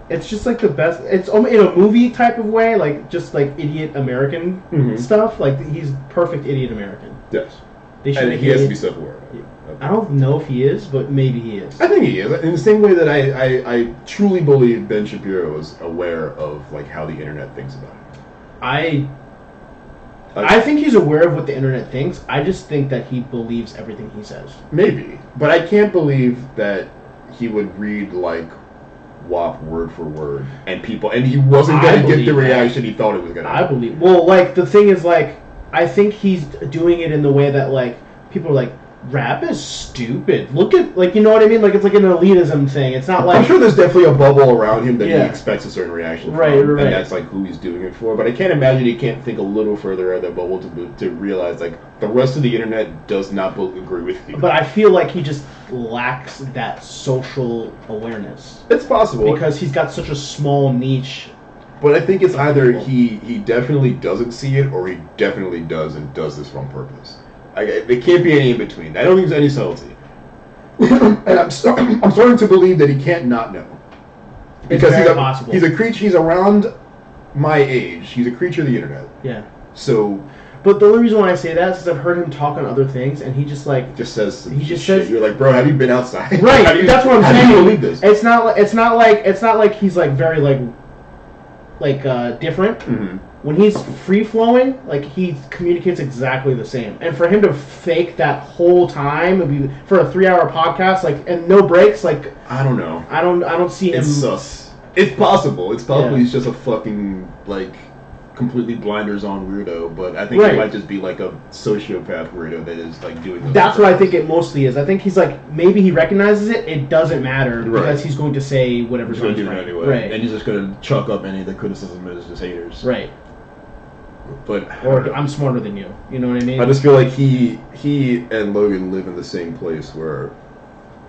It's just like the best... It's in a movie type of way, like just like idiot American stuff. Like, he's perfect idiot American. Yes. They should And he has to be self-aware. I don't know if he is, but maybe he is. I think he is. In the same way that I truly believe Ben Shapiro is aware of like how the internet thinks about him. I think he's aware of what the internet thinks. I just think that he believes everything he says. Maybe. But I can't believe that he would read like WAP word for word and he wasn't going to get the reaction he thought it was going to. I believe. Well, like the thing is like I think he's doing it in the way that like people are like rap is stupid. Look at like you know what I mean? Like it's like an elitism thing. It's not like I'm sure there's definitely a bubble around him that he expects a certain reaction from, right. and that's like who he's doing it for. But I can't imagine he can't think a little further out of that bubble to realize like the rest of the internet does not agree with you. But I feel like he just lacks that social awareness. It's possible because he's got such a small niche. But I think it's either he definitely doesn't see it or he definitely does and does this on purpose. There can't be any in between. I don't think there's any subtlety. And I'm starting to believe that he can't not know. Because he's a creature. He's around my age. He's a creature of the internet. Yeah. So. But the only reason why I say that is because I've heard him talk on other things, and he just says some shit. Says, you're like, bro, have you been outside? Right. That's what I'm saying. How do you believe this? It's not like he's like very different. Mm-hmm. When he's free flowing, like he communicates exactly the same. And for him to fake that whole time, for a 3-hour podcast, like and no breaks, like I don't know. I don't see him. It's sus. It's possible. It's possible Yeah. he's just a fucking like completely blinders on weirdo. But I think he might just be like a sociopath weirdo that is like doing. That's what I think it mostly is. I think he's like maybe he recognizes it. It doesn't matter because he's going to say whatever's going to do it anyway. Right. And he's just going to chalk up any of the criticism as just haters. Right. But or I'm smarter than you. You know what I mean? I just feel like he and Logan live in the same place where,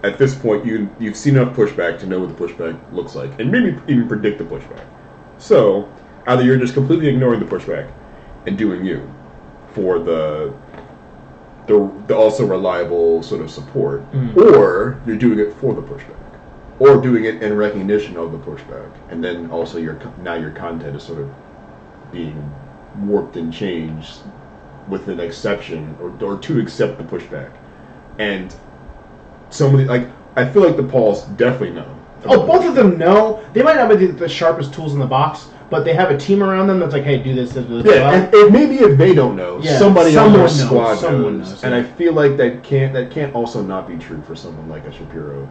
at this point, you've seen enough pushback to know what the pushback looks like, and maybe even predict the pushback. So either you're just completely ignoring the pushback and doing you for the also reliable sort of support, or you're doing it for the pushback, or doing it in recognition of the pushback, and then also your content is sort of being warped and changed with an exception or to accept the pushback. And somebody like I feel like the Pauls definitely know. Oh, both of them know. They might not be the sharpest tools in the box, but they have a team around them that's like, hey, do this. Yeah, and maybe if they don't know, somebody on their squad knows. And I feel like that can't also not be true for someone like a Shapiro.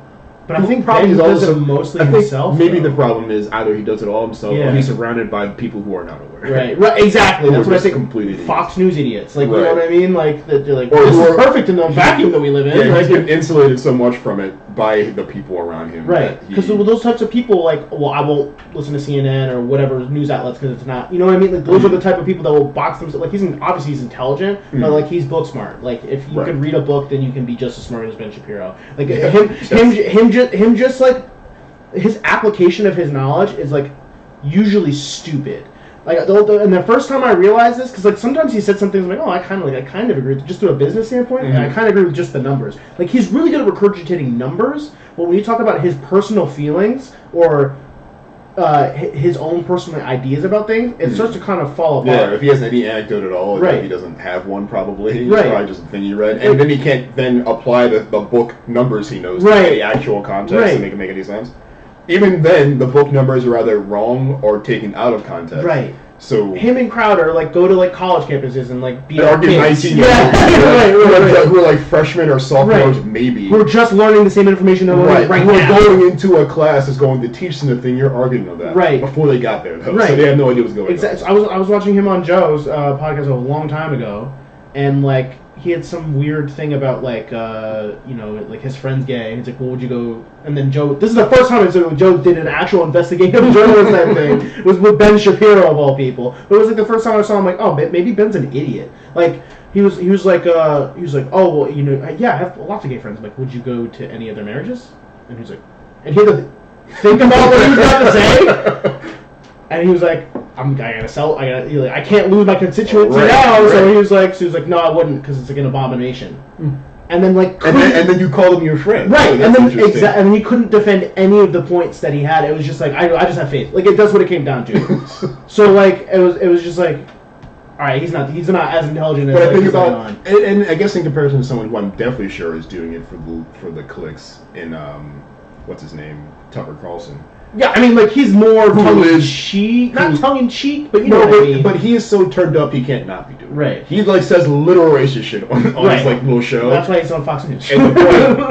But I think probably he does it mostly himself. Maybe the problem is either he does it all himself or he's surrounded by people who are not aware. Right, exactly. That's what I think. Completely Fox News idiots. Like, you know what I mean? Like, they're like, or this is perfect in the vacuum that we live in. Yeah, he's been insulated so much from it by the people around him. Right. Because those types of people, like, well, I won't listen to CNN or whatever news outlets because it's not, you know what I mean? Like, those are the type of people that will box themselves. Like, obviously he's intelligent, but, like, he's book smart. Like, if you could read a book, then you can be just as smart as Ben Shapiro. Like, him just, like, his application of his knowledge is, like, usually stupid. Like, and the first time I realized this, because like sometimes he said something like, oh, I kind of agree, just through a business standpoint, and I kind of agree with just the numbers. Like, he's really good at regurgitating numbers, but when you talk about his personal feelings or his own personal ideas about things, it starts to kind of fall apart. Yeah, if he has any anecdote at all, Right. he doesn't have one probably. It's Right. probably just a thing he read. And then he can't then apply the book numbers he knows Right. to the actual context Right. to make it make any sense. Even then, the book numbers are either wrong or taken out of context. Right. So Him and Crowder like go to like college campuses and like be they argue kids. 19 Yeah, right. who are like freshmen or sophomores, maybe. We're just learning the same information that we're Right, right who now. are going into a class that's going to teach them the thing you're arguing about. Right. Before they got there, though. Right. So they have no idea what's going Exactly. on. I was watching him on Joe's podcast a long time ago, and like he had some weird thing about like like his friend's gay. And he's like, "Well, would you go?" And then Joe. This is the first time Joe did an actual investigative journalist type thing. It was with Ben Shapiro of all people. But it was like the first time I saw him. Like, oh, maybe Ben's an idiot. Like he was like, oh well, yeah, I have lots of gay friends. I'm like, would you go to any of their marriages? And he's like, and he had to think about what he was about to say. And he was like, I can't lose my constituency now. So he was like, no, I wouldn't, because it's like an abomination. And then and then you called him your friend. Right, So and that's then interesting. and then he couldn't defend any of the points that he had. It was just like I just have faith. Like that's what it came down to. So like it was just like, all right, he's not as intelligent as But I think he's letting about, on. and I guess in comparison to someone who I'm definitely sure is doing it for the clicks in what's his name, Tucker Carlson. Yeah, I mean, like he's more Who tongue in is- cheek, not who- tongue in cheek, but you know what I mean. But he is so turned up he can't not be doing it. Right. He like says literal racist shit on Right. his like little show. That's why he's on Fox News. And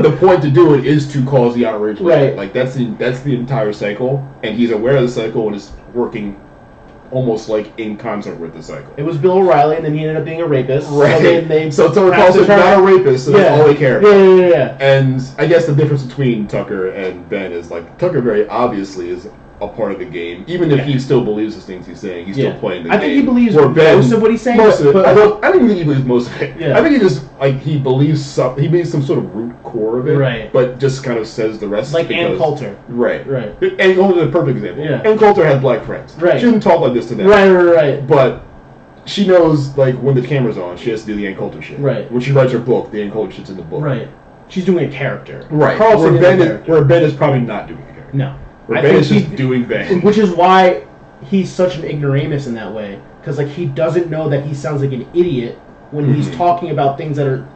the point to do it is to cause the outrage. Right. Like that's the entire cycle, and he's aware of the cycle and is working almost like in concert with the cycle. It was Bill O'Reilly, and then he ended up being a rapist. Right. So Tucker Carlson's not a rapist, so that's all they care about. Yeah. And I guess the difference between Tucker and Ben is like Tucker very obviously is a part of the game, even if he still believes the things he's saying. He's still playing the game. I think he believes Where Ben, most of what he's saying. Most of it. but I don't even think he believes most of it. Yeah. I think he just he believes some sort of root core of it, Right. but just kind of says the rest. like because, Ann Coulter. Right. Right. And Coulter's a perfect example. Yeah. Ann Coulter has black friends. Right. She doesn't talk like this to them. Right. But she knows like when the camera's on, she has to do the Ann Coulter shit. Right. When she writes her book, the Ann Coulter shit's in the book. Right. She's doing a character. Right. Carlson Where Ben, is a character. where Ben is probably not doing a character. No. Where I Ben think is just doing Ben. Which is why he's such an ignoramus in that way, because like he doesn't know that he sounds like an idiot when he's talking about things that are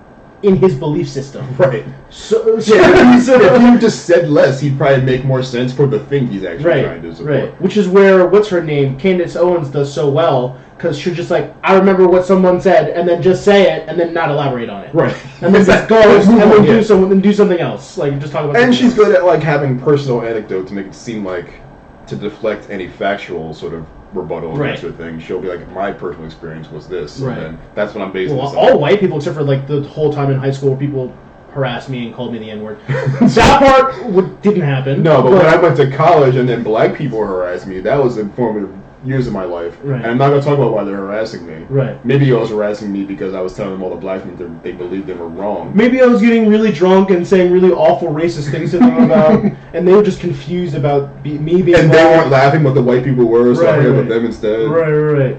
in his belief system. Right. So if you just said less, he'd probably make more sense for the thing he's actually trying to support. Right. Which is where what's her name, Candace Owens, does so well, because she's just like, I remember what someone said, and then just say it, and then not elaborate on it. Right. And then just go and then do something else. Like just talk about. And something she's else. good at like having personal anecdote to make it seem like to deflect any factual sort of rebuttal against her thing. She'll be like, my personal experience was this, Right. and then that's what I'm basing Well, this on. all white people, except for like the whole time in high school where people harassed me and called me the N-word. That part didn't happen. No, but when I went to college and then black people harassed me, that was informative years of my life. Right. And I'm not going to talk about why they're harassing me. Right. Maybe it was harassing me because I was telling them all the black people they believed them were wrong. Maybe I was getting really drunk and saying really awful racist things to them about, and they were just confused about me being And they black. weren't laughing, but the white people were, so I Right, hit right. with them instead. Right.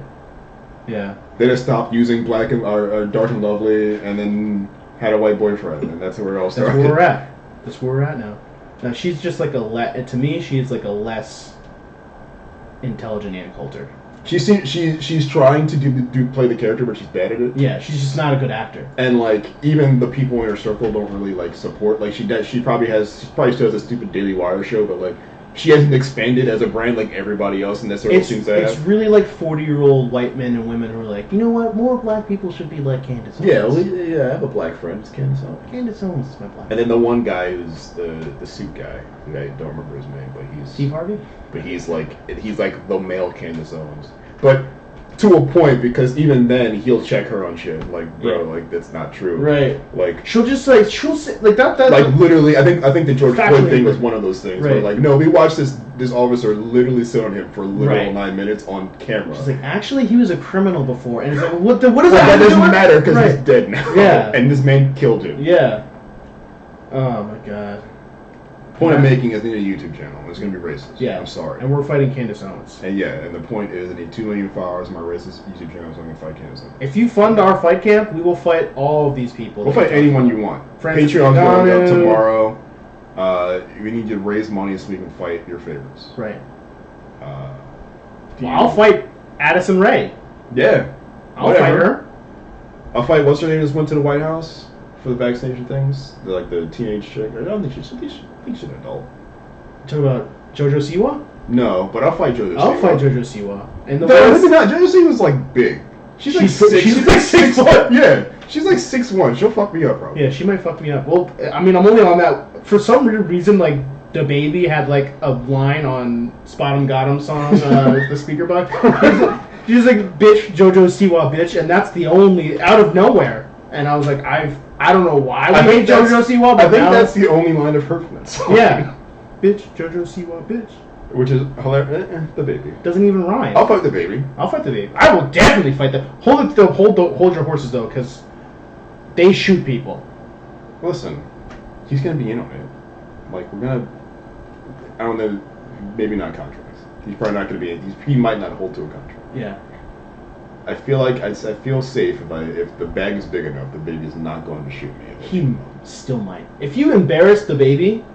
Yeah. They just stopped using black and or dark and lovely, and then had a white boyfriend, and that's where it all That's started. where we're at. That's where we're at now. Now she's just like to me, she's like a less intelligent Ann Coulter. She's trying to play the character, but she's bad at it. Yeah, she's just not a good actor. And like even the people in her circle don't really like support. Like she probably still has a stupid Daily Wire show, but like she hasn't expanded as a brand like everybody else in that circle seems to It's have. really like 40-year-old white men and women who are like, you know what, more black people should be like Candace Owens. Yeah, I have a black friend. It's Candace Owens. Candace Owens is my black And then the one guy who's the suit guy, who I don't remember his name, but he's Steve Harvey? But he's like the male Candace Owens. But to a point, because even then he'll check her on shit. Like, bro, like that's not true. Right. Like She'll say like that. like literally, I think the George Floyd Factually thing was right. one of those things Right. where like, no, we watched this officer literally sit on him for literal Right. 9 minutes on camera. She's like, actually, he was a criminal before, and it's like, what does Well, that have that to do doesn't with matter because Right. he's dead now. Yeah. And this man killed him. Yeah. Oh my god. Point I'm making is I need a YouTube channel. It's gonna be racist. Yeah. I'm sorry. And we're fighting Candace Owens. And the point is I need 2 million followers on my racist YouTube channel so I can fight Candace Owens. If you fund our fight camp, we will fight all of these people. We'll fight anyone you want. Francis Patreon's going up Ngannou. tomorrow. We need you to raise money so we can fight your favorites. Right. I'll fight Addison Rae. Yeah. I'll fight her. I'll fight. What's her name? Just went to the White House for the vaccination things. The teenage chick. I don't think she's an adult. You talking about JoJo Siwa? No, but I'll fight JoJo Siwa. I'll fight JoJo Siwa. And maybe not. JoJo Siwa's like big. She's like 6'1". Yeah, she's like 6'1". She'll fuck me up, bro. Yeah, she might fuck me up. Well, I mean, I'm only on that for some weird reason. Like the baby had like a line on Spot 'em Got 'em song, the speaker box. She's like, bitch, JoJo Siwa, bitch, and that's the only out of nowhere. And I was like, I don't know why we hate JoJo Siwa, but I think that's the only line of her from that song. Yeah, bitch, JoJo Siwa, bitch. Which is hilarious. The baby doesn't even rhyme. I'll fight the baby. I'll fight the baby. I will definitely fight the. Hold your horses though, because they shoot people. Listen, he's gonna be in on it. Like we're gonna. I don't know. Maybe not contracts. He's probably not gonna be. He might not hold to a contract. Yeah. I feel like I feel safe if the bag is big enough. The baby is not going to shoot me. He still might. If you embarrass the baby,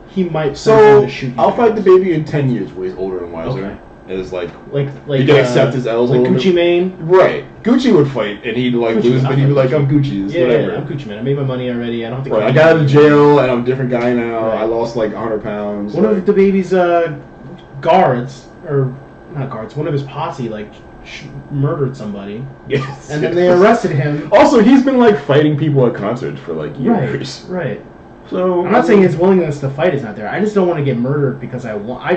he might. So shoot you. I'll fight the baby in 10 years, where he's older and wiser. Okay. Is like he can accept his L's. Like Gucci Mane. Right. Gucci would fight and he'd like lose, but he'd be like, "I'm Gucci." Whatever. Yeah, I'm Gucci Mane. I made my money already. I don't have to. Right. I got out of jail and I'm a different guy now. Right. I lost like 100 pounds. One of the baby's guards, or not guards, one of his posse murdered somebody. Yes. And then they arrested him. Also, he's been like fighting people at concerts for like years. Right. So I'm not saying his willingness to fight is not there. I just don't want to get murdered because I want. I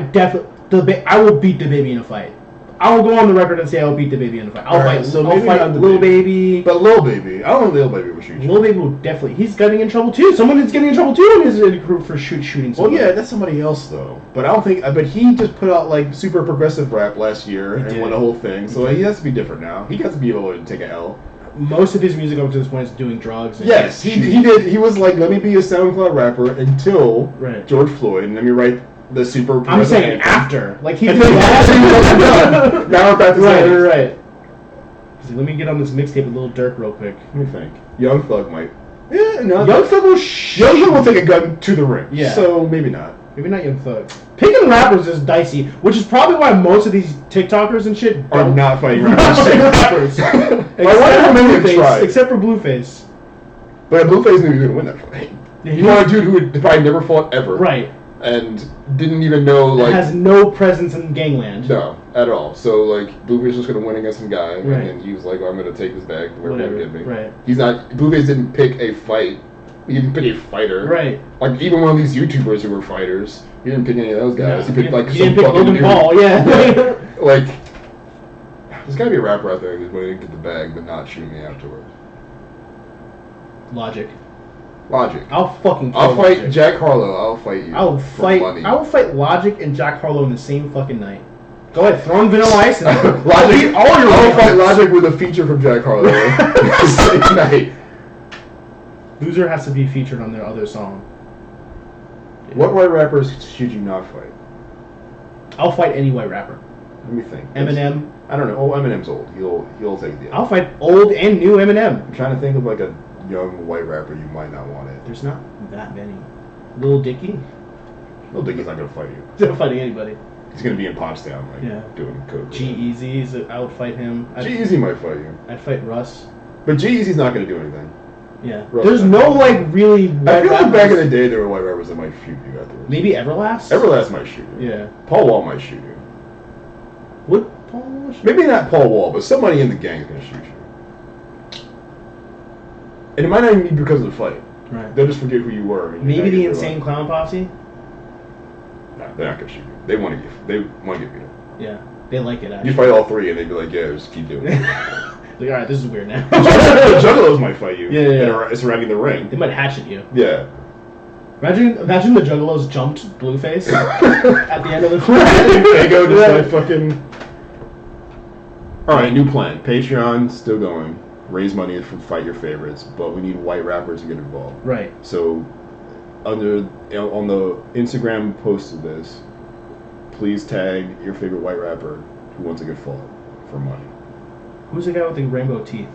will beat the baby in a fight. I will go on the record and say I will beat the baby in a fight. I'll fight Lil Baby. But Lil Baby, I don't think Lil Baby will shoot you. Lil Baby will definitely. He's getting in trouble too. Someone is getting in trouble too in his group for shooting somebody. Well, yeah, that's somebody else though. But I don't think. But he just put out like super progressive rap last year and won the whole thing. So he has to be different now. He has to be able to take an L. Most of his music up to this point is doing drugs. And yes, he did. He was like, let me be a SoundCloud rapper until George Floyd, and let me write the super. I'm saying after, like he. Now we're back to right. Let me get on this mixtape with Lil Durk real quick. Let me think. Young Thug might. Yeah, no. Young Thug will take a gun to the ring. Yeah. So maybe not. Maybe not Young Thug. Picking rappers is dicey, which is probably why most of these TikTokers and shit are not fighting rappers. Except for Blueface. But Blueface knew he was gonna win that fight. You want a dude who had probably never fought ever. Right. And didn't even know has no presence in gangland. No, at all. So like Blueface was just gonna win against some guy, right. And then he was like, "Oh, I'm gonna take this bag wherever they get me." Right. He's not. Blueface didn't pick a fight. He didn't pick a fighter. Right. Like even one of these YouTubers who were fighters, he didn't pick any of those guys. No, he picked like he some didn't pick fucking Logan Paul. Yeah. Like there's gotta be a rapper out there who's willing to get the bag but not shoot me afterwards. Logic. I'll fucking. I'll fight Logic. Jack Harlow. I'll fight you. I will fight Logic and Jack Harlow in the same fucking night. Go ahead, throw in Vanilla Ice and Logic. I'll fight Logic with a feature from Jack Harlow. Same night. Loser has to be featured on their other song. Yeah. What white rappers should you not fight? I'll fight any white rapper. Let me think. Eminem. I don't know. Oh, Eminem's old. He'll take the. I'll fight old and new Eminem. I'm trying to think of like a young white rapper you might not want it. There's not that many. Lil Dicky. Lil Dicky's not gonna fight you. He's not fighting anybody. He's gonna be in Pottstown, like doing coke. G-Eazy's. I would fight him. G-Eazy might fight you. I'd fight Russ. But G-Eazy's not gonna do anything. Yeah. There's no like really. I feel like back in the day there were white rappers that might shoot you afterwards. Maybe Everlast. Everlast might shoot you. Yeah. Paul Wall might shoot you. Would Paul Wall shoot? Maybe not Paul Wall, but somebody in the gang's gonna shoot you. And it might not even be because of the fight. Right. They'll just forget who you were. Maybe the Insane Clown Posse. No, they're not gonna shoot you. They want to get beat up. Yeah, they like it. Actually. You fight all three, and they'd be like, "Yeah, just keep doing it." Like, all right, this is weird now. The Juggalos might fight you. Yeah. Surrounding the ring. They might hatchet you. Yeah. Imagine the Juggalos jumped Blueface at the end of the fight. They go just like fucking. All right, new plan. Patreon still going. Raise money for fight your favorites, but we need white rappers to get involved. Right. So, on the Instagram post of this, please tag your favorite white rapper who wants to get fought for money. Who's the guy with the rainbow teeth?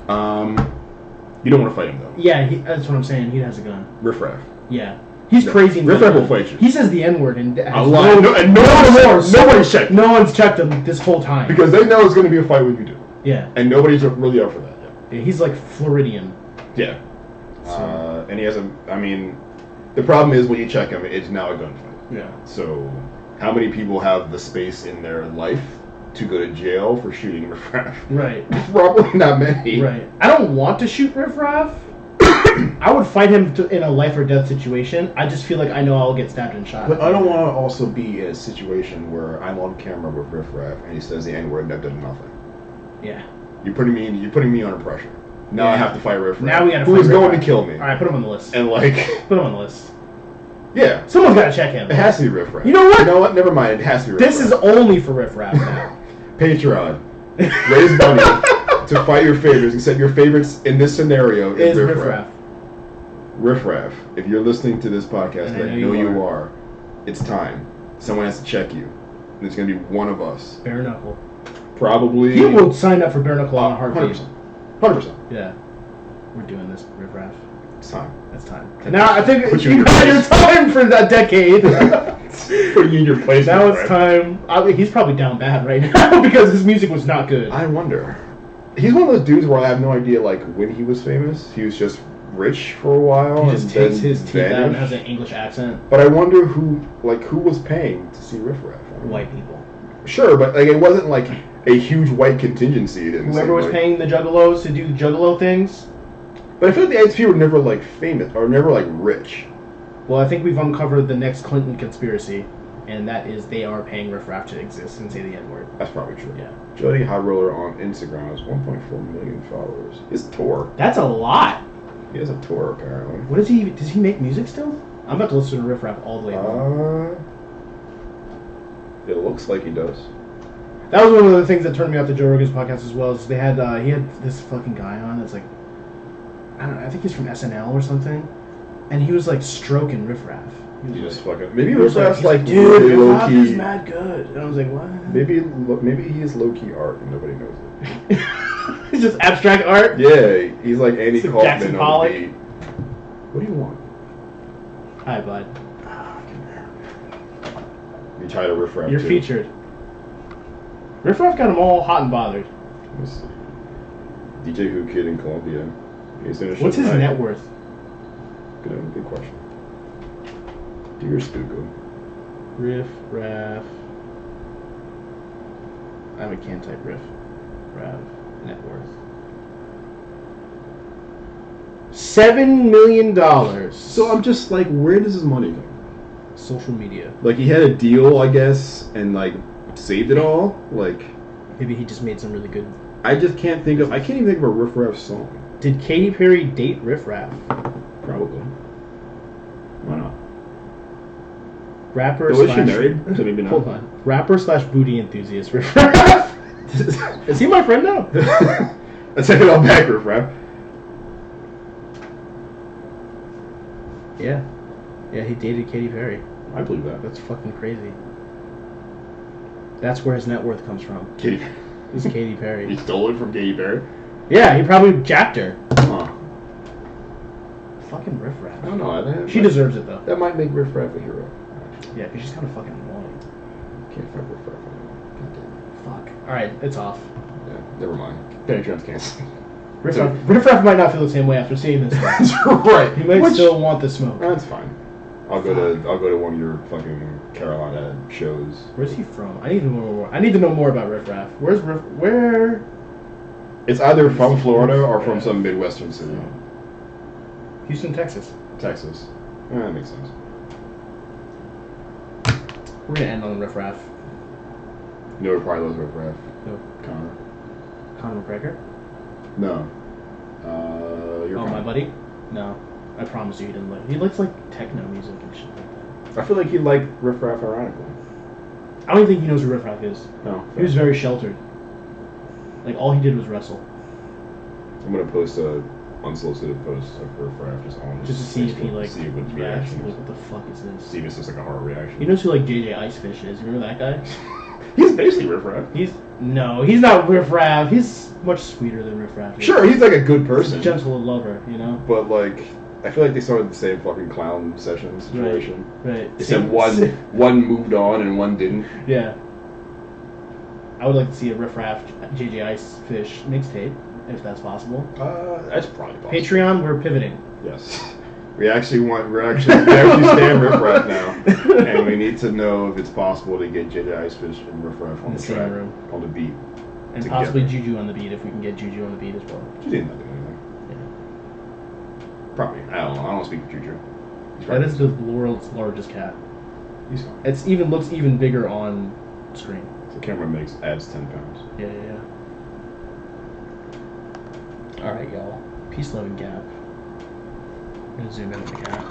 You don't want to fight him though. Yeah, that's what I'm saying. He has a gun. Riff Raff. Yeah. He's crazy. Riff Raff will fight you. He says the N-word and a lot. Nobody's checked him. Nobody's checked him this whole time. Because they know it's going to be a fight when you do. Yeah. And nobody's really up for that. Yeah, he's like Floridian. Yeah. And he has the problem is when you check him, it's now a gunfight. Yeah. So, how many people have the space in their life to go to jail for shooting Riff Raff? Right. Probably not many. Right. I don't want to shoot Riff Raff. I would fight him in a life or death situation. I just feel like I know I'll get stabbed and shot. But I don't want to also be in a situation where I'm on camera with Riff Raff and he says the N-word and I've done nothing. Yeah. You're putting me under pressure. Now I have to fight Riff Raff. Now we gotta who fight is Riff going Raff. to kill me. Alright, put him on the list. And like put him on the list. Yeah. Someone's gotta check him. It has to be Riff Raff. You know what? You know what? Never mind. It has to be Riff Raff. This is only for Riff Raff now. Patreon. Raise money to fight your favorites, except your favorites in this scenario is Riff Raff. Riff Raff, if you're listening to this podcast, and I know you are, it's time. Someone has to check you. And it's going to be one of us. Bare knuckle. Probably. He will sign up for bare knuckle on a heartbeat. 100%. Yeah. We're doing this, Riff Raff. It's time. It's time. Now, I think you got your time for that decade. Put you in your place. Now it's time. He's probably down bad right now because his music was not good. I wonder. He's one of those dudes where I have no idea, like, when he was famous. He was just rich for a while. He just takes his teeth out and has an English accent. But I wonder who was paying to see Riff Raff. White people. Sure, but like it wasn't like a huge white contingency. Whoever was paying the juggalos to do juggalo things. But I feel like the ISP were never like famous or never like rich. Well, I think we've uncovered the next Clinton conspiracy, and that is they are paying Riff Raff to exist and say the N-word. That's probably true. Yeah. Jody Hot Roller on Instagram has 1.4 million followers. His tour. That's a lot. He has a tour apparently. What does he? Does he make music still? I'm about to listen to Riff Raff all the way home. It looks like he does. That was one of the things that turned me off the Joe Rogan's podcast as well. Is he had this fucking guy on that's like, I don't know, I think he's from SNL or something, and he was like stroking Riff Raff. He just fucking maybe Riff Raff's like dude, really Riff Raff low-key. is mad good, and I was like, what? Maybe he is low key art and nobody knows it. It's just abstract art. Yeah, he's like Andy Kaufman Jackson on Pollock. the beat. What do you want? Hi, bud. You try to Riff Raff. You're too. featured. Riff Raff got them all hot and bothered. Let me see. DJ Who Kid in Colombia. He's in a show What's his tonight. net worth? Good question. Do your Stuco. Riff Raff. I can't type Riff Raff net worth. $7 million. So I'm just like, where does his money go? Social media. Like he had a deal, I guess, and like saved it all. Like Maybe he just made some really good. I just can't think of. I can't even think of a Riff Raff song. Did Katy Perry date Riff Raff? Probably. Why not? Rapper Was she slash. married? So maybe not. Hold on. Rapper slash booty enthusiast Riff Raff. Is he my friend now? Let's take it all back, Riff Raff. Yeah. Yeah, he dated Katy Perry. I believe that. That's fucking crazy. That's where his net worth comes from. Katy. He's Katy Perry. He stole it from Katy Perry. Yeah, he probably jacked her. Huh. Fucking Riff Raff. I don't know. She deserves it though. That might make Riff Raff a hero. Yeah, because she's kind of fucking annoying. Can't find Riff Raff anymore. God damn Fuck. Alright, it's off. it. Yeah, never mind. Patreon's canceled. Riff Raff might not feel the same way after seeing this. That's right. He might still want the smoke. That's fine. I'll go to one of your fucking Carolina shows. Where's he from? I need to know more. I need to know more about Riff Raff. Where's Riff? Where? It's either from Florida or from some Midwestern city. Houston, Texas. Texas. Yeah, that makes sense. We're gonna end on Riff Raff. You know who probably loves Riff Raff? No. Conor. Conor McGregor? No. You're my buddy? No. I promise you he didn't like. He likes like techno music and shit like that. I feel like he liked Riff Raff ironically. I don't think he knows who Riff Raff is. No. He was very sheltered. Like all he did was wrestle. I'm gonna post a unsolicited post of Riff Raff just on Just to see if he Facebook, like see what his reacts. reaction Like, is. what the fuck is this? See if it's just like a horror reaction. He knows who like JJ Icefish is. You remember that guy? He's basically Riff Raff. He's not Riff Raff. He's much sweeter than Riff Raff. Sure, he's like a good person. He's a gentle lover, you know. But like, I feel like they started the same fucking clown session situation. Right. Except one moved on and one didn't. Yeah. I would like to see a Riff Raff JJ Icefish mixtape, if that's possible. That's probably possible. Patreon, we're pivoting. Yes. We actually stand Riff Raff now, and we need to know if it's possible to get JJ Icefish and Riff Raff on the track, room. on the beat, and together. possibly Juju on the beat if we can get Juju on the beat as well. Juju's not doing anything. Yeah. Probably. I don't know. I don't speak for Juju. That is the world's largest cat. He's fine. It looks even bigger on screen. The camera adds 10 pounds. Yeah. All right, y'all. Peace, love, and gap. I'm gonna zoom in on the cat.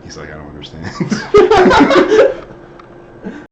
He's like, I don't understand.